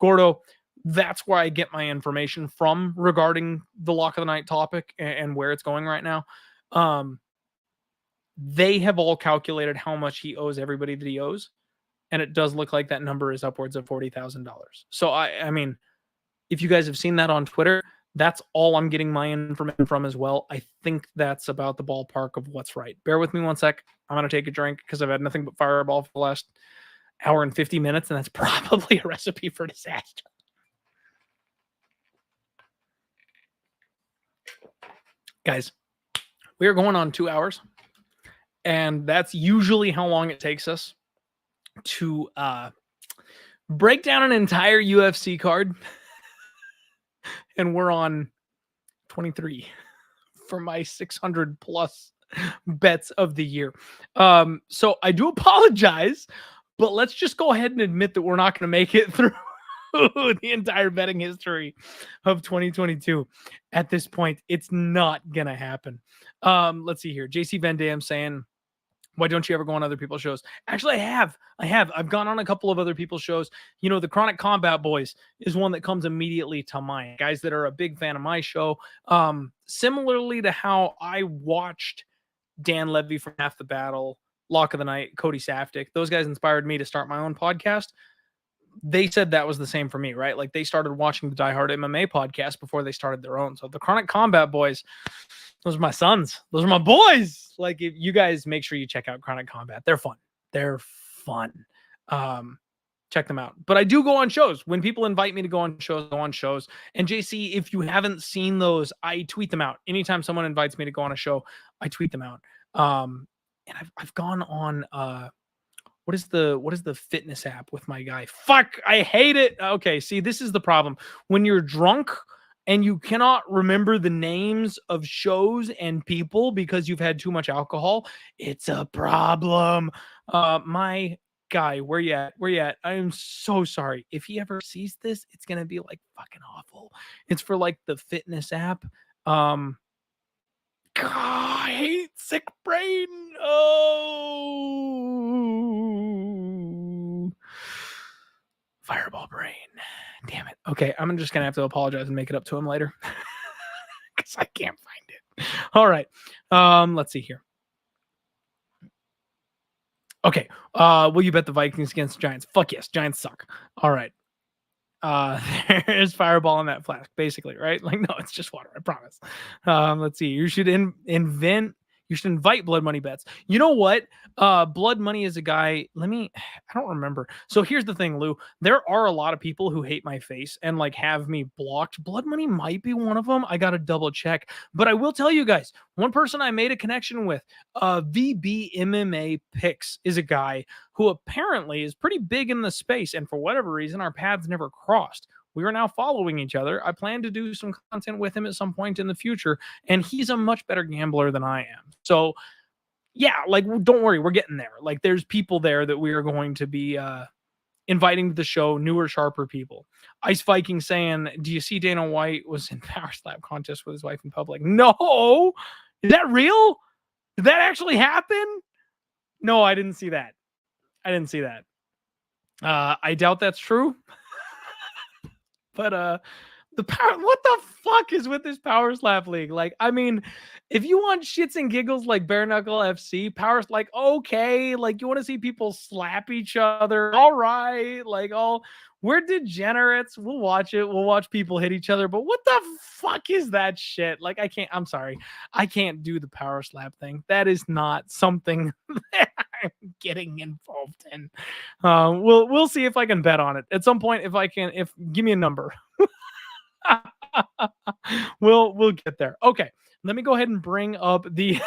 Gordo. That's where I get my information from regarding the lock of the night topic and where it's going right now. They have all calculated how much he owes everybody that he owes. And it does look like that number is upwards of $40,000. So, I mean, if you guys have seen that on Twitter, that's all I'm getting my information from as well. I think that's about the ballpark of what's right. Bear with me one sec. I'm going to take a drink because I've had nothing but Fireball for the last hour and 50 minutes. And that's probably a recipe for disaster. Guys, we are going on 2 hours. And that's usually how long it takes us to break down an entire UFC card. And we're on 23 for my 600 plus bets of the year. So I do apologize, but let's just go ahead and admit that we're not going to make it through the entire betting history of 2022. At this point, it's not going to happen. Let's see here. JC Van Dam saying, why don't you ever go on other people's shows? Actually, I have. I've gone on a couple of other people's shows. You know, the Chronic Combat Boys is one that comes immediately to mind. Guys that are a big fan of my show. Similarly to how I watched Dan Levy from Half the Battle, Lock of the Night, Cody Saftik. Those guys inspired me to start my own podcast. They said that was the same for me, right? Like they started watching the Die Hard MMA podcast before they started their own. So the Chronic Combat Boys, those are my sons. Those are my boys. Like if you guys make sure you check out Chronic Combat. They're fun. They're fun. Check them out. But I do go on shows. When people invite me to go on shows, I go on shows. And JC, if you haven't seen those, I tweet them out. Anytime someone invites me to go on a show, I tweet them out. And I've gone on what is the fitness app with my guy? Fuck, I hate it. Okay, see, this is the problem. When you're drunk and you cannot remember the names of shows and people because you've had too much alcohol, it's a problem. My guy, where you at? I am so sorry. If he ever sees this, it's gonna be like fucking awful. It's for like the fitness app. I hate sick brain. Oh, fireball brain. Damn it. Okay, I'm just gonna have to apologize and make it up to him later because I can't find it. All right. Let's see here. Okay. Will you bet the Vikings against the Giants? Fuck yes, Giants suck. All right. There's fireball in that flask, basically, right? Like, no, it's just water, I promise. Let's see. You should invite Blood Money bets. You know what? Blood Money is a guy. I don't remember. So here's the thing, Lou. There are a lot of people who hate my face and like have me blocked. Blood Money might be one of them. I got to double check. But I will tell you guys, one person I made a connection with, VB MMA Picks, is a guy who apparently is pretty big in the space. And for whatever reason, our paths never crossed. We are now following each other. I plan to do some content with him at some point in the future, and he's a much better gambler than I am. So, yeah, like, don't worry, we're getting there. Like, there's people there that we are going to be inviting to the show, newer, sharper people. Ice Viking saying, do you see Dana White was in Power Slap contest with his wife in public? No! Is that real? Did that actually happen? No, I didn't see that. I doubt that's true. But what the fuck is with this Power Slap League? Like, I mean, if you want shits and giggles like Bare Knuckle FC, like, okay, like, you want to see people slap each other, all right, like, we're degenerates. We'll watch it. We'll watch people hit each other. But what the fuck is that shit? Like, I'm sorry. I can't do the Power Slap thing. That is not something that I'm getting involved in. We'll see if I can bet on it at some point. Give me a number. We'll get there. Okay, let me go ahead and bring up the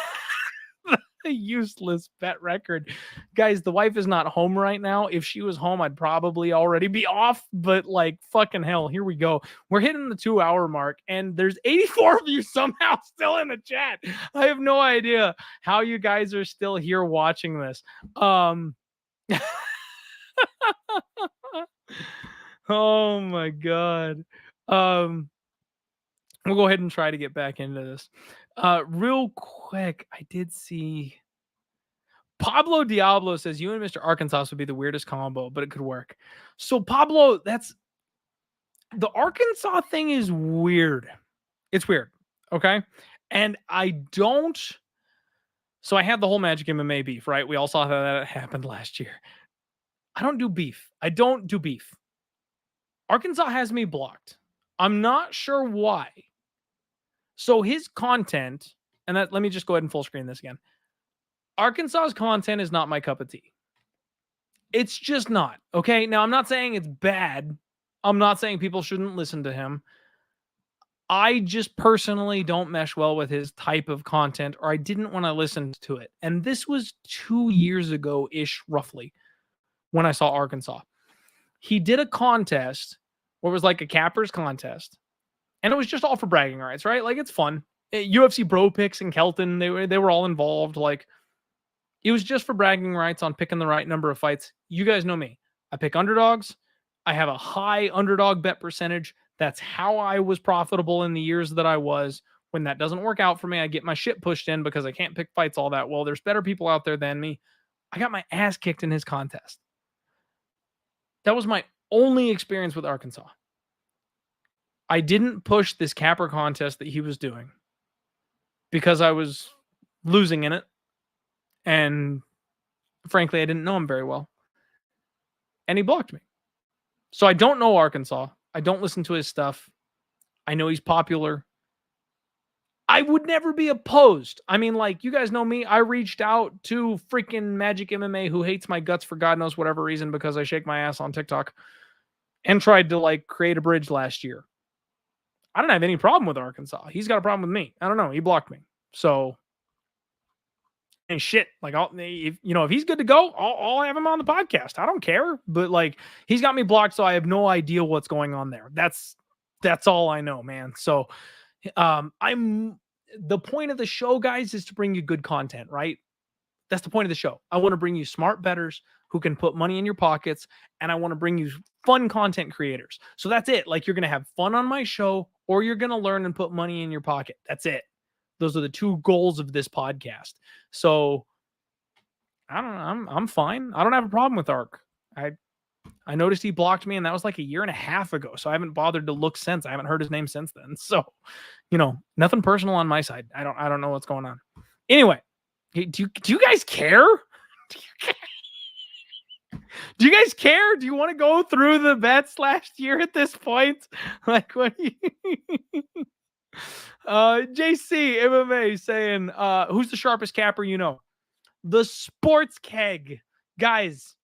useless bet record. Guys, the wife is not home right now. If she was home, I'd probably already be off, but like, fucking hell, here we go. We're hitting the 2-hour mark, and there's 84 of you somehow still in the chat. I have no idea how you guys are still here watching this. Oh my god. We'll go ahead and try to get back into this. Real quick, I did see Pablo Diablo says you and Mr. Arkansas would be the weirdest combo, but it could work. So Pablo, the Arkansas thing is weird. It's weird. Okay. And so I had the whole Magic MMA beef, right? We all saw how that happened last year. I don't do beef. Arkansas has me blocked. I'm not sure why. So his content, and let me just go ahead and full screen this again. Arkansas's content is not my cup of tea. It's just not. Okay. Now, I'm not saying it's bad. I'm not saying people shouldn't listen to him. I just personally don't mesh well with his type of content, or I didn't want to listen to it. And this was 2 years ago-ish, roughly, when I saw Arkansas. He did a contest where it was like a cappers contest. And it was just all for bragging rights, right? Like, it's fun. UFC Bro Picks and Kelton, they were all involved. Like, it was just for bragging rights on picking the right number of fights. You guys know me. I pick underdogs. I have a high underdog bet percentage. That's how I was profitable in the years that I was. When that doesn't work out for me, I get my shit pushed in because I can't pick fights all that well. There's better people out there than me. I got my ass kicked in his contest. That was my only experience with Arkansas. I didn't push this capper contest that he was doing because I was losing in it. And frankly, I didn't know him very well. And he blocked me. So I don't know Arkansas. I don't listen to his stuff. I know he's popular. I would never be opposed. I mean, like, you guys know me. I reached out to freaking Magic MMA, who hates my guts for God knows whatever reason because I shake my ass on TikTok, and tried to like create a bridge last year. I don't have any problem with Arkansas. He's got a problem with me. I don't know. He blocked me. So, and shit, like, if he's good to go, I'll have him on the podcast. I don't care. But like, he's got me blocked, so I have no idea what's going on there. That's all I know, man. So, the point of the show, guys, is to bring you good content, right? That's the point of the show. I want to bring you smart bettors who can put money in your pockets, and I want to bring you fun content creators. So that's it. Like, you're going to have fun on my show, or you're going to learn and put money in your pocket. That's it. Those are the two goals of this podcast. So I don't know. I'm fine. I don't have a problem with Ark. I noticed he blocked me, and that was like a year and a half ago. So I haven't bothered to look since. I haven't heard his name since then. So, nothing personal on my side. I don't know what's going on. Anyway, do you guys care? Do you guys care? Do you want to go through the bets last year at this point? Like what? JC MMA saying, who's the sharpest capper? The Sports Keg, guys.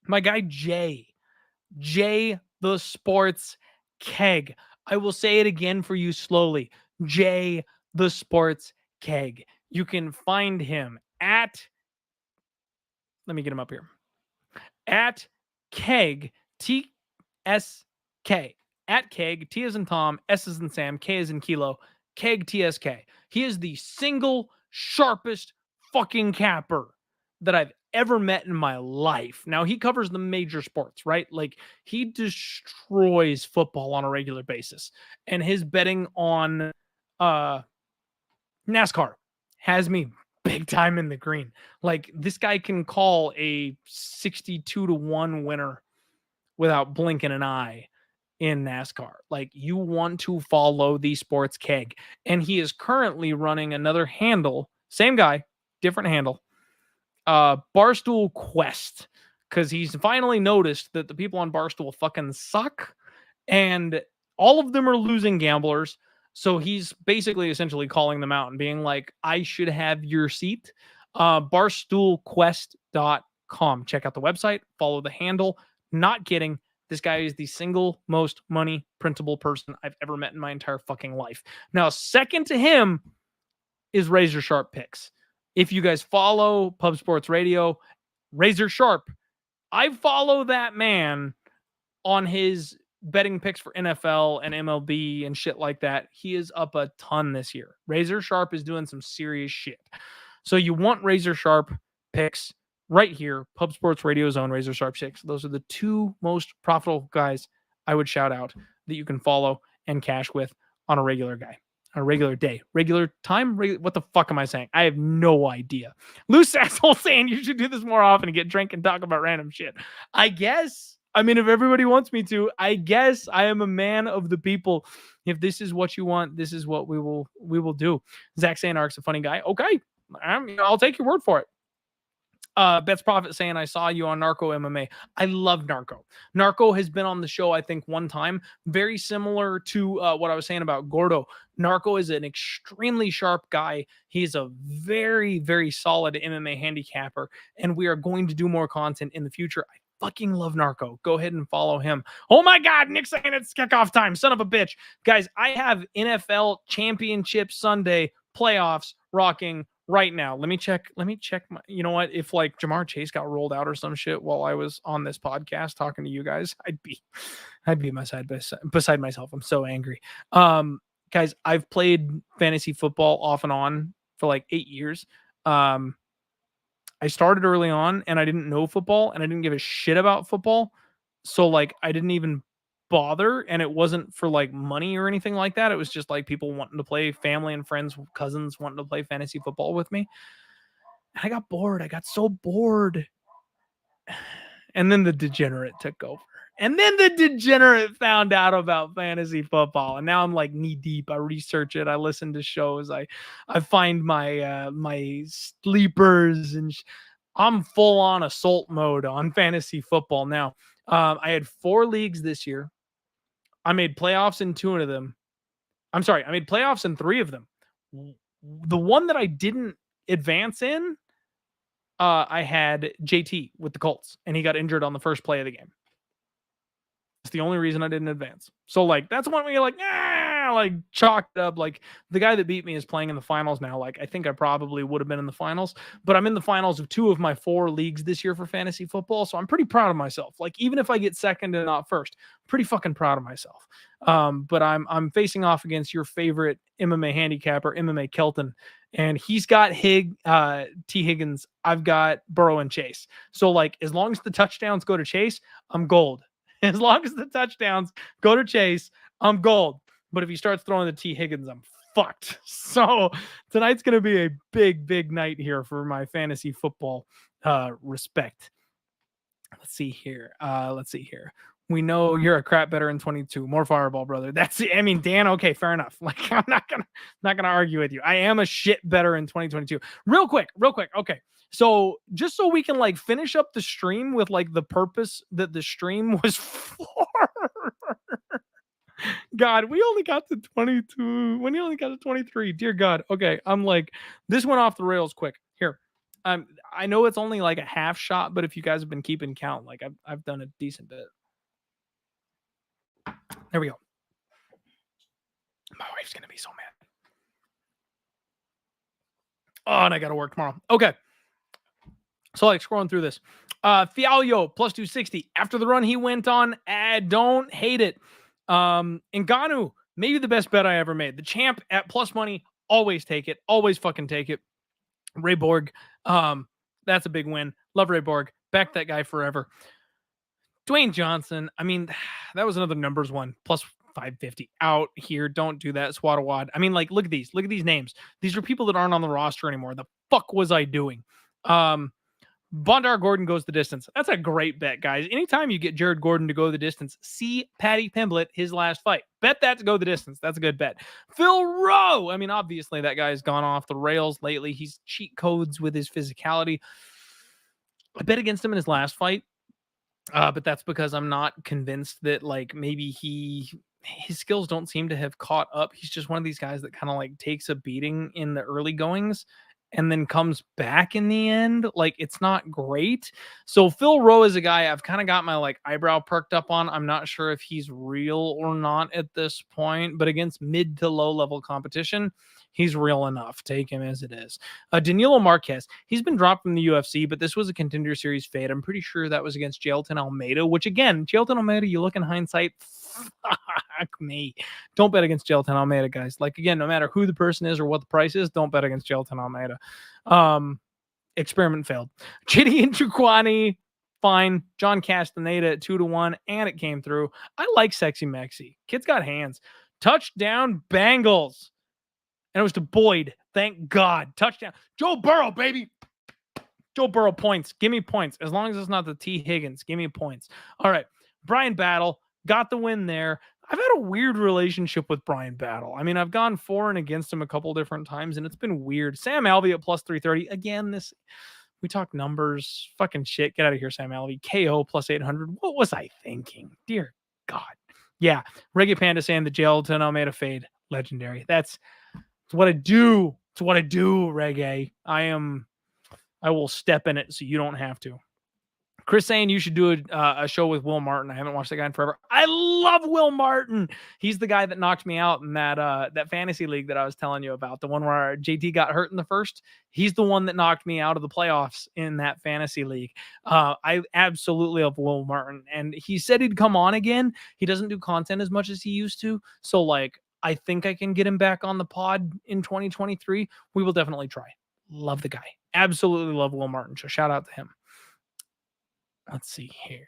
My guy Jay the Sports Keg. I will say it again for you slowly. Jay the Sports Keg. You can find him at, let me get him up here, at Keg, TSK, at Keg, T as in Tom, S as in Sam, K as in Kilo, Keg TSK. He is the single sharpest fucking capper that I've ever met in my life. Now, he covers the major sports, right? Like, he destroys football on a regular basis. And his betting on NASCAR has me big time in the green. Like, this guy can call a 62-1 winner without blinking an eye in NASCAR. Like, you want to follow the Sports Keg. And he is currently running another handle, same guy, different handle, Barstool Quest, because he's finally noticed that the people on Barstool fucking suck, and all of them are losing gamblers. So he's basically essentially calling them out and being like, I should have your seat. Barstoolquest.com. Check out the website, follow the handle. Not kidding. This guy is the single most money printable person I've ever met in my entire fucking life. Now, second to him is Razor Sharp Picks. If you guys follow Pub Sports Radio, Razor Sharp, I follow that man on his betting picks for NFL and MLB and shit like that. He is up a ton this year. Razor Sharp is doing some serious shit. So you want Razor Sharp Picks right here, Pub Sports Radio's own Razor Sharp Picks. Those are the two most profitable guys I would shout out that you can follow and cash with on a regular day, regular time. What the fuck am I saying? I have no idea. Loose asshole saying you should do this more often and get drunk and talk about random shit. I guess. I mean, if everybody wants me to, I guess I am a man of the people. If this is what you want, this is what we will do. Zach saying Ark's a funny guy. Okay, I'll take your word for it. Bets Profit saying, I saw you on Narco MMA. I love Narco. Narco has been on the show, I think, one time. Very similar to what I was saying about Gordo. Narco is an extremely sharp guy. He's a very, very solid MMA handicapper, and we are going to do more content in the future. I fucking love Narco. Go ahead and follow him. Oh my God, Nick saying it's kickoff time. Son of a bitch. Guys, I have NFL Championship Sunday playoffs rocking right now. Let me check my, you know what? If like Jamar Chase got rolled out or some shit while I was on this podcast talking to you guys, I'd be beside myself. I'm so angry. Guys, I've played fantasy football off and on for like 8 years. I started early on and I didn't know football and I didn't give a shit about football. So like I didn't even bother, and it wasn't for like money or anything like that. It was just like people wanting to play, family and friends, cousins wanting to play fantasy football with me. And I got bored. I got so bored. And then the degenerate took over. And then the degenerate found out about fantasy football. And now I'm like knee deep. I research it. I listen to shows. I find my my sleepers, and I'm full on assault mode on fantasy football now. I had 4 leagues this year. I made playoffs in 2 of them. I'm sorry, I made playoffs in 3 of them. The one that I didn't advance in, I had JT with the Colts, and he got injured on the first play of the game. It's the only reason I didn't advance. So, like, that's one where you're like, like, chalked up. Like, the guy that beat me is playing in the finals now. Like, I think I probably would have been in the finals, but I'm in the finals of 2 of my 4 leagues this year for fantasy football. So I'm pretty proud of myself. Like, even if I get second and not first, pretty fucking proud of myself. But I'm facing off against your favorite MMA handicapper, MMA Kelton, and he's got T. Higgins. I've got Burrow and Chase. So, like, as long as the touchdowns go to Chase, I'm gold. As long as the touchdowns go to Chase, I'm gold. But if he starts throwing the T. Higgins, I'm fucked. So tonight's going to be a big night here for my fantasy football respect. Let's see here. We know you're a crap better in 22. More fireball, brother. That's it. I mean, Dan, okay, fair enough. Like, I'm not gonna argue with you. I am a shit better in 2022. Real quick. Okay. So just so we can like finish up the stream with like the purpose that the stream was for. God, we only got to 22. When you only got to 23. Dear God. Okay. I'm like, this went off the rails quick. Here. I know it's only like a half shot, but if you guys have been keeping count, like I've done a decent bit. There we go. My wife's gonna be so mad. Oh, and I gotta work tomorrow. Okay. So like scrolling through this. Fialio plus 260. After the run he went on, don't hate it. Ngannou, maybe the best bet I ever made. The champ at plus money, always take it. Always fucking take it. Ray Borg, that's a big win. Love Ray Borg. Back that guy forever. Dwayne Johnson, I mean, that was another numbers one. Plus 550 out here. Don't do that. Swatawad. I mean, like, look at these names. These are people that aren't on the roster anymore. The fuck was I doing? Bondar Gordon goes the distance. That's a great bet, guys. Anytime you get Jared Gordon to go the distance, see Paddy Pimblett, his last fight. Bet that to go the distance. That's a good bet. Phil Rowe. I mean, obviously that guy's gone off the rails lately. He's cheat codes with his physicality. I bet against him in his last fight. But that's because I'm not convinced that like maybe his skills don't seem to have caught up. He's just one of these guys that kind of like takes a beating in the early goings and then comes back in the end. Like it's not great. So Phil Rowe is a guy I've kind of got my like eyebrow perked up on. I'm not sure if he's real or not at this point, but against mid to low level competition, he's real enough. Take him as it is. Danilo Marquez, he's been dropped from the UFC, but this was a contender series fade. I'm pretty sure that was against Jailton Almeida, which again, Jailton Almeida, you look in hindsight, fuck me. Don't bet against Jailton Almeida, guys. Like again, no matter who the person is or what the price is, don't bet against Jailton Almeida. Experiment failed. Chidi Njokuani, fine. John Castaneda at 2-1, and it came through. I like Sexy Mexi. Kid's got hands. Touchdown Bengals. And it was to Boyd. Thank God. Touchdown. Joe Burrow, baby. Joe Burrow points. Give me points. As long as it's not the T. Higgins. Give me points. All right. Brian Battle got the win there. I've had a weird relationship with Brian Battle. I mean, I've gone for and against him a couple different times, and it's been weird. Sam Alvey at plus 330. Again, we talk numbers. Fucking shit. Get out of here, Sam Alvey. KO plus 800. What was I thinking? Dear God. Yeah. Reggae Panda saying the Jailton Almeida fade. Legendary. That's what I do. It's what I do, Reggae. I will step in it so you don't have to. Chris saying you should do a show with Will Martin. I haven't watched that guy in forever. I love Will Martin. He's the guy that knocked me out in that fantasy league that I was telling you about. The one where JT got hurt in the first. He's the one that knocked me out of the playoffs in that fantasy league. I absolutely love Will Martin. And he said he'd come on again. He doesn't do content as much as he used to. So like, I think I can get him back on the pod in 2023. We will definitely try. Love the guy. Absolutely love Will Martin. So shout out to him. Let's see here.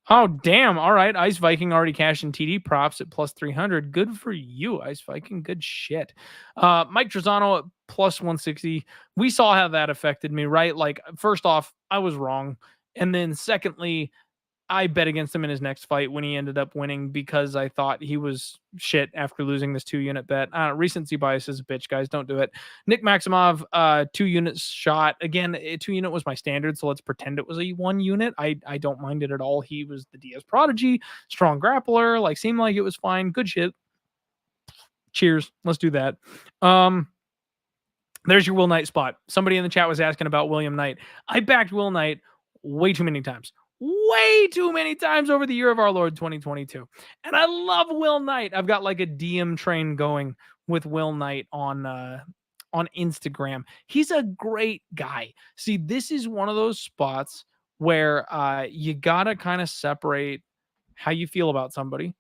Oh, damn. All right. Ice Viking already cashed in TD props at plus 300. Good for you, Ice Viking. Good shit. Mike Trezano at plus 160. We saw how that affected me, right? Like, first off, I was wrong. And then secondly, I bet against him in his next fight when he ended up winning because I thought he was shit after losing this 2-unit bet. Recency bias is a bitch, guys. Don't do it. Nick Maximov, 2 units shot. Again, a 2-unit was my standard, so let's pretend it was a 1 unit. I don't mind it at all. He was the Diaz prodigy, strong grappler, like seemed like it was fine. Good shit. Cheers. Let's do that. There's your Will Knight spot. Somebody in the chat was asking about William Knight. I backed Will Knight way too many times. Way too many times over the year of our Lord 2022. And I love Will Knight. I've got like a DM train going with Will Knight on Instagram. He's a great guy. See, this is one of those spots where you got to kind of separate how you feel about somebody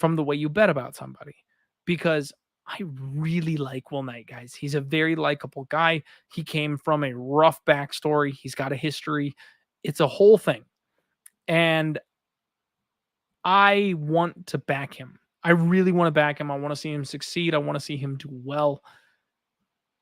from the way you bet about somebody. Because I really like Will Knight, guys. He's a very likable guy. He came from a rough backstory. He's got a history. It's a whole thing. And I want to back him. I really want to back him. I want to see him succeed. I want to see him do well.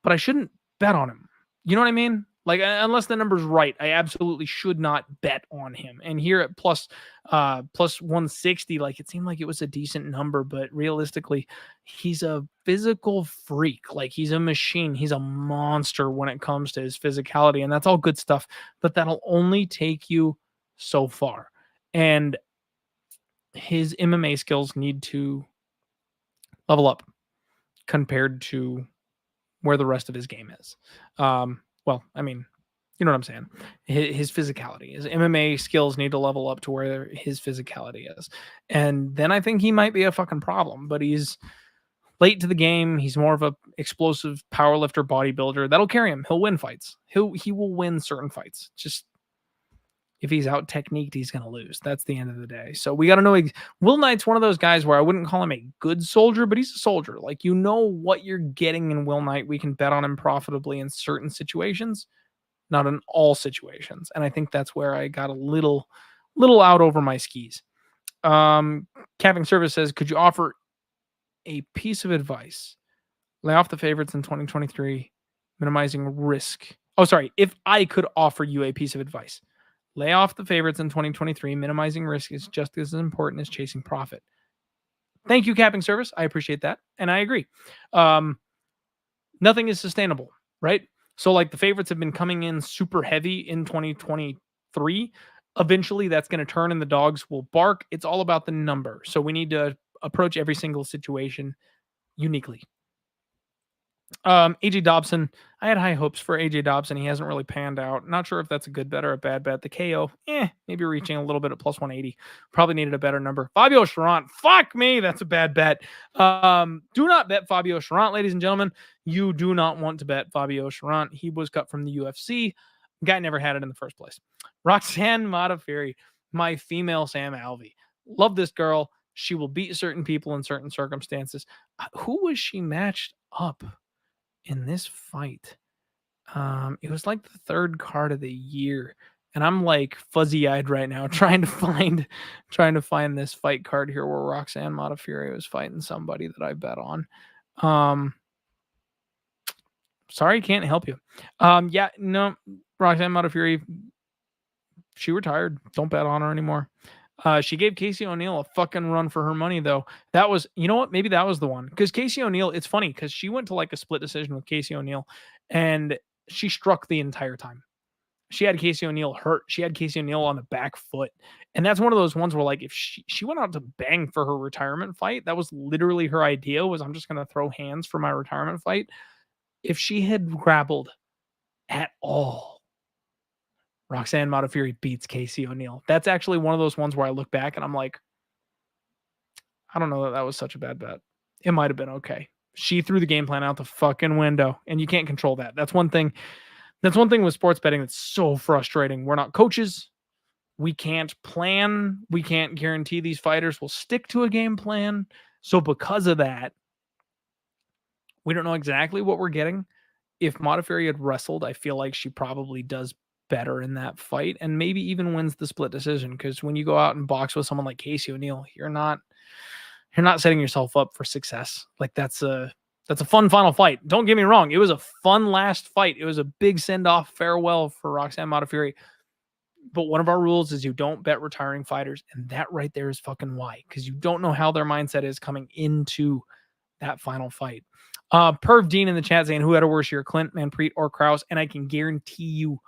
But I shouldn't bet on him. You know what I mean? Like, unless the number's right, I absolutely should not bet on him. And here at plus 160, like, it seemed like it was a decent number, but realistically, he's a physical freak. Like, he's a machine. He's a monster when it comes to his physicality, and that's all good stuff. But that'll only take you so far. And his MMA skills need to level up compared to where the rest of his game is. Well, I mean, you know what I'm saying? His physicality, his MMA skills need to level up to where his physicality is. And then I think he might be a fucking problem, but he's late to the game. He's more of a explosive powerlifter bodybuilder. That'll carry him. He'll win fights. He will win certain fights. Just if he's out techniqued, he's going to lose. That's the end of the day. So we got to know. Will Knight's one of those guys where I wouldn't call him a good soldier, but he's a soldier. Like, you know what you're getting in Will Knight. We can bet on him profitably in certain situations, not in all situations. And I think that's where I got a little out over my skis. Capping Service says, could you offer a piece of advice? Lay off the favorites in 2023, minimizing risk. Oh, sorry. If I could offer you a piece of advice, lay off the favorites in 2023. Minimizing risk is just as important as chasing profit. Thank you, Capping Service. I appreciate that. And I agree. Nothing is sustainable, right? So, like, the favorites have been coming in super heavy in 2023. Eventually, that's going to turn and the dogs will bark. It's all about the number. So we need to approach every single situation uniquely. AJ Dobson, I had high hopes for AJ Dobson. He hasn't really panned out. Not sure if that's a good bet or a bad bet. The KO, maybe reaching a little bit at plus 180. Probably needed a better number. Fabio Charant, fuck me, that's a bad bet. Do not bet Fabio Charant, ladies and gentlemen. You do not want to bet Fabio Charant. He was cut from the UFC. Guy never had it in the first place. Roxanne Modafferi, my female Sam Alvey. Love this girl. She will beat certain people in certain circumstances. Who was she matched up in this fight? It was like the third card of the year, and I'm like fuzzy-eyed right now trying to find this fight card here where Roxanne Modafferi was fighting somebody that I bet on. Sorry, can't help you. Yeah, no, Roxanne Modafferi, she retired. Don't bet on her anymore. She gave Casey O'Neill a fucking run for her money, though. That was, you know what? Maybe that was the one. Because Casey O'Neill, it's funny because she went to like a split decision with Casey O'Neill, and she struck the entire time. She had Casey O'Neill hurt. She had Casey O'Neill on the back foot. And that's one of those ones where, like, if she went out to bang for her retirement fight, that was literally her idea, was I'm just going to throw hands for my retirement fight. If she had grappled at all, Roxanne Modafferi beats Casey O'Neill. That's actually one of those ones where I look back and I'm like, I don't know that was such a bad bet. It might have been okay. She threw the game plan out the fucking window, and you can't control that. That's one thing. That's one thing with sports betting that's so frustrating. We're not coaches. We can't plan. We can't guarantee these fighters will stick to a game plan. So because of that, we don't know exactly what we're getting. If Modafferi had wrestled, I feel like she probably does better in that fight and maybe even wins the split decision, because when you go out and box with someone like Casey O'Neill, you're not setting yourself up for success. Like, that's a fun final fight. Don't get me wrong. It was a fun last fight. It was a big send-off farewell for Roxanne Modafferi. But one of our rules is you don't bet retiring fighters, and that right there is fucking why, because you don't know how their mindset is coming into that final fight. Perv Dean in the chat saying, who had a worse year, Clint, Manpreet, or Krause? And I can guarantee you,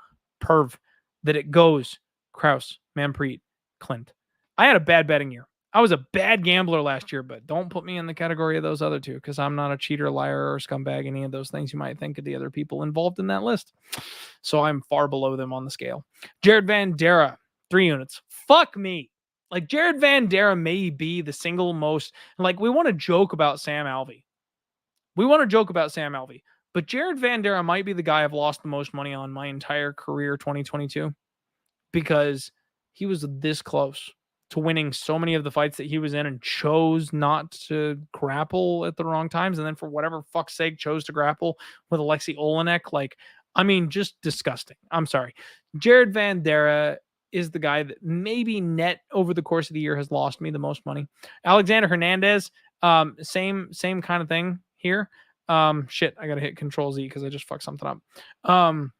Perv, that it goes Krause, Manpreet, Clint. I had a bad betting year. I was a bad gambler last year, but don't put me in the category of those other two, because I'm not a cheater, liar, or scumbag, any of those things you might think of the other people involved in that list. So I'm far below them on the scale. Jared Van Dera, 3 units. Fuck me. Like, Jared Van Dera may be the single most, like, we want to joke about Sam Alvey. But Jared Van Dera might be the guy I've lost the most money on my entire career, 2022, because he was this close to winning so many of the fights that he was in and chose not to grapple at the wrong times. And then for whatever fuck's sake, chose to grapple with Alexei Olenek. Like, I mean, just disgusting. I'm sorry. Jared Van Dera is the guy that maybe net over the course of the year has lost me the most money. Alexander Hernandez, Same kind of thing here. Shit, I gotta hit Control Z because I just fucked something up.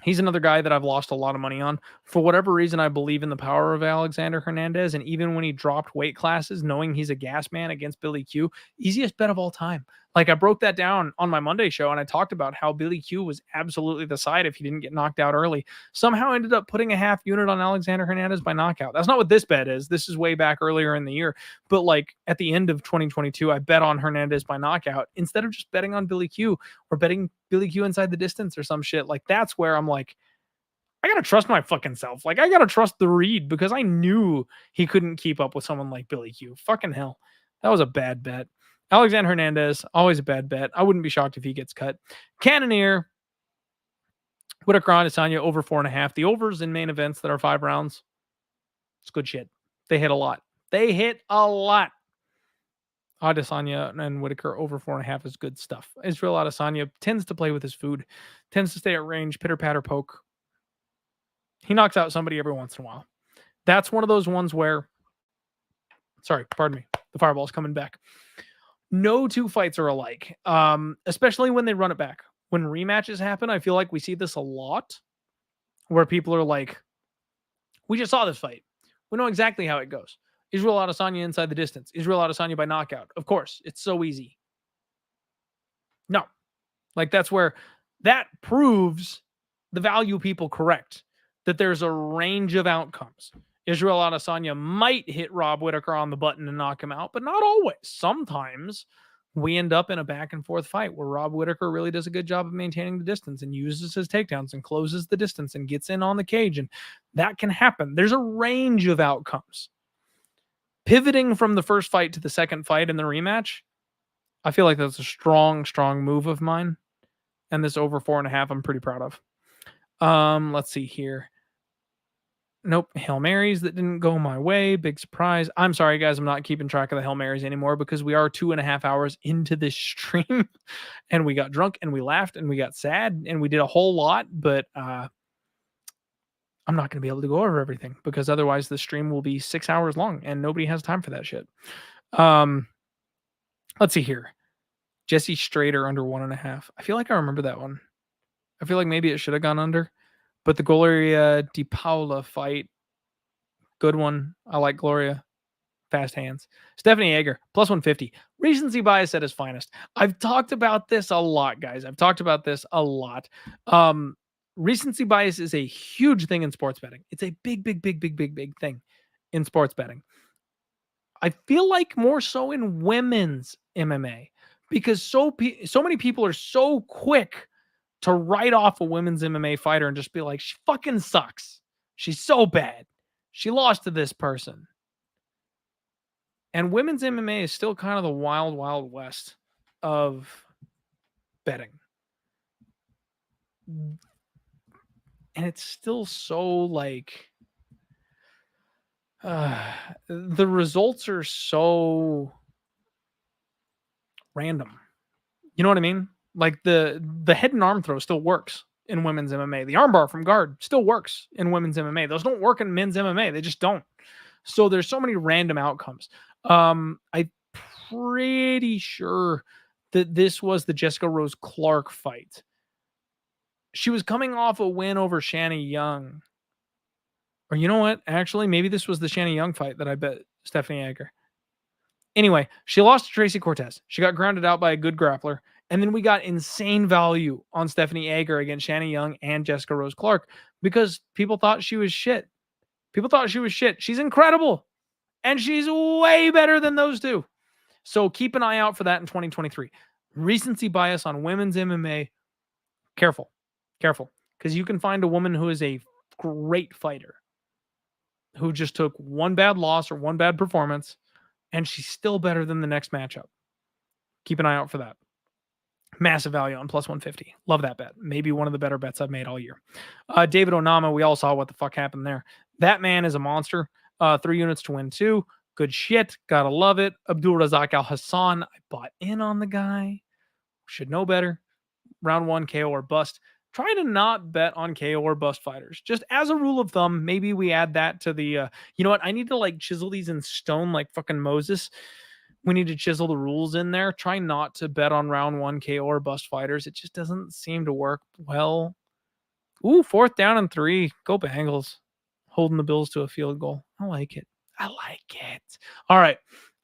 He's another guy that I've lost a lot of money on. For whatever reason, I believe in the power of Alexander Hernandez. And even when he dropped weight classes, knowing he's a gas man against Billy Q, easiest bet of all time. Like I broke that down on my Monday show and I talked about how Billy Q was absolutely the side if he didn't get knocked out early. Somehow ended up putting a half unit on Alexander Hernandez by knockout. That's not what this bet is. This is way back earlier in the year. But like at the end of 2022, I bet on Hernandez by knockout instead of just betting on Billy Q or betting Billy Q inside the distance or some shit. Like that's where I'm like, I gotta trust my fucking self. Like I gotta trust the read because I knew he couldn't keep up with someone like Billy Q. Fucking hell. That was a bad bet. Alexander Hernandez, always a bad bet. I wouldn't be shocked if he gets cut. Cannonier, Whitaker Adesanya over 4.5. The overs in main events that are 5 rounds. It's good shit. They hit a lot. They hit a lot. Adesanya and Whitaker over 4.5 is good stuff. Israel Adesanya tends to play with his food, tends to stay at range, pitter patter poke. He knocks out somebody every once in a while. That's one of those ones where, sorry, pardon me, the fireball's coming back. No two fights are alike, especially when they run it back. When rematches happen, I feel like we see this a lot where people are like, we just saw this fight. We know exactly how it goes. Israel Adesanya inside the distance. Israel Adesanya by knockout. Of course, it's so easy. No. Like that's where that proves the value people correct. That there's a range of outcomes. Israel Adesanya might hit Rob Whitaker on the button and knock him out, but not always. Sometimes we end up in a back and forth fight where Rob Whitaker really does a good job of maintaining the distance and uses his takedowns and closes the distance and gets in on the cage. And that can happen. There's a range of outcomes. Pivoting from the first fight to the second fight in the rematch, I feel like that's a strong, strong move of mine. And this over 4.5, I'm pretty proud of. Let's see here. Nope. Hail Marys that didn't go my way. Big surprise. I'm sorry, guys. I'm not keeping track of the Hail Marys anymore because we are 2.5 hours into this stream and we got drunk and we laughed and we got sad and we did a whole lot, but I'm not going to be able to go over everything because otherwise the stream will be 6 hours long and nobody has time for that shit. Let's see here. Jesse Strader under 1.5. I feel like I remember that one. I feel like maybe it should have gone under. But the Gloria Di Paula fight, good one. I like Gloria. Fast hands. Stephanie Egger, plus 150. Recency bias at its finest. I've talked about this a lot, guys. I've talked about this a lot. Recency bias is a huge thing in sports betting. It's a big, big, big, big, big, big thing in sports betting. I feel like more so in women's MMA because so many people are so quick to write off a women's MMA fighter and just be like, she fucking sucks. She's so bad. She lost to this person. And women's MMA is still kind of the wild, wild west of betting. And it's still so like, the results are so random. You know what I mean? Like the head and arm throw still works in women's MMA. The armbar from guard still works in women's MMA. Those don't work in men's MMA. They just don't. So there's so many random outcomes. I'm pretty sure that this was the Jessica Rose Clark fight. She was coming off a win over Shanna Young. Or you know what? Actually, maybe this was the Shanna Young fight that I bet Stephanie Egger. Anyway, she lost to Tracy Cortez. She got grounded out by a good grappler. And then we got insane value on Stephanie Egger against Shanna Young and Jessica Rose Clark because people thought she was shit. People thought she was shit. She's incredible. And she's way better than those two. So keep an eye out for that in 2023. Recency bias on women's MMA. Careful. Careful. Because you can find a woman who is a great fighter who just took one bad loss or one bad performance and she's still better than the next matchup. Keep an eye out for that. Massive value on plus 150. Love that bet. Maybe one of the better bets I've made all year. David Onama, we all saw what the fuck happened there. That man is a monster. 3 units to win 2. Good shit. Gotta love it. Abdul Razak Al Hassan. I bought in on the guy. Should know better. Round 1, KO or bust. Try to not bet on KO or bust fighters. Just as a rule of thumb, maybe we add that to the, you know what? I need to like chisel these in stone like fucking Moses. We need to chisel the rules in there. Try not to bet on round 1 KO or bust fighters. It just doesn't seem to work well. Ooh, 4th down and 3. Go Bengals. Holding the Bills to a field goal. I like it. I like it. All right.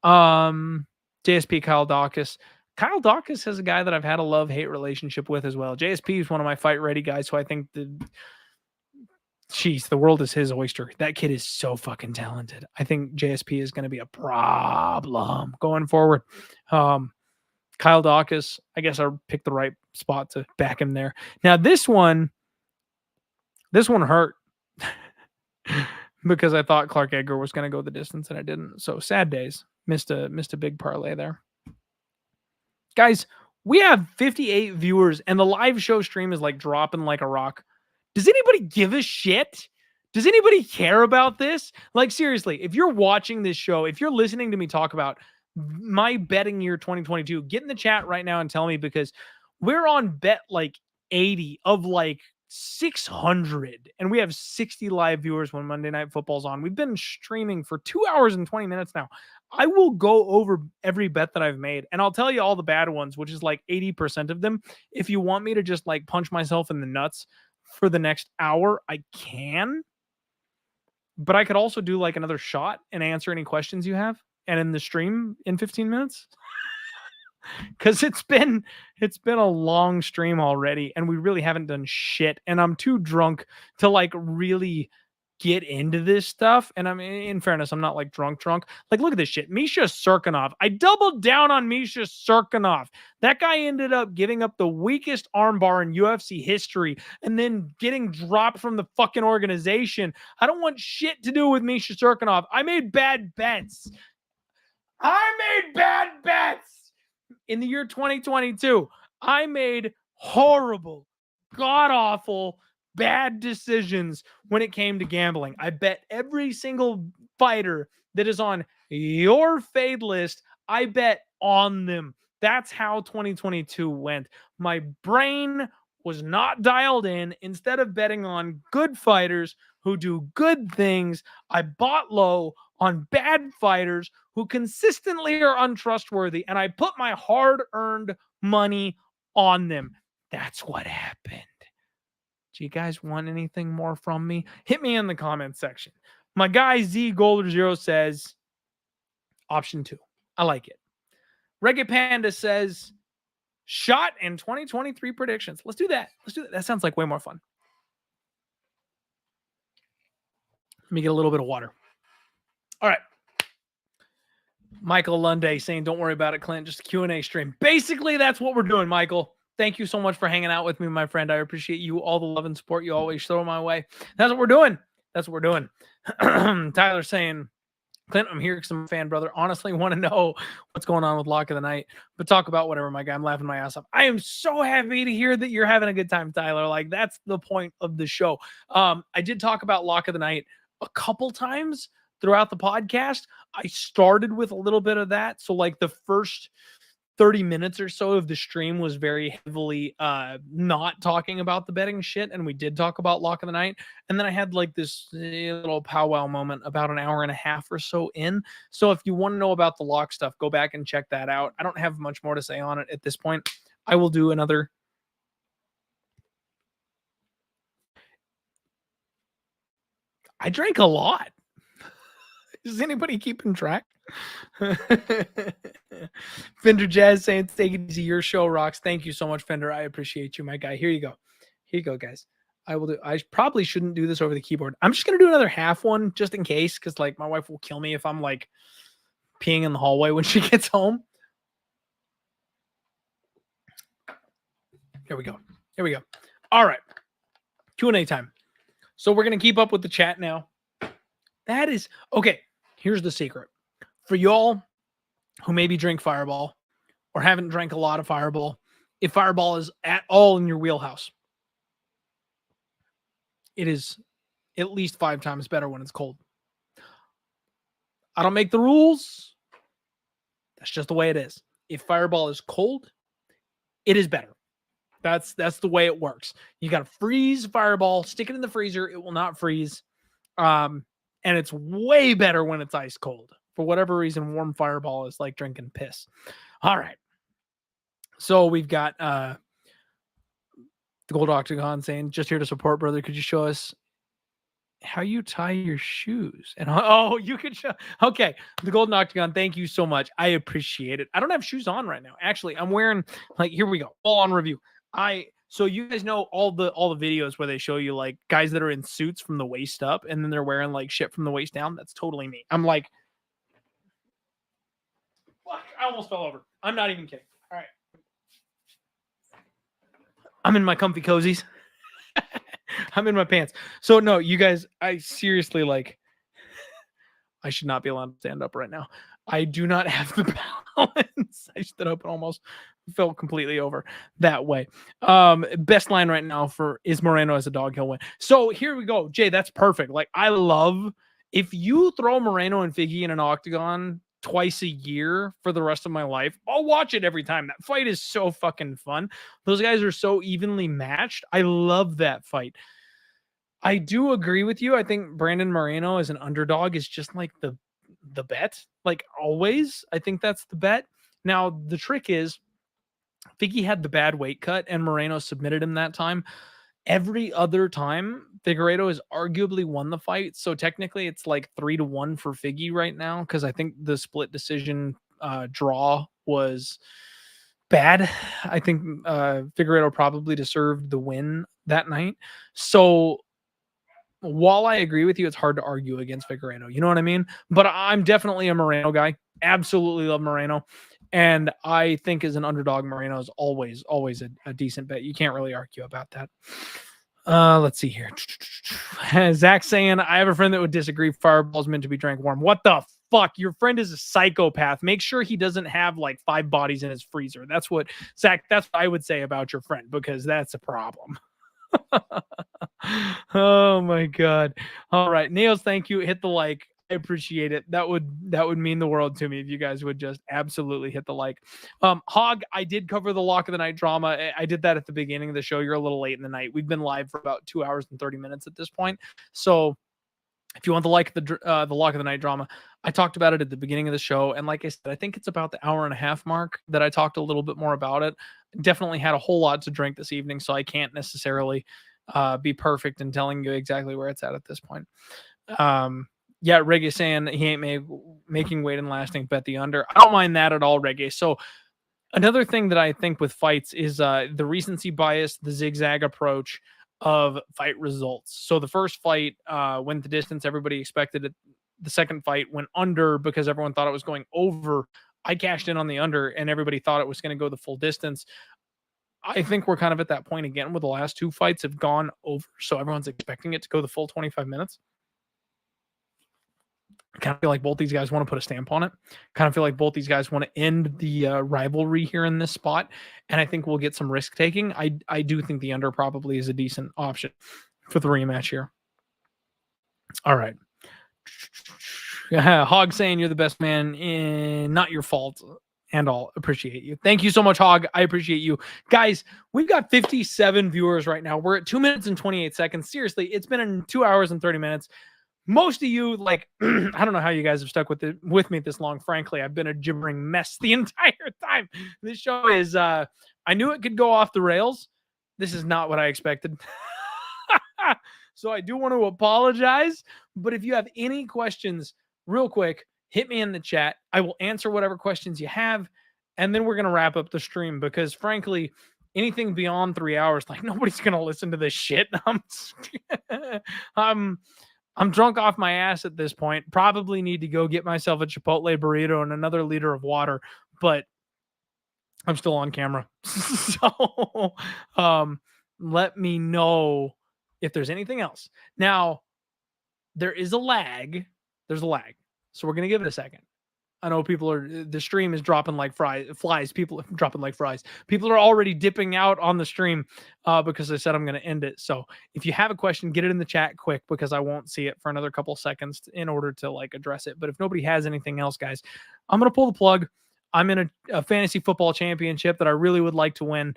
JSP Kyle Dawkins. Kyle Dawkins is a guy that I've had a love-hate relationship with as well. JSP is one of my fight-ready guys, so I think the world is his oyster. That kid is so fucking talented. I think JSP is going to be a problem going forward. Kyle Dawkins, I guess I picked the right spot to back him there. Now this one hurt because I thought Clark Edgar was going to go the distance and I didn't. So sad days. Missed a big parlay there. Guys, we have 58 viewers and the live show stream is like dropping like a rock. Does anybody give a shit? Does anybody care about this? Like, seriously, if you're watching this show, if you're listening to me talk about my betting year 2022, get in the chat right now and tell me, because we're on bet like 80 of like 600 and we have 60 live viewers when Monday Night Football's on. We've been streaming for 2 hours and 20 minutes now. I will go over every bet that I've made and I'll tell you all the bad ones, which is like 80% of them. If you want me to just like punch myself in the nuts for the next hour, I can. But I could also do like another shot and answer any questions you have and in the stream in 15 minutes. Because it's been a long stream already and we really haven't done shit. And I'm too drunk to like really get into this stuff. And I mean, in fairness, I'm not like drunk. Like, look at this shit. Misha Serkinov. I doubled down on Misha Serkinov. That guy ended up giving up the weakest armbar in UFC history and then getting dropped from the fucking organization. I don't want shit to do with Misha Serkinov. I made bad bets. In the year 2022, I made horrible, god-awful, bad decisions when it came to gambling. I bet every single fighter that is on your fade list, I bet on them. That's how 2022 went. My brain was not dialed in. Instead of betting on good fighters who do good things, I bought low on bad fighters who consistently are untrustworthy, and I put my hard-earned money on them. That's what happened. Do you guys want anything more from me? Hit me in the comments section. My guy Z Golder Zero says option 2. I like it. Reggae Panda says shot in 2023 predictions. Let's do that. That sounds like way more fun. Let me get a little bit of water. All right. Michael Lunday saying, don't worry about it, Clint. Just a Q&A stream. Basically, that's what we're doing, Michael. Thank you so much for hanging out with me, my friend. I appreciate you, all the love and support you always throw my way. That's what we're doing. Tyler saying, Clint, I'm here because I'm a fan, brother. Honestly, want to know what's going on with Lock of the Night, but talk about whatever, my guy. I'm laughing my ass off. I am so happy to hear that you're having a good time, Tyler. Like, that's the point of the show. I did talk about Lock of the Night a couple times throughout the podcast. I started with a little bit of that. So like the first 30 minutes or so of the stream was very heavily not talking about the betting shit. And we did talk about Lock of the Night. And then I had like this little powwow moment about an hour and a half or so in. So if you want to know about the lock stuff, go back and check that out. I don't have much more to say on it at this point. I will do another. I drank a lot. Is anybody keeping track? Fender Jazz saying, take it easy. Your show rocks. Thank you so much, Fender. I appreciate you, my guy. Here you go. Here you go, guys. I probably shouldn't do this over the keyboard. I'm just going to do another half one just in case, because like my wife will kill me if I'm like peeing in the hallway when she gets home. Here we go. All right. Q&A time. So we're going to keep up with the chat now. That is okay. Here's the secret for y'all who maybe drink Fireball or haven't drank a lot of Fireball. If Fireball is at all in your wheelhouse, it is at least 5 times better when it's cold. I don't make the rules. That's just the way it is. If Fireball is cold, it is better. That's the way it works. You got to freeze Fireball, stick it in the freezer. It will not freeze. And it's way better when it's ice cold. For whatever reason, warm Fireball is like drinking piss. All right. So we've got the Gold Octagon saying, just here to support, brother. Could you show us how you tie your shoes? And oh, you could show. Okay. The Golden Octagon, thank you so much. I appreciate it. I don't have shoes on right now. Actually, I'm wearing, like, here we go. Full on review. So you guys know all the videos where they show you like guys that are in suits from the waist up and then they're wearing like shit from the waist down. That's totally me. I'm like, fuck, I almost fell over. I'm not even kidding. All right. I'm in my comfy cozies. I'm in my pants. So no, you guys, I seriously, like, I should not be allowed to stand up right now. I do not have the balance. I stood up and almost fell completely over that way. Best line right now for is Moreno as a dog, he'll win. So here we go. Jay, that's perfect. Like, I love if you throw Moreno and Figgy in an octagon twice a year for the rest of my life, I'll watch it every time. That fight is so fucking fun. Those guys are so evenly matched. I love that fight. I do agree with you. I think Brandon Moreno as an underdog is just like the bet. Like always, I think that's the bet. Now, the trick is Figgy had the bad weight cut and Moreno submitted him that time. Every other time, Figueiredo has arguably won the fight. So technically it's like 3-1 for Figgy right now because I think the split decision draw was bad. I think Figueiredo probably deserved the win that night. So while I agree with you, it's hard to argue against Figueiredo. You know what I mean? But I'm definitely a Moreno guy. Absolutely love Moreno. And I think as an underdog, Moreno is always a decent bet. You can't really argue about that. Let's see here. Zach saying, I have a friend that would disagree. Fireball's meant to be drank warm. What the fuck? Your friend is a psychopath. Make sure he doesn't have like 5 bodies in his freezer. That's what, Zach, that's what I would say about your friend, because that's a problem. Oh my god. All right, Nails, thank you. Hit the like. I appreciate it. That would mean the world to me if you guys would just absolutely hit the like. Hog, I did cover the lock of the night drama. I did that at the beginning of the show. You're a little late in the night. We've been live for about 2 hours and 30 minutes at this point. So if you want the lock of the night drama, I talked about it at the beginning of the show. And like I said, I think it's about the hour and a half mark that I talked a little bit more about it. Definitely had a whole lot to drink this evening, so I can't necessarily be perfect in telling you exactly where it's at this point. Yeah, Reggae saying he ain't making weight and lasting, bet the under. I don't mind that at all, Reggae. So another thing that I think with fights is the recency bias, the zigzag approach of fight results. So the first fight went the distance. Everybody expected it. The second fight went under because everyone thought it was going over. I cashed in on the under and everybody thought it was going to go the full distance. I think we're kind of at that point again where the last 2 fights have gone over. So everyone's expecting it to go the full 25 minutes. I kind of feel like both these guys want to put a stamp on it. Kind of feel like both these guys want to end the rivalry here in this spot. And I think we'll get some risk taking. I do think the under probably is a decent option for the rematch here. All right. Hog saying you're the best man. Not your fault. And I'll appreciate you. Thank you so much, Hog. I appreciate you. Guys, we've got 57 viewers right now. We're at 2 minutes and 28 seconds. Seriously, it's been in 2 hours and 30 minutes. Most of you, like, I don't know how you guys have stuck with me this long. Frankly, I've been a gibbering mess the entire time. This show is, I knew it could go off the rails. This is not what I expected. So I do want to apologize. But if you have any questions, real quick, hit me in the chat. I will answer whatever questions you have. And then we're going to wrap up the stream because, frankly, anything beyond 3 hours, like, nobody's going to listen to this shit. I'm drunk off my ass at this point. Probably need to go get myself a Chipotle burrito and another liter of water, but I'm still on camera. So let me know if there's anything else. Now, there is a lag. There's a lag. So we're going to give it a second. I know the stream is dropping like flies. People are dropping like fries. People are already dipping out on the stream because I said I'm going to end it. So if you have a question, get it in the chat quick because I won't see it for another couple seconds in order to like address it. But if nobody has anything else, guys, I'm going to pull the plug. I'm in a fantasy football championship that I really would like to win,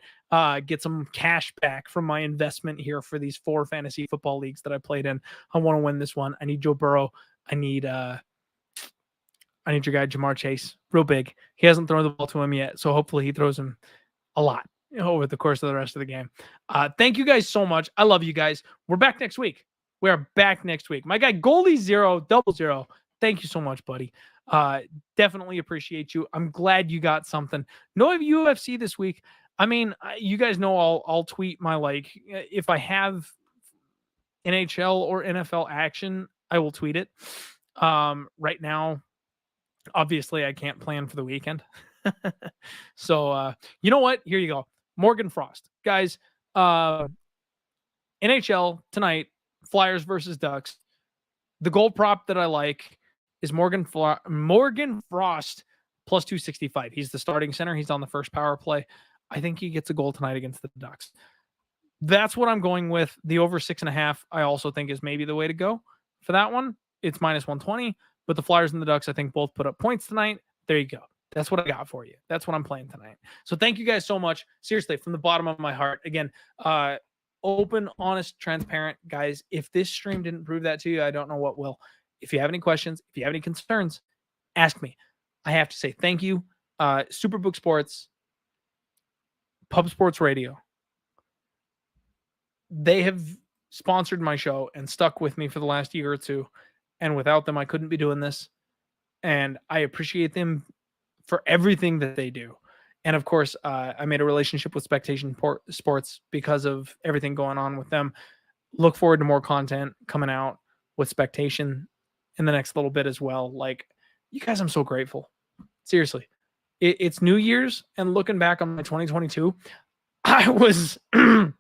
get some cash back from my investment here for these 4 fantasy football leagues that I played in. I want to win this one. I need Joe Burrow. I need I need your guy, Jamar Chase, real big. He hasn't thrown the ball to him yet, so hopefully he throws him a lot over the course of the rest of the game. Thank you guys so much. I love you guys. We're back next week. We are back next week. My guy, Goldie000, thank you so much, buddy. Definitely appreciate you. I'm glad you got something. No UFC this week. I mean, you guys know I'll tweet my, like, if I have NHL or NFL action, I will tweet it. Right now, obviously, I can't plan for the weekend. So, you know what? Here you go. Morgan Frost. Guys, NHL tonight, Flyers versus Ducks. The gold prop that I like is Morgan Frost plus 265. He's the starting center. He's on the first power play. I think he gets a goal tonight against the Ducks. That's what I'm going with. The over 6.5, I also think is maybe the way to go for that one. It's minus 120, but the Flyers and the Ducks, I think, both put up points tonight. There you go. That's what I got for you. That's what I'm playing tonight. So thank you guys so much. Seriously, from the bottom of my heart. Again, open, honest, transparent, guys. If this stream didn't prove that to you, I don't know what will. If you have any questions, if you have any concerns, ask me. I have to say thank you. Superbook Sports, Pub Sports Radio. They have sponsored my show and stuck with me for the last year or two. And without them, I couldn't be doing this. And I appreciate them for everything that they do. And of course, I made a relationship with Spectation Sports because of everything going on with them. Look forward to more content coming out with Spectation in the next little bit as well. Like, you guys, I'm so grateful. Seriously. It's New Year's, and looking back on my 2022, I was I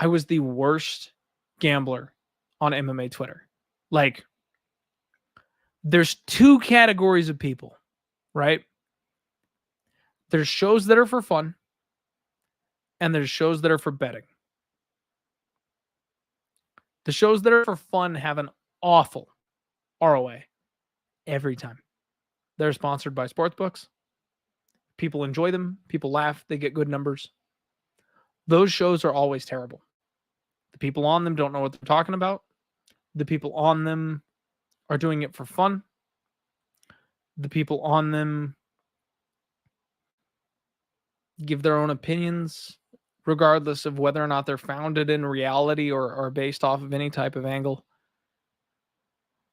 was the worst gambler on MMA Twitter. Like, there's two categories of people, right? There's shows that are for fun, and there's shows that are for betting. The shows that are for fun have an awful ROA every time. They're sponsored by sportsbooks. People enjoy them. People laugh. They get good numbers. Those shows are always terrible. The people on them don't know what they're talking about. The people on them are doing it for fun. The people on them give their own opinions, regardless of whether or not they're founded in reality or based off of any type of angle.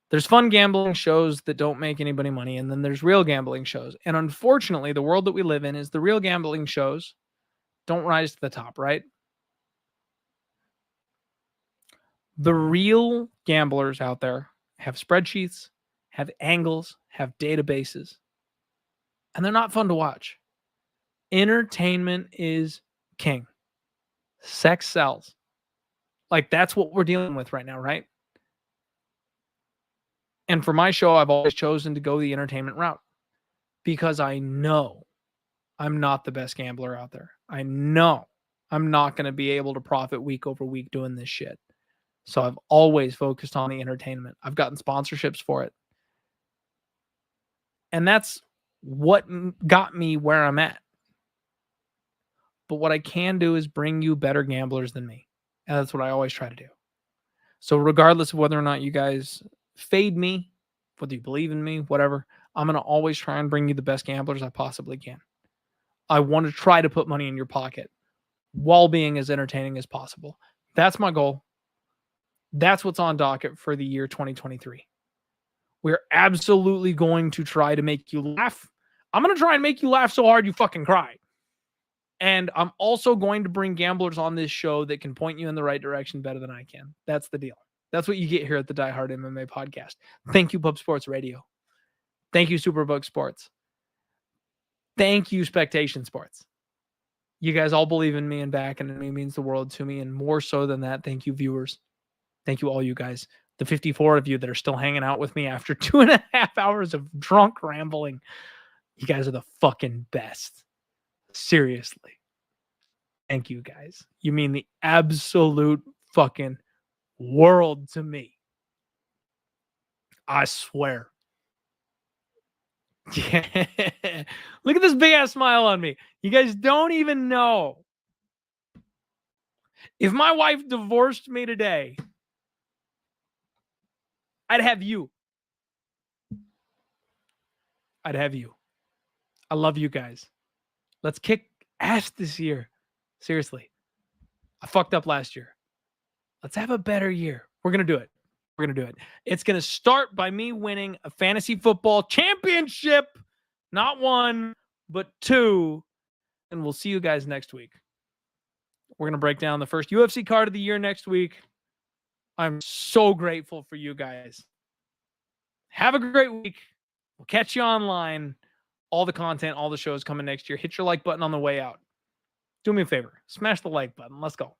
There's fun gambling shows that don't make anybody money, and then there's real gambling shows. And unfortunately, the world that we live in is the real gambling shows don't rise to the top, right? The real gamblers out there have spreadsheets, have angles, have databases, and they're not fun to watch. Entertainment is king. Sex sells. Like, that's what we're dealing with right now, right? And for my show, I've always chosen to go the entertainment route because I know I'm not the best gambler out there. I know I'm not going to be able to profit week over week doing this shit. So I've always focused on the entertainment. I've gotten sponsorships for it. And that's what got me where I'm at. But what I can do is bring you better gamblers than me. And that's what I always try to do. So regardless of whether or not you guys fade me, whether you believe in me, whatever, I'm going to always try and bring you the best gamblers I possibly can. I want to try to put money in your pocket while being as entertaining as possible. That's my goal. That's what's on docket for the year 2023. We're absolutely going to try to make you laugh. I'm going to try and make you laugh so hard you fucking cry. And I'm also going to bring gamblers on this show that can point you in the right direction better than I can. That's the deal. That's what you get here at the Die Hard MMA podcast. Thank you, Pub Sports Radio. Thank you, Superbook Sports. Thank you, Spectation Sports. You guys all believe in me and back, and it means the world to me. And more so than that, thank you, viewers. Thank you, all you guys. The 54 of you that are still hanging out with me after 2.5 hours of drunk rambling. You guys are the fucking best. Seriously. Thank you, guys. You mean the absolute fucking world to me. I swear. Yeah. Look at this big ass smile on me. You guys don't even know. If my wife divorced me today, I'd have you. I'd have you. I love you guys. Let's kick ass this year. Seriously. I fucked up last year. Let's have a better year. We're going to do it. We're going to do it. It's going to start by me winning a fantasy football championship. Not one, but two. And we'll see you guys next week. We're going to break down the first UFC card of the year next week. I'm so grateful for you guys. Have a great week. We'll catch you online. All the content, all the shows coming next year. Hit your like button on the way out. Do me a favor. Smash the like button. Let's go.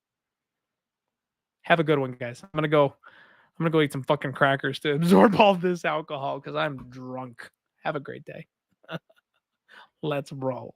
Have a good one, guys. I'm gonna go eat some fucking crackers to absorb all this alcohol because I'm drunk. Have a great day. Let's roll.